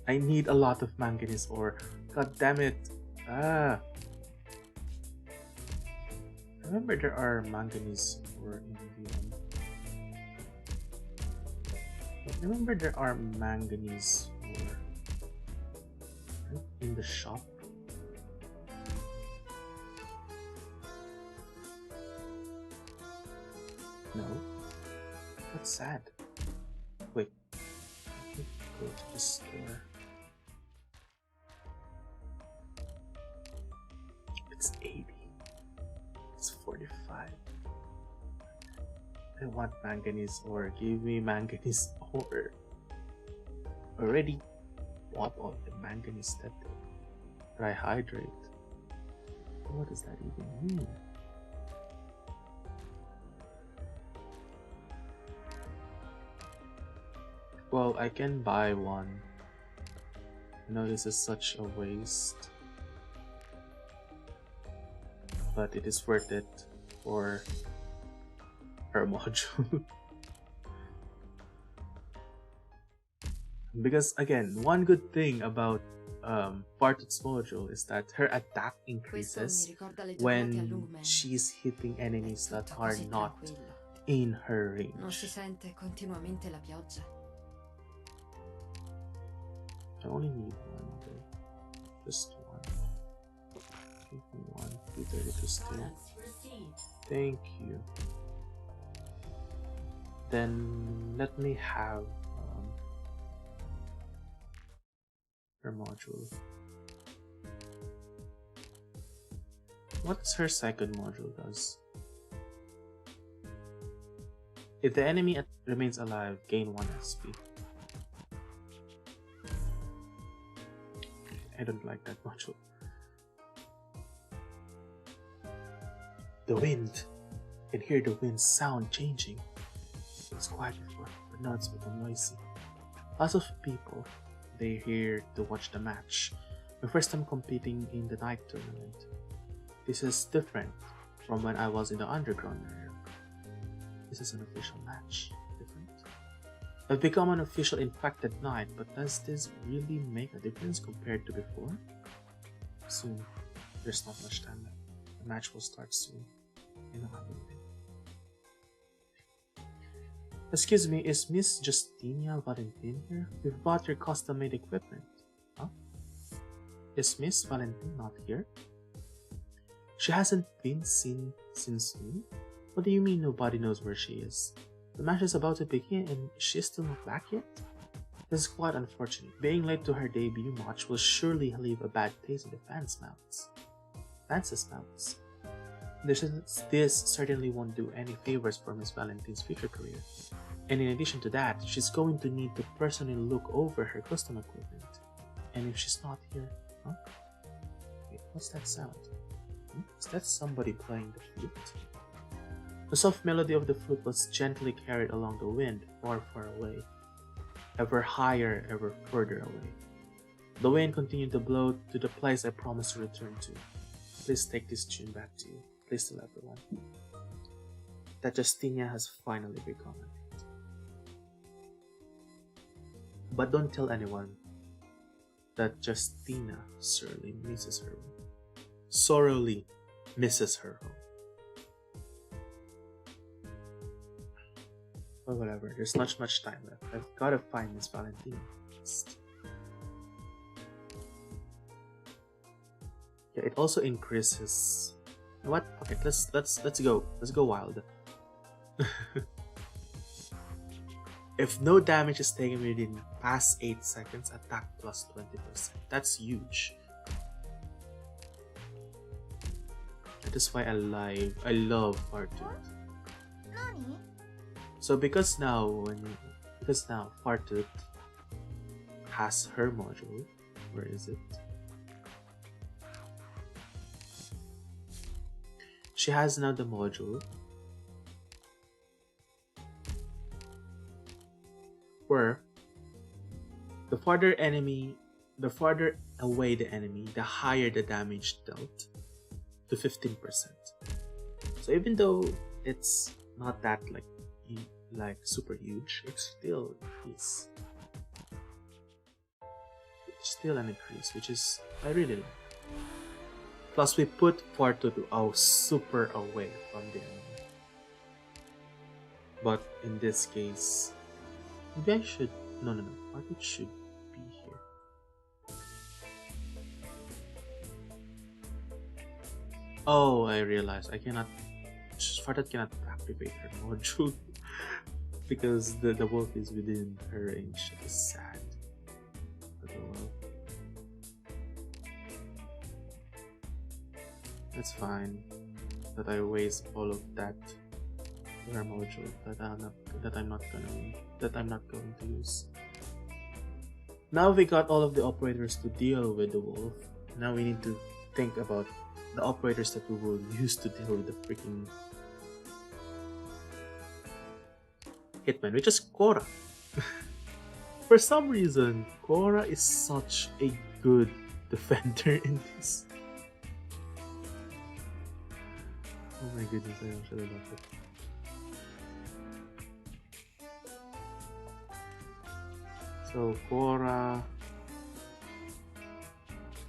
I need a lot of manganese ore. God damn it. Ah. Remember there are manganese ore in the Remember there are manganese ore in the shop. No. That's sad. Wait. Let me go to the store. It's 80. It's 45. I want manganese ore. Give me manganese ore. Already bought all the manganese that trihydrate. What does that even mean? Well, I can buy one. I know this is such a waste, but it is worth it for her module. Because again, one good thing about Fartooth's module is that her attack increases when she's hitting enemies that are not in her range. Non si sente continuamente la pioggia. I only need one though. Just one. Give me one. D32 steel. Thank you. then let me have her module. What's her second module does? If the enemy remains alive, gain 1 SP. I don't like that module. The wind. You can hear the wind sound changing. It was quiet before, but now it's become noisy. Lots of people, they're here to watch the match. My first time competing in the night tournament. This is different from when I was in the underground area. This is an official match. Different. I've become an official in fact at night, but does this really make a difference compared to before? Soon. There's not much time left. The match will start soon. I know how to win. Excuse me, is Miss Justinia Valentin here? We've bought your custom-made equipment. Huh? Is Miss Valentin not here? She hasn't been seen since noon? What do you mean nobody knows where she is? The match is about to begin and she's still not back yet? This is quite unfortunate. Being late to her debut match will surely leave a bad taste in the fans' mouths. This certainly won't do any favors for Miss Valentin's future career. And in addition to that, she's going to need to personally look over her custom equipment. And if she's not here, huh? Wait, what's that sound? Is that somebody playing the flute? The soft melody of the flute was gently carried along the wind, far, far away. Ever higher, ever further away. The wind continued to blow to the place I promised to return to. Please take this tune back to you. Please tell everyone that Justinia has finally become an hit. But don't tell anyone that Justina sorely misses her home. Sorrowly misses her home. But whatever, there's not much time left. I've gotta find Miss Valentina first. Yeah, it also increases. What? Okay, let's go. Let's go wild. If no damage is taken within past 8 seconds, attack plus 20%. That's huge. That is why I love Fartut. So because now Fartut has her module. Where is it? She has now the module where the farther away the enemy, the higher the damage dealt to 15%. So even though it's not that like super huge, it's still increase. It's still an increase, which is I really like. Plus we put Fartut super away from the enemy. But in this case, maybe I should no. Fartut should be here. Oh, I realized Fartut cannot activate her module because the wolf is within her range. That is sad. But oh well. That's fine. That I waste all of that her module that I'm not going to use. Now we got all of the operators to deal with the wolf. Now we need to think about the operators that we will use to deal with the freaking hitman, which is Korra. For some reason, Korra is such a good defender in this. Oh my goodness, I actually love it. So Korra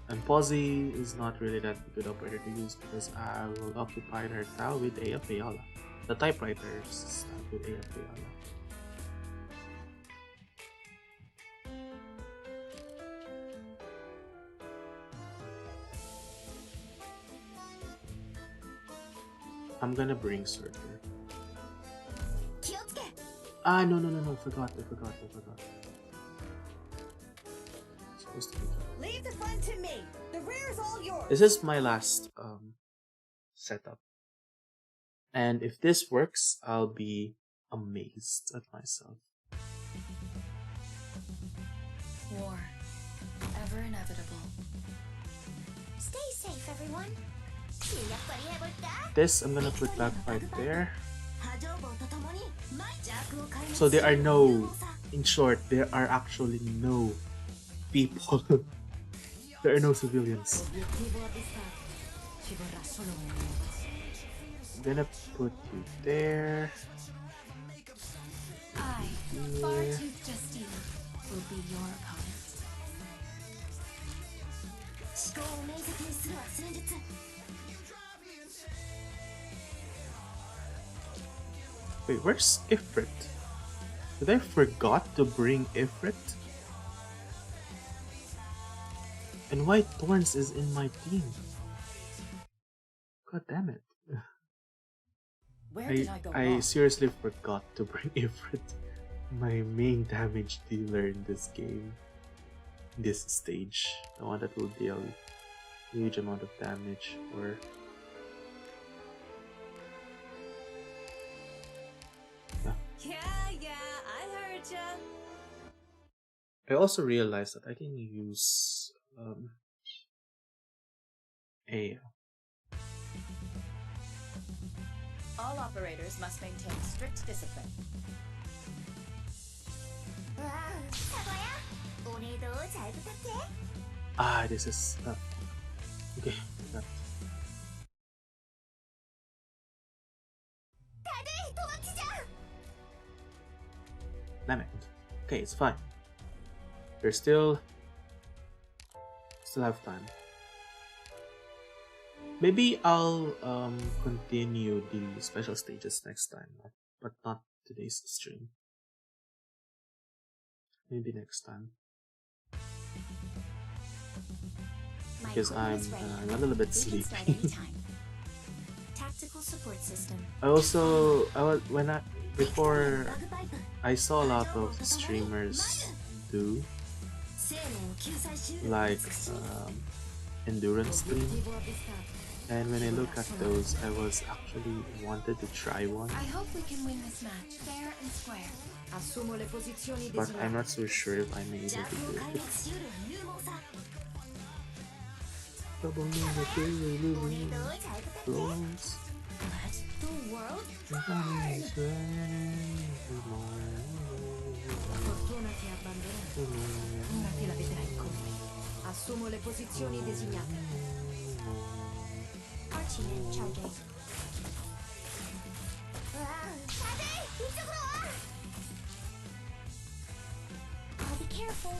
and Pozzy is not really that good operator to use because I will occupy her tile with Aya Fiala. The typewriters start with Aya Fiala. I'm gonna bring Surfer. Ah, no, I forgot. Supposed to be done. Leave the fun to me. The rear's all yours. This is my last setup. And if this works, I'll be amazed at myself. War. Ever inevitable. Stay safe, everyone. This I'm gonna put back right there. So there are no, in short, there are actually no people. There are no civilians. I'm gonna put you there. I, Far-Tooth Justine, will be your opponent. Wait, where's Ifrit? Did I forgot to bring Ifrit? And White Thorns is in my team. God damn it. Where did I go I wrong? seriously forgot to bring Ifrit, my main damage dealer in this game. This stage. The one that will deal huge amount of damage or Yeah, I heard ya. I also realized that I can use a All operators must maintain strict discipline. this is okay. Got it. Damn it. Okay, it's fine. There's still have time. Maybe I'll continue the special stages next time, but not today's stream. Maybe next time. Because I'm a little bit sleepy. Tactical support system. Before I saw a lot of streamers do like endurance stream, and when I look at those, I was actually wanted to try one, I hope we can win this match fair and square. Assumo le posizioni but I'm designate. not so sure if I'm able to do it. The world? La fortuna ti ha abbandonato. Ora te la vedrai con me. Assumo le posizioni designate. Archie charging. I'll be careful.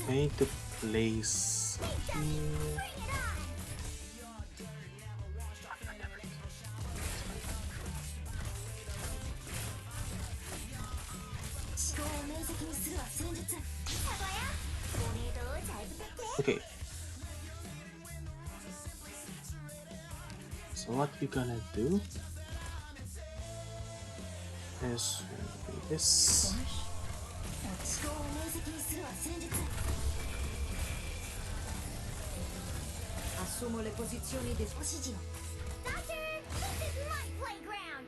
I need to place here. Okay. So what we're gonna do is do this. Assumo le posizioni designate. Doctor, this is my playground.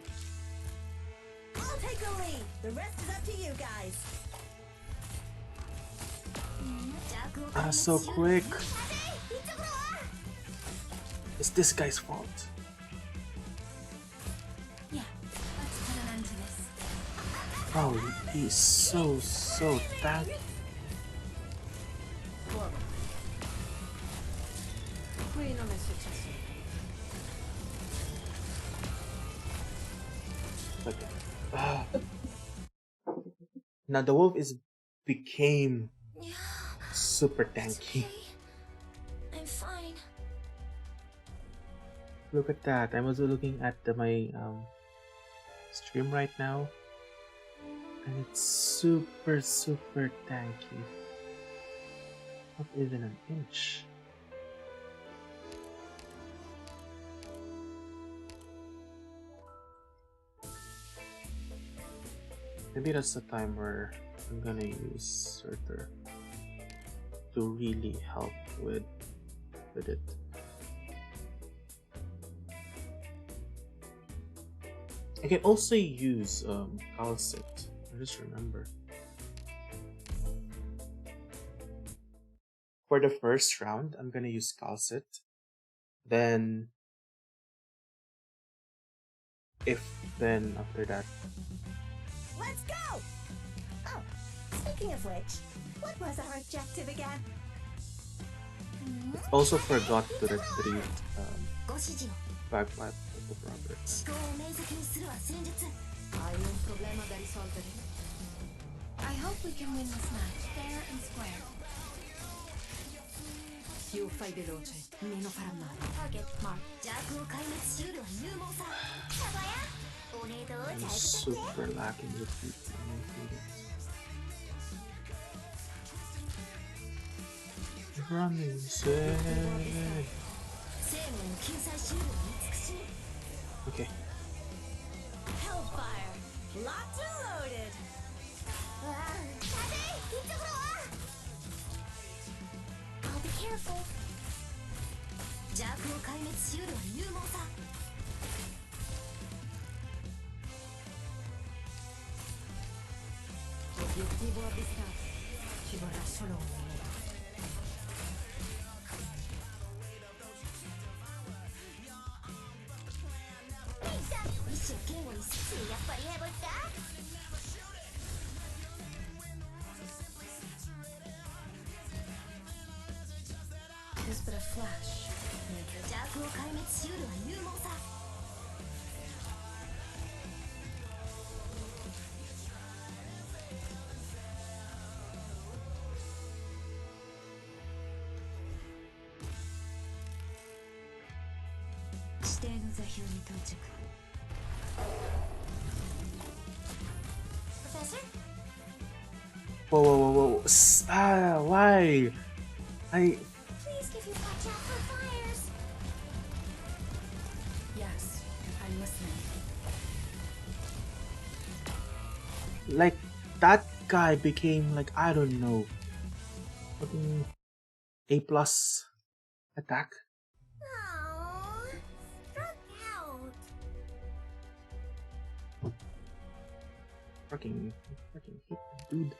I'll take the lead. The rest is up to you guys. So quick. It's this guy's fault. Yeah, let's put an end to this. Oh, he's so tanky. Qui non è successo. Okay. Now the wolf became super tanky. I'm fine. Look at that. I'm also looking at my stream right now, and it's super tanky. Not even an inch. Maybe that's the time where I'm gonna use Surtur to really help with it. I can also use Calcit. I just remember. For the first round, I'm gonna use Calcit. Then after that. Let's go! Oh, speaking of which, what was our objective again? Also forgot to retrieve Bagpipe of Roberts. Hai un problema da risolvere? I hope we can win this match fair and square. Più fai veloce, meno farà male. Target mark. I'm super lacking with people. Running insane. Okay. Hellfire! Locked and loaded! I'll be careful. Obiettivo avvistato. Ci vorrà solo un minuto. Just but a flash. 邪悪を壊滅しうるは勇猛さ。 指定の座標に到着。 Professor? Whoa. Why? Please give your watch out for fires. Yes, I'm listening. Like, that guy became, like, I don't know, fucking A+ attack. Oh, struck out. Fucking hate the dude.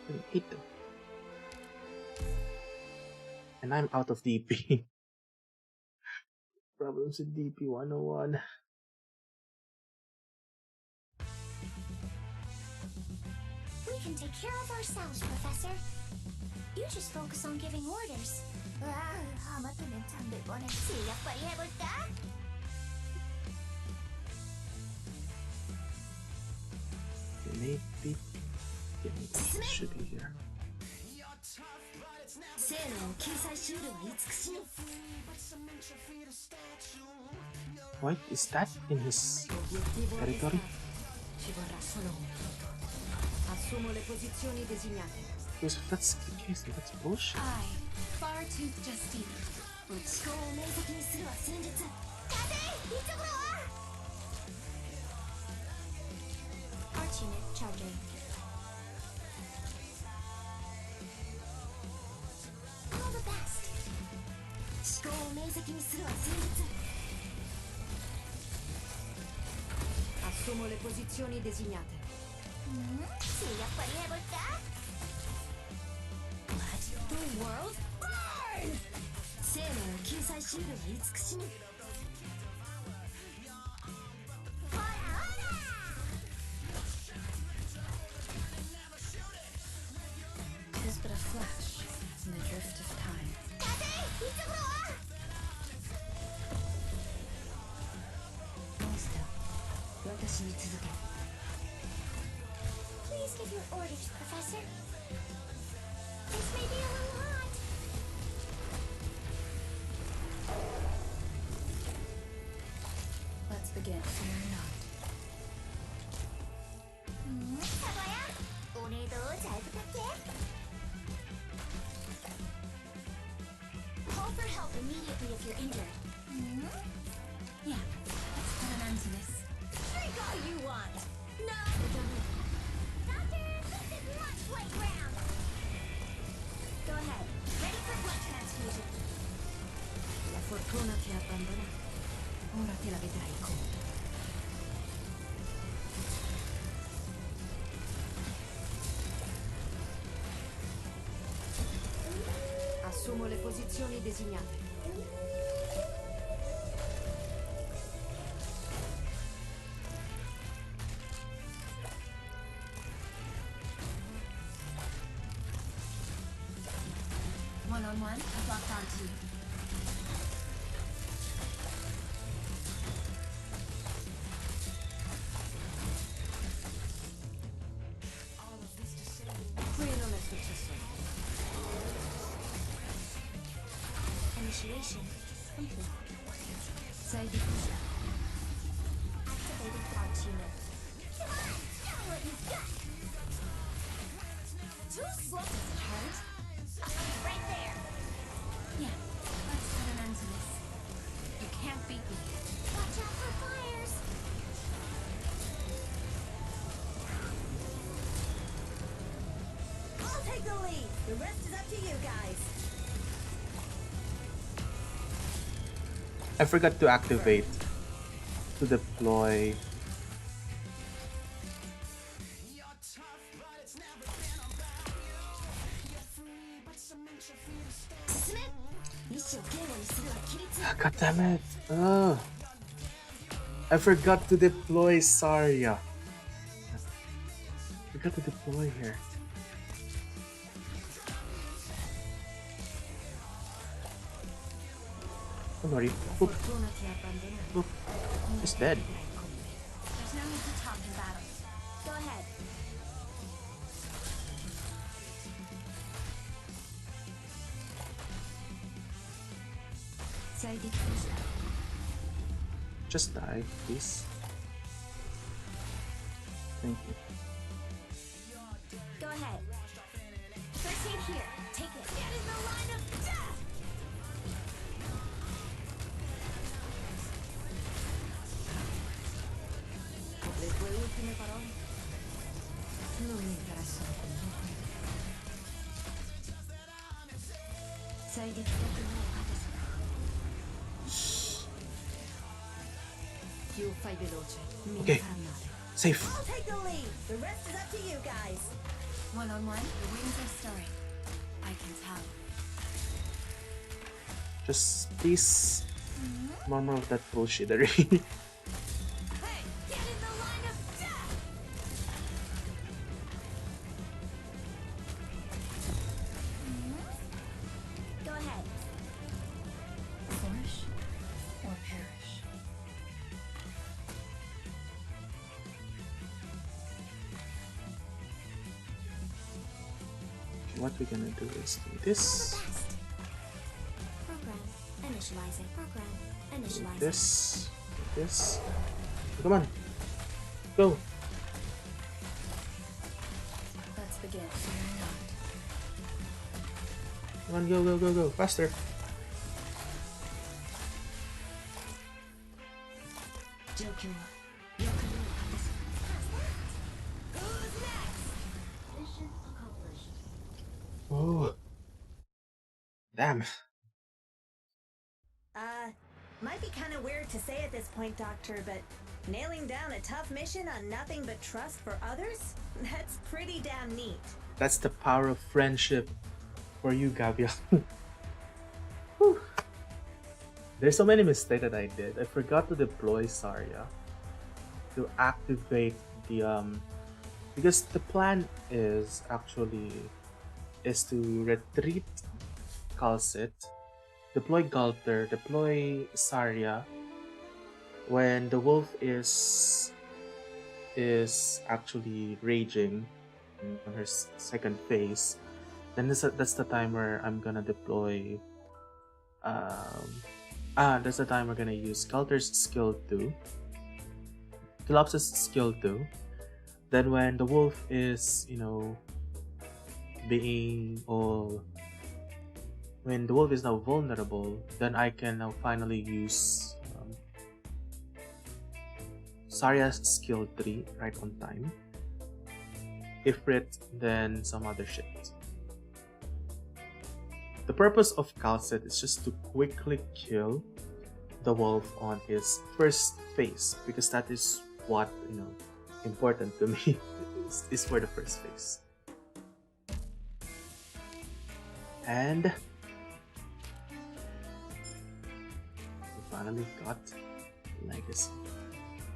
Fucking hate them. And I'm out of DP. Problems with DP 101. We can take care of ourselves, Professor. You just focus on giving orders. 하마터면 잠들 뻔했지. 약발이 해볼까? Maybe it should be here. 生の救済シールは慈しみ。 What is that in his Obiettivo territory? avvistato. Ci vorrà solo un minuto. Assumo le posizioni designate. Because if that's the case, then that's bullshit. I, Far-Tooth Justina, 思考を明晰にするは戦術。風一直路は Arch unit charging. All the best. 思考を明晰にするは戦術。 Assumo le posizioni designate. やっぱり해볼까? What the world? Burn! 生命を救済シールは慈しみ。ほらほら Just but a flash in the drift of time. 風一直路は モンスター、私に続け。 Please give your orders, Professor. This may be a little hot. Let's begin. Fear not. サバヤ、お礼どう잘 부탁해. Call for help immediately if you're injured. yeah, let's put an end to this. posizioni designate. One-on-one, I've locked onto you. Qui non è successo. Initiation complete. Sei diffusa. Activating arch unit. Show what you've got. Too slow. Hurt. Right there. Yeah, let's put an end to this. You can't beat me. Watch out for fires. I'll take the lead. The rest is up to you guys. I forgot to activate to deploy. God damn it! Oh, I forgot to deploy Saria. I forgot to deploy here. Don't worry. Oop. Oop. He's dead. There's no need to talk in battle. Go ahead. Sei diffusa. Just die, please. Thank you. Go ahead. First aid here. Take it. Get in the line of death. Le tue ultime parole? Non mi interessano. Sei diffusa. Più fai veloce, meno Okay. farà male. Safe. I'll take the lead. The rest is up to you guys. One-on-one, the wings are stirring. I can tell. Just please, murmur of that bullshittery. Hey, get in the line of death. Go ahead. Flourish or perish. What we're gonna do is do The this, best. Program. Initializing. Program. do Initializing. this, do this. Come on, go. Let's begin. Come on, go, go, go, go, faster. Joker. Who's next? Mission accomplished. Oh, damn. Might be kind of weird to say at this point, Doctor, but nailing down a tough mission on nothing but trust for others? That's pretty damn neat. That's the power of friendship for you, Gabriel. Whew. There's so many mistakes that I did. I forgot to deploy Saria to activate the because the plan is to retreat Calcit, deploy Galter, deploy Saria when the wolf is actually raging on her second phase. Then that's the time where I'm gonna deploy that's the time we're gonna use Galter's skill 2, Kilops's skill 2. Then when the wolf is, being all when the wolf is now vulnerable, then I can now finally use Saria's skill 3 right on time. Ifrit, then some other shit. The purpose of Calcit is just to quickly kill the wolf on his first phase, because that is what important to me is for the first phase. And finally got Legacy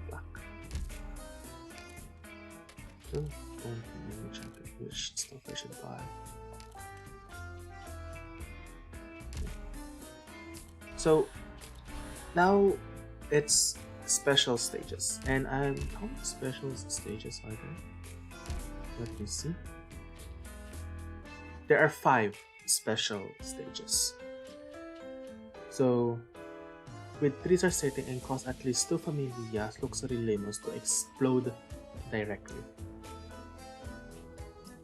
Black. Don't champion, which stuff I should buy. So now it's special stages, and how many special stages are there? Let me see. There are 5 special stages. So with 3-star setting and cause at least 2 Familias Luxury Limos to explode directly.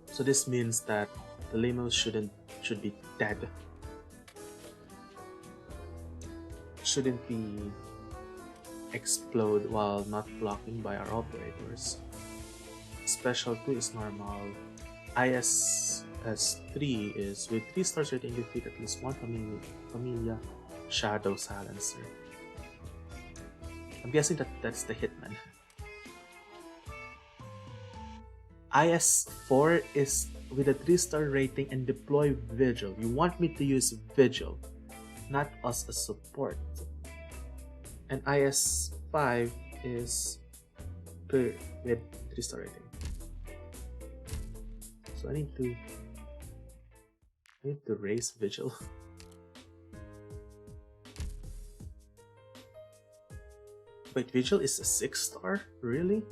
So this means that the Limos should be dead. Shouldn't be explode while not blocking by our operators. Special 2 is normal. ISS3 is with 3-star rating defeat at least 1 Familia Shadow Silencer. I'm guessing that's the Hitman. IS4 is with a 3-star rating and deploy Vigil. You want me to use Vigil, not as a support. And IS5 is with 3-star rating. So I need to raise Vigil. Wait, Vigil is a 6-star? Really?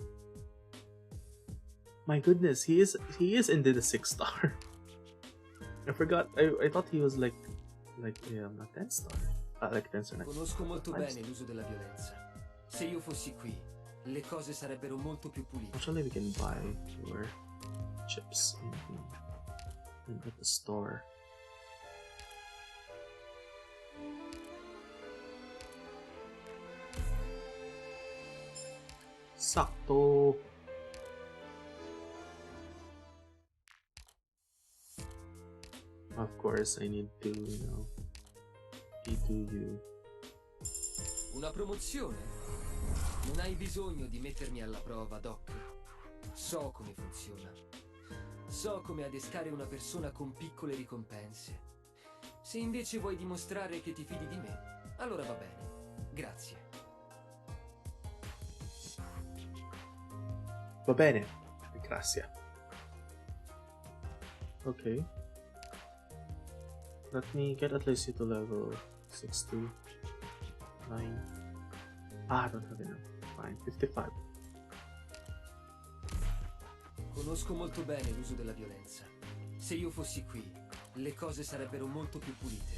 My goodness, he is indeed a 6-star. I forgot. I thought he was like a 10-star. Like 10-star. Conosco molto bene l'uso della violenza. Se io fossi qui, le cose sarebbero molto più pulite. Actually, we can buy fewer chips at the store. Sakto. Of course, I need to, P2U. Una promozione? Non hai bisogno di mettermi alla prova, Doc. So come funziona. So come adescare una persona con piccole ricompense. Se invece vuoi dimostrare che ti fidi di me, allora va bene. Grazie. Va bene, grazie. Okay. Let me get at least to level 62, 9. I don't have enough. Fine, 55. Conosco molto bene l'uso della violenza. Se io fossi qui, le cose sarebbero molto più pulite.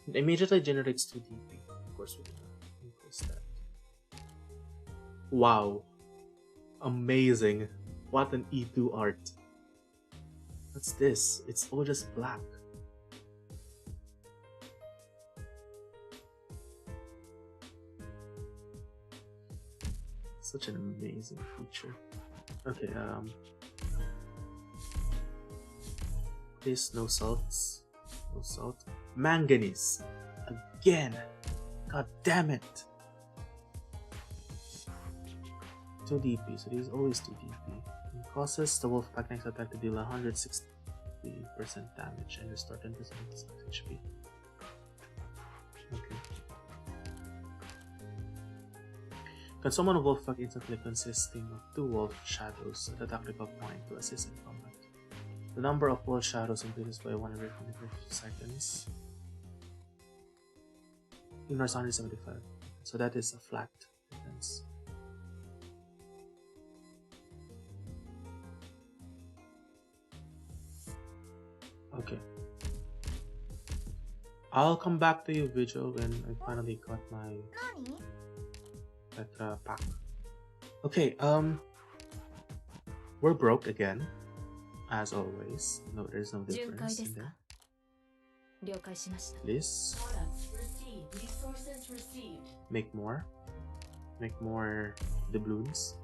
It immediately generates 2 DP. Of course we can increase that. Wow. Amazing. What an E2 art. What's this? It's all just black. Such an amazing feature. Okay, please no salts. No salt. Manganese. Again. God damn it. 2 DP, so these always 2 DP. It causes the Wolfpack next attack to deal 160% damage and restore 10% of its HP. Okay. Can summon a Wolfpack instantly consisting of 2 Wolf Shadows at a tactical point to assist in combat. The number of Wolf Shadows increases by 1 every 25 seconds. Ignores 175, so that is a flat defense. Okay. I'll come back to you, Vigil, when I finally got my Petra pack. Okay, we're broke again, as always. No, there's no difference in there. Please. Make more doubloons.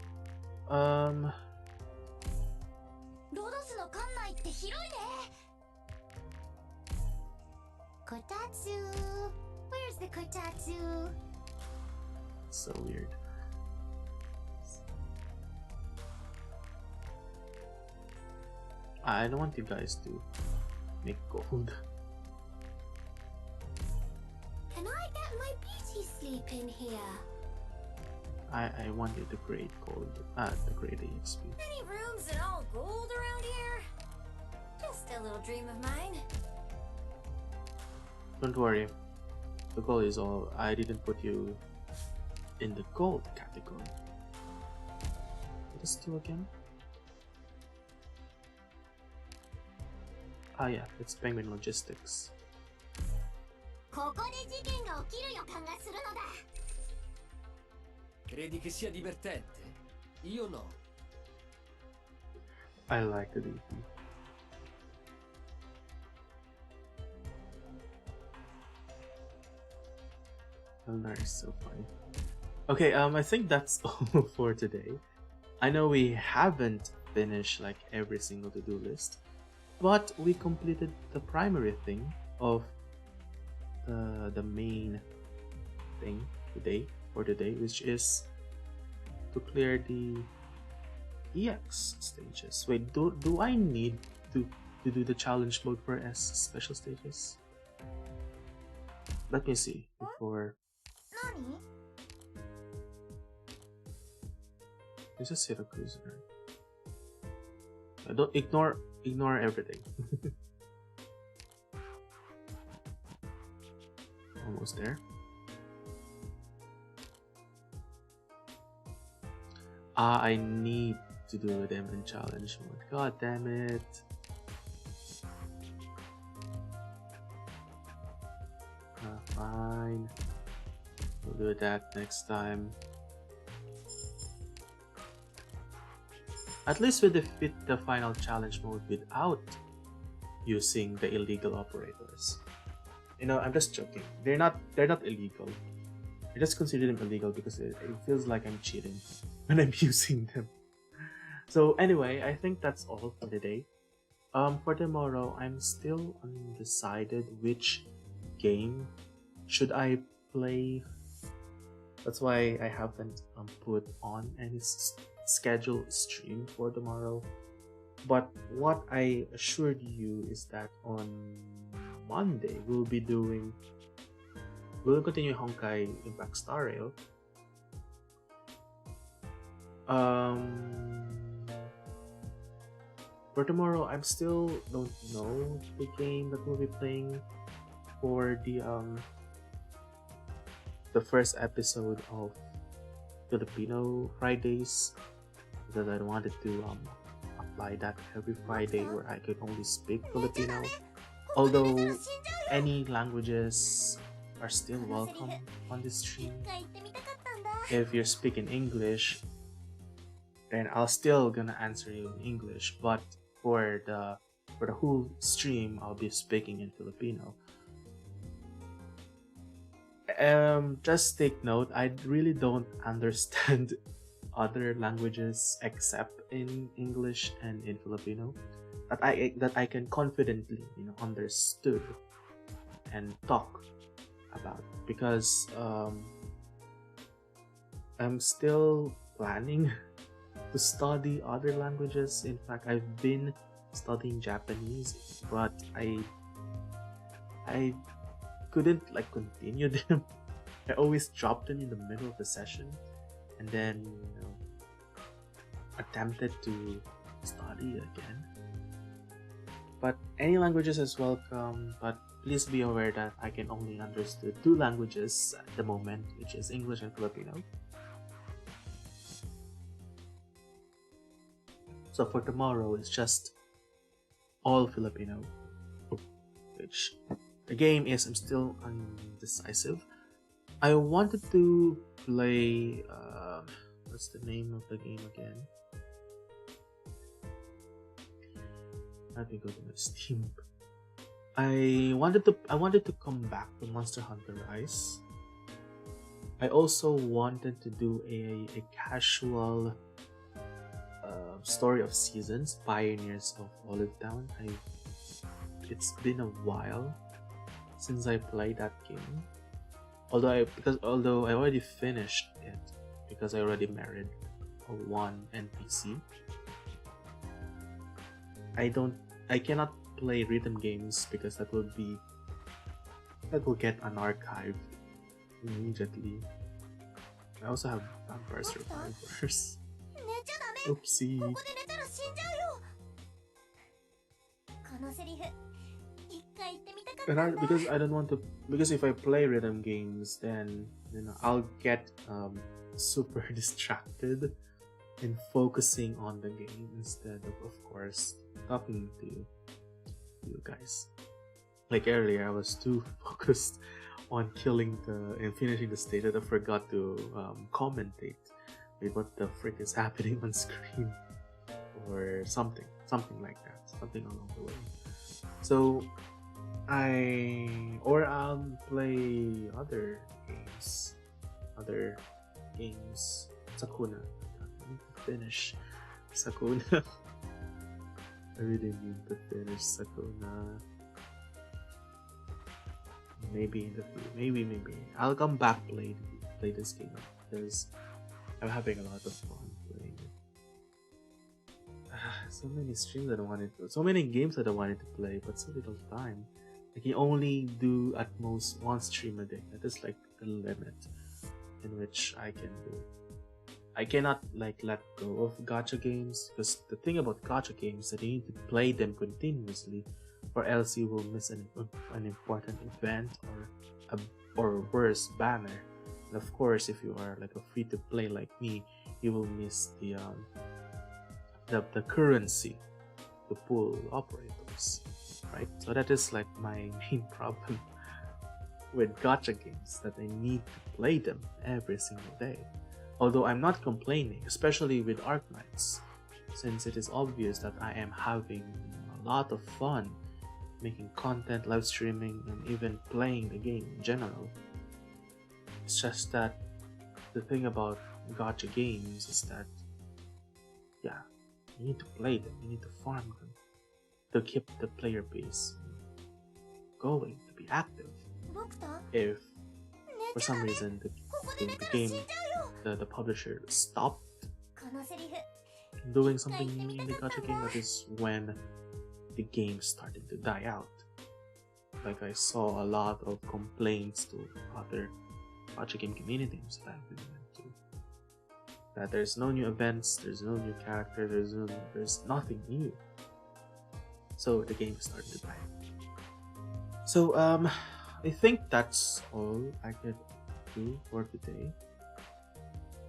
Kotatsu! Where's the Kotatsu? So weird. I don't want you guys to make gold. Can I get my piece deep in here. I wanted to create EXP. Any rooms in all gold around here? Just a little dream of mine. Don't worry. The goal is all. I didn't put you in the gold category. What is two again? Ah yeah, it's Penguin Logistics. ここで事件が起きる予感がするのだ。 Credi che sia divertente? Io no. I like the DP. Eldar is so funny. Okay, I think that's all for today. I know we haven't finished like every single to-do list, but we completed the primary thing of the main thing for today, which is to clear the EX stages. Wait, do I need to do the challenge mode for S special stages? Let me see before. 何? It's a Syracuse, right? Don't ignore everything. Almost there. I need to do them in challenge mode. God damn it. Fine. We'll do that next time. At least we defeat the final challenge mode without using the illegal operators. You know, I'm just joking. They're not illegal. I just consider them illegal because it feels like I'm cheating when I'm using them. So anyway, I think that's all for today. For tomorrow, I'm still undecided which game should I play. That's why I haven't put on any scheduled stream for tomorrow. But what I assured you is that on Monday we'll continue Honkai Impact Star Rail. For tomorrow, I still don't know the game that we'll be playing for the first episode of Filipino Fridays, because I wanted to apply that every Friday where I could only speak Filipino. Although any languages are still welcome on this stream. If you're speaking English, then I'll still gonna answer you in English, but for the whole stream I'll be speaking in Filipino. Just take note, I really don't understand other languages except in English and in Filipino that I can confidently, understood and talk about, because I'm still planning to study other languages. In fact, I've been studying Japanese, but I couldn't continue them. I always dropped them in the middle of the session and then attempted to study again. But any languages is welcome, but please be aware that I can only understand 2 languages at the moment, which is English and Filipino. So for tomorrow, it's just all Filipino, which the game is, I'm still undecisive. I wanted to play, what's the name of the game again? Let me go to my Steam. I wanted to come back to Monster Hunter Rise. I also wanted to do a casual Story of Seasons, Pioneers of Olive Town. It's been a while since I played that game. Although I already finished it because I already married one NPC. I cannot play rhythm games because that will get unarchived immediately. I also have Vampire Survivors. 寝ちゃダメ Oopsie. ここで寝たら死んじゃうよこのセリフ一回言ってみたかったんだ Because I don't want to, because if I play rhythm games, then I'll get super distracted in focusing on the game instead of course, talking to you guys. Like earlier, I was too focused on killing and finishing the stage that I forgot to commentate with what the frick is happening on screen or something like that, something along the way. So I'll play other games. Sakuna. I need to finish Sakuna. I really need to finish Sakuna. Maybe in the future. Maybe. I'll come back play this game because I'm having a lot of fun playing it. So many streams that I wanted to, so many games that I wanted to play, but so little time. I can only do at most one stream a day. That is like the limit in which I can do. I cannot like let go of gacha games because the thing about gacha games is that you need to play them continuously, or else you will miss an important event or worse, banner. And of course, if you are like a free to play like me, you will miss the currency to pull operators, right? So that is like my main problem with gacha games, that I need to play them every single day. Although I'm not complaining, especially with Arknights, since it is obvious that I am having a lot of fun making content, live streaming, and even playing the game in general. It's just that the thing about gacha games is that, yeah, you need to play them, you need to farm them to keep the player base going, to be active. If for some reason the game, the publisher stopped doing something in the gacha game, that is when the game started to die out. Like I saw a lot of complaints to other gacha game communities that I've been into, that there's no new events, there's no new character, there's nothing new. So the game started to die. So I think that's all I could do for today.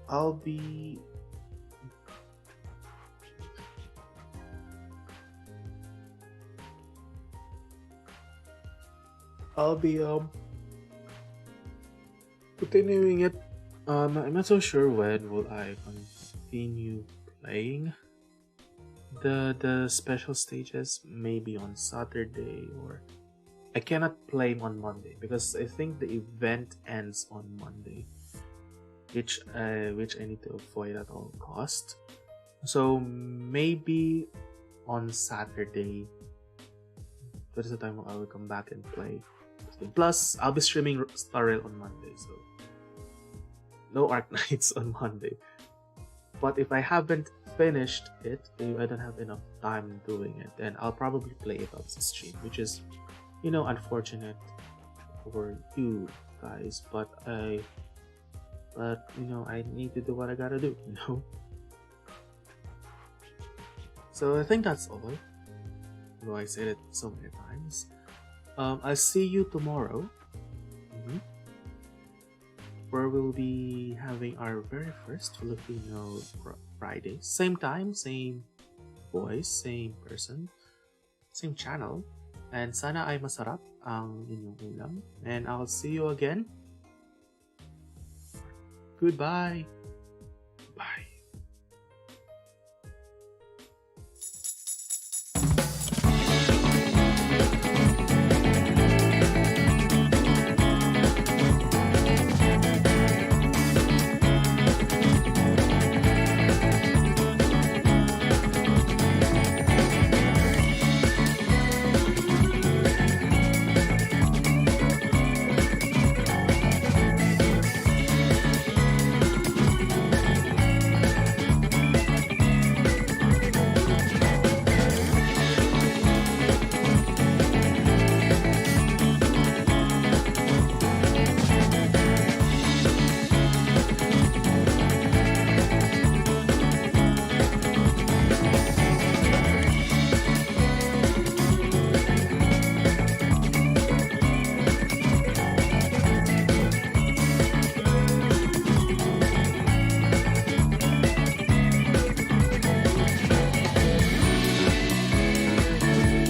I'll be continuing it. I'm not so sure when will I continue playing the special stages. Maybe on Saturday, or I cannot play on Monday because I think the event ends on Monday, which I need to avoid at all cost. So maybe on Saturday, that is the time I will come back and play. Plus, I'll be streaming Star Rail on Monday, so no Arknights on Monday. But if I haven't finished it, if I don't have enough time doing it, then I'll probably play it off the stream, which is, unfortunate for you guys. But I need to do what I gotta do, So I think that's all. Though I said it so many times. I'll see you tomorrow, where we'll be having our very first Filipino Friday. Same time, same voice, same person, same channel. And sana ay masarap ang inyong ulam. And I'll see you again. Goodbye!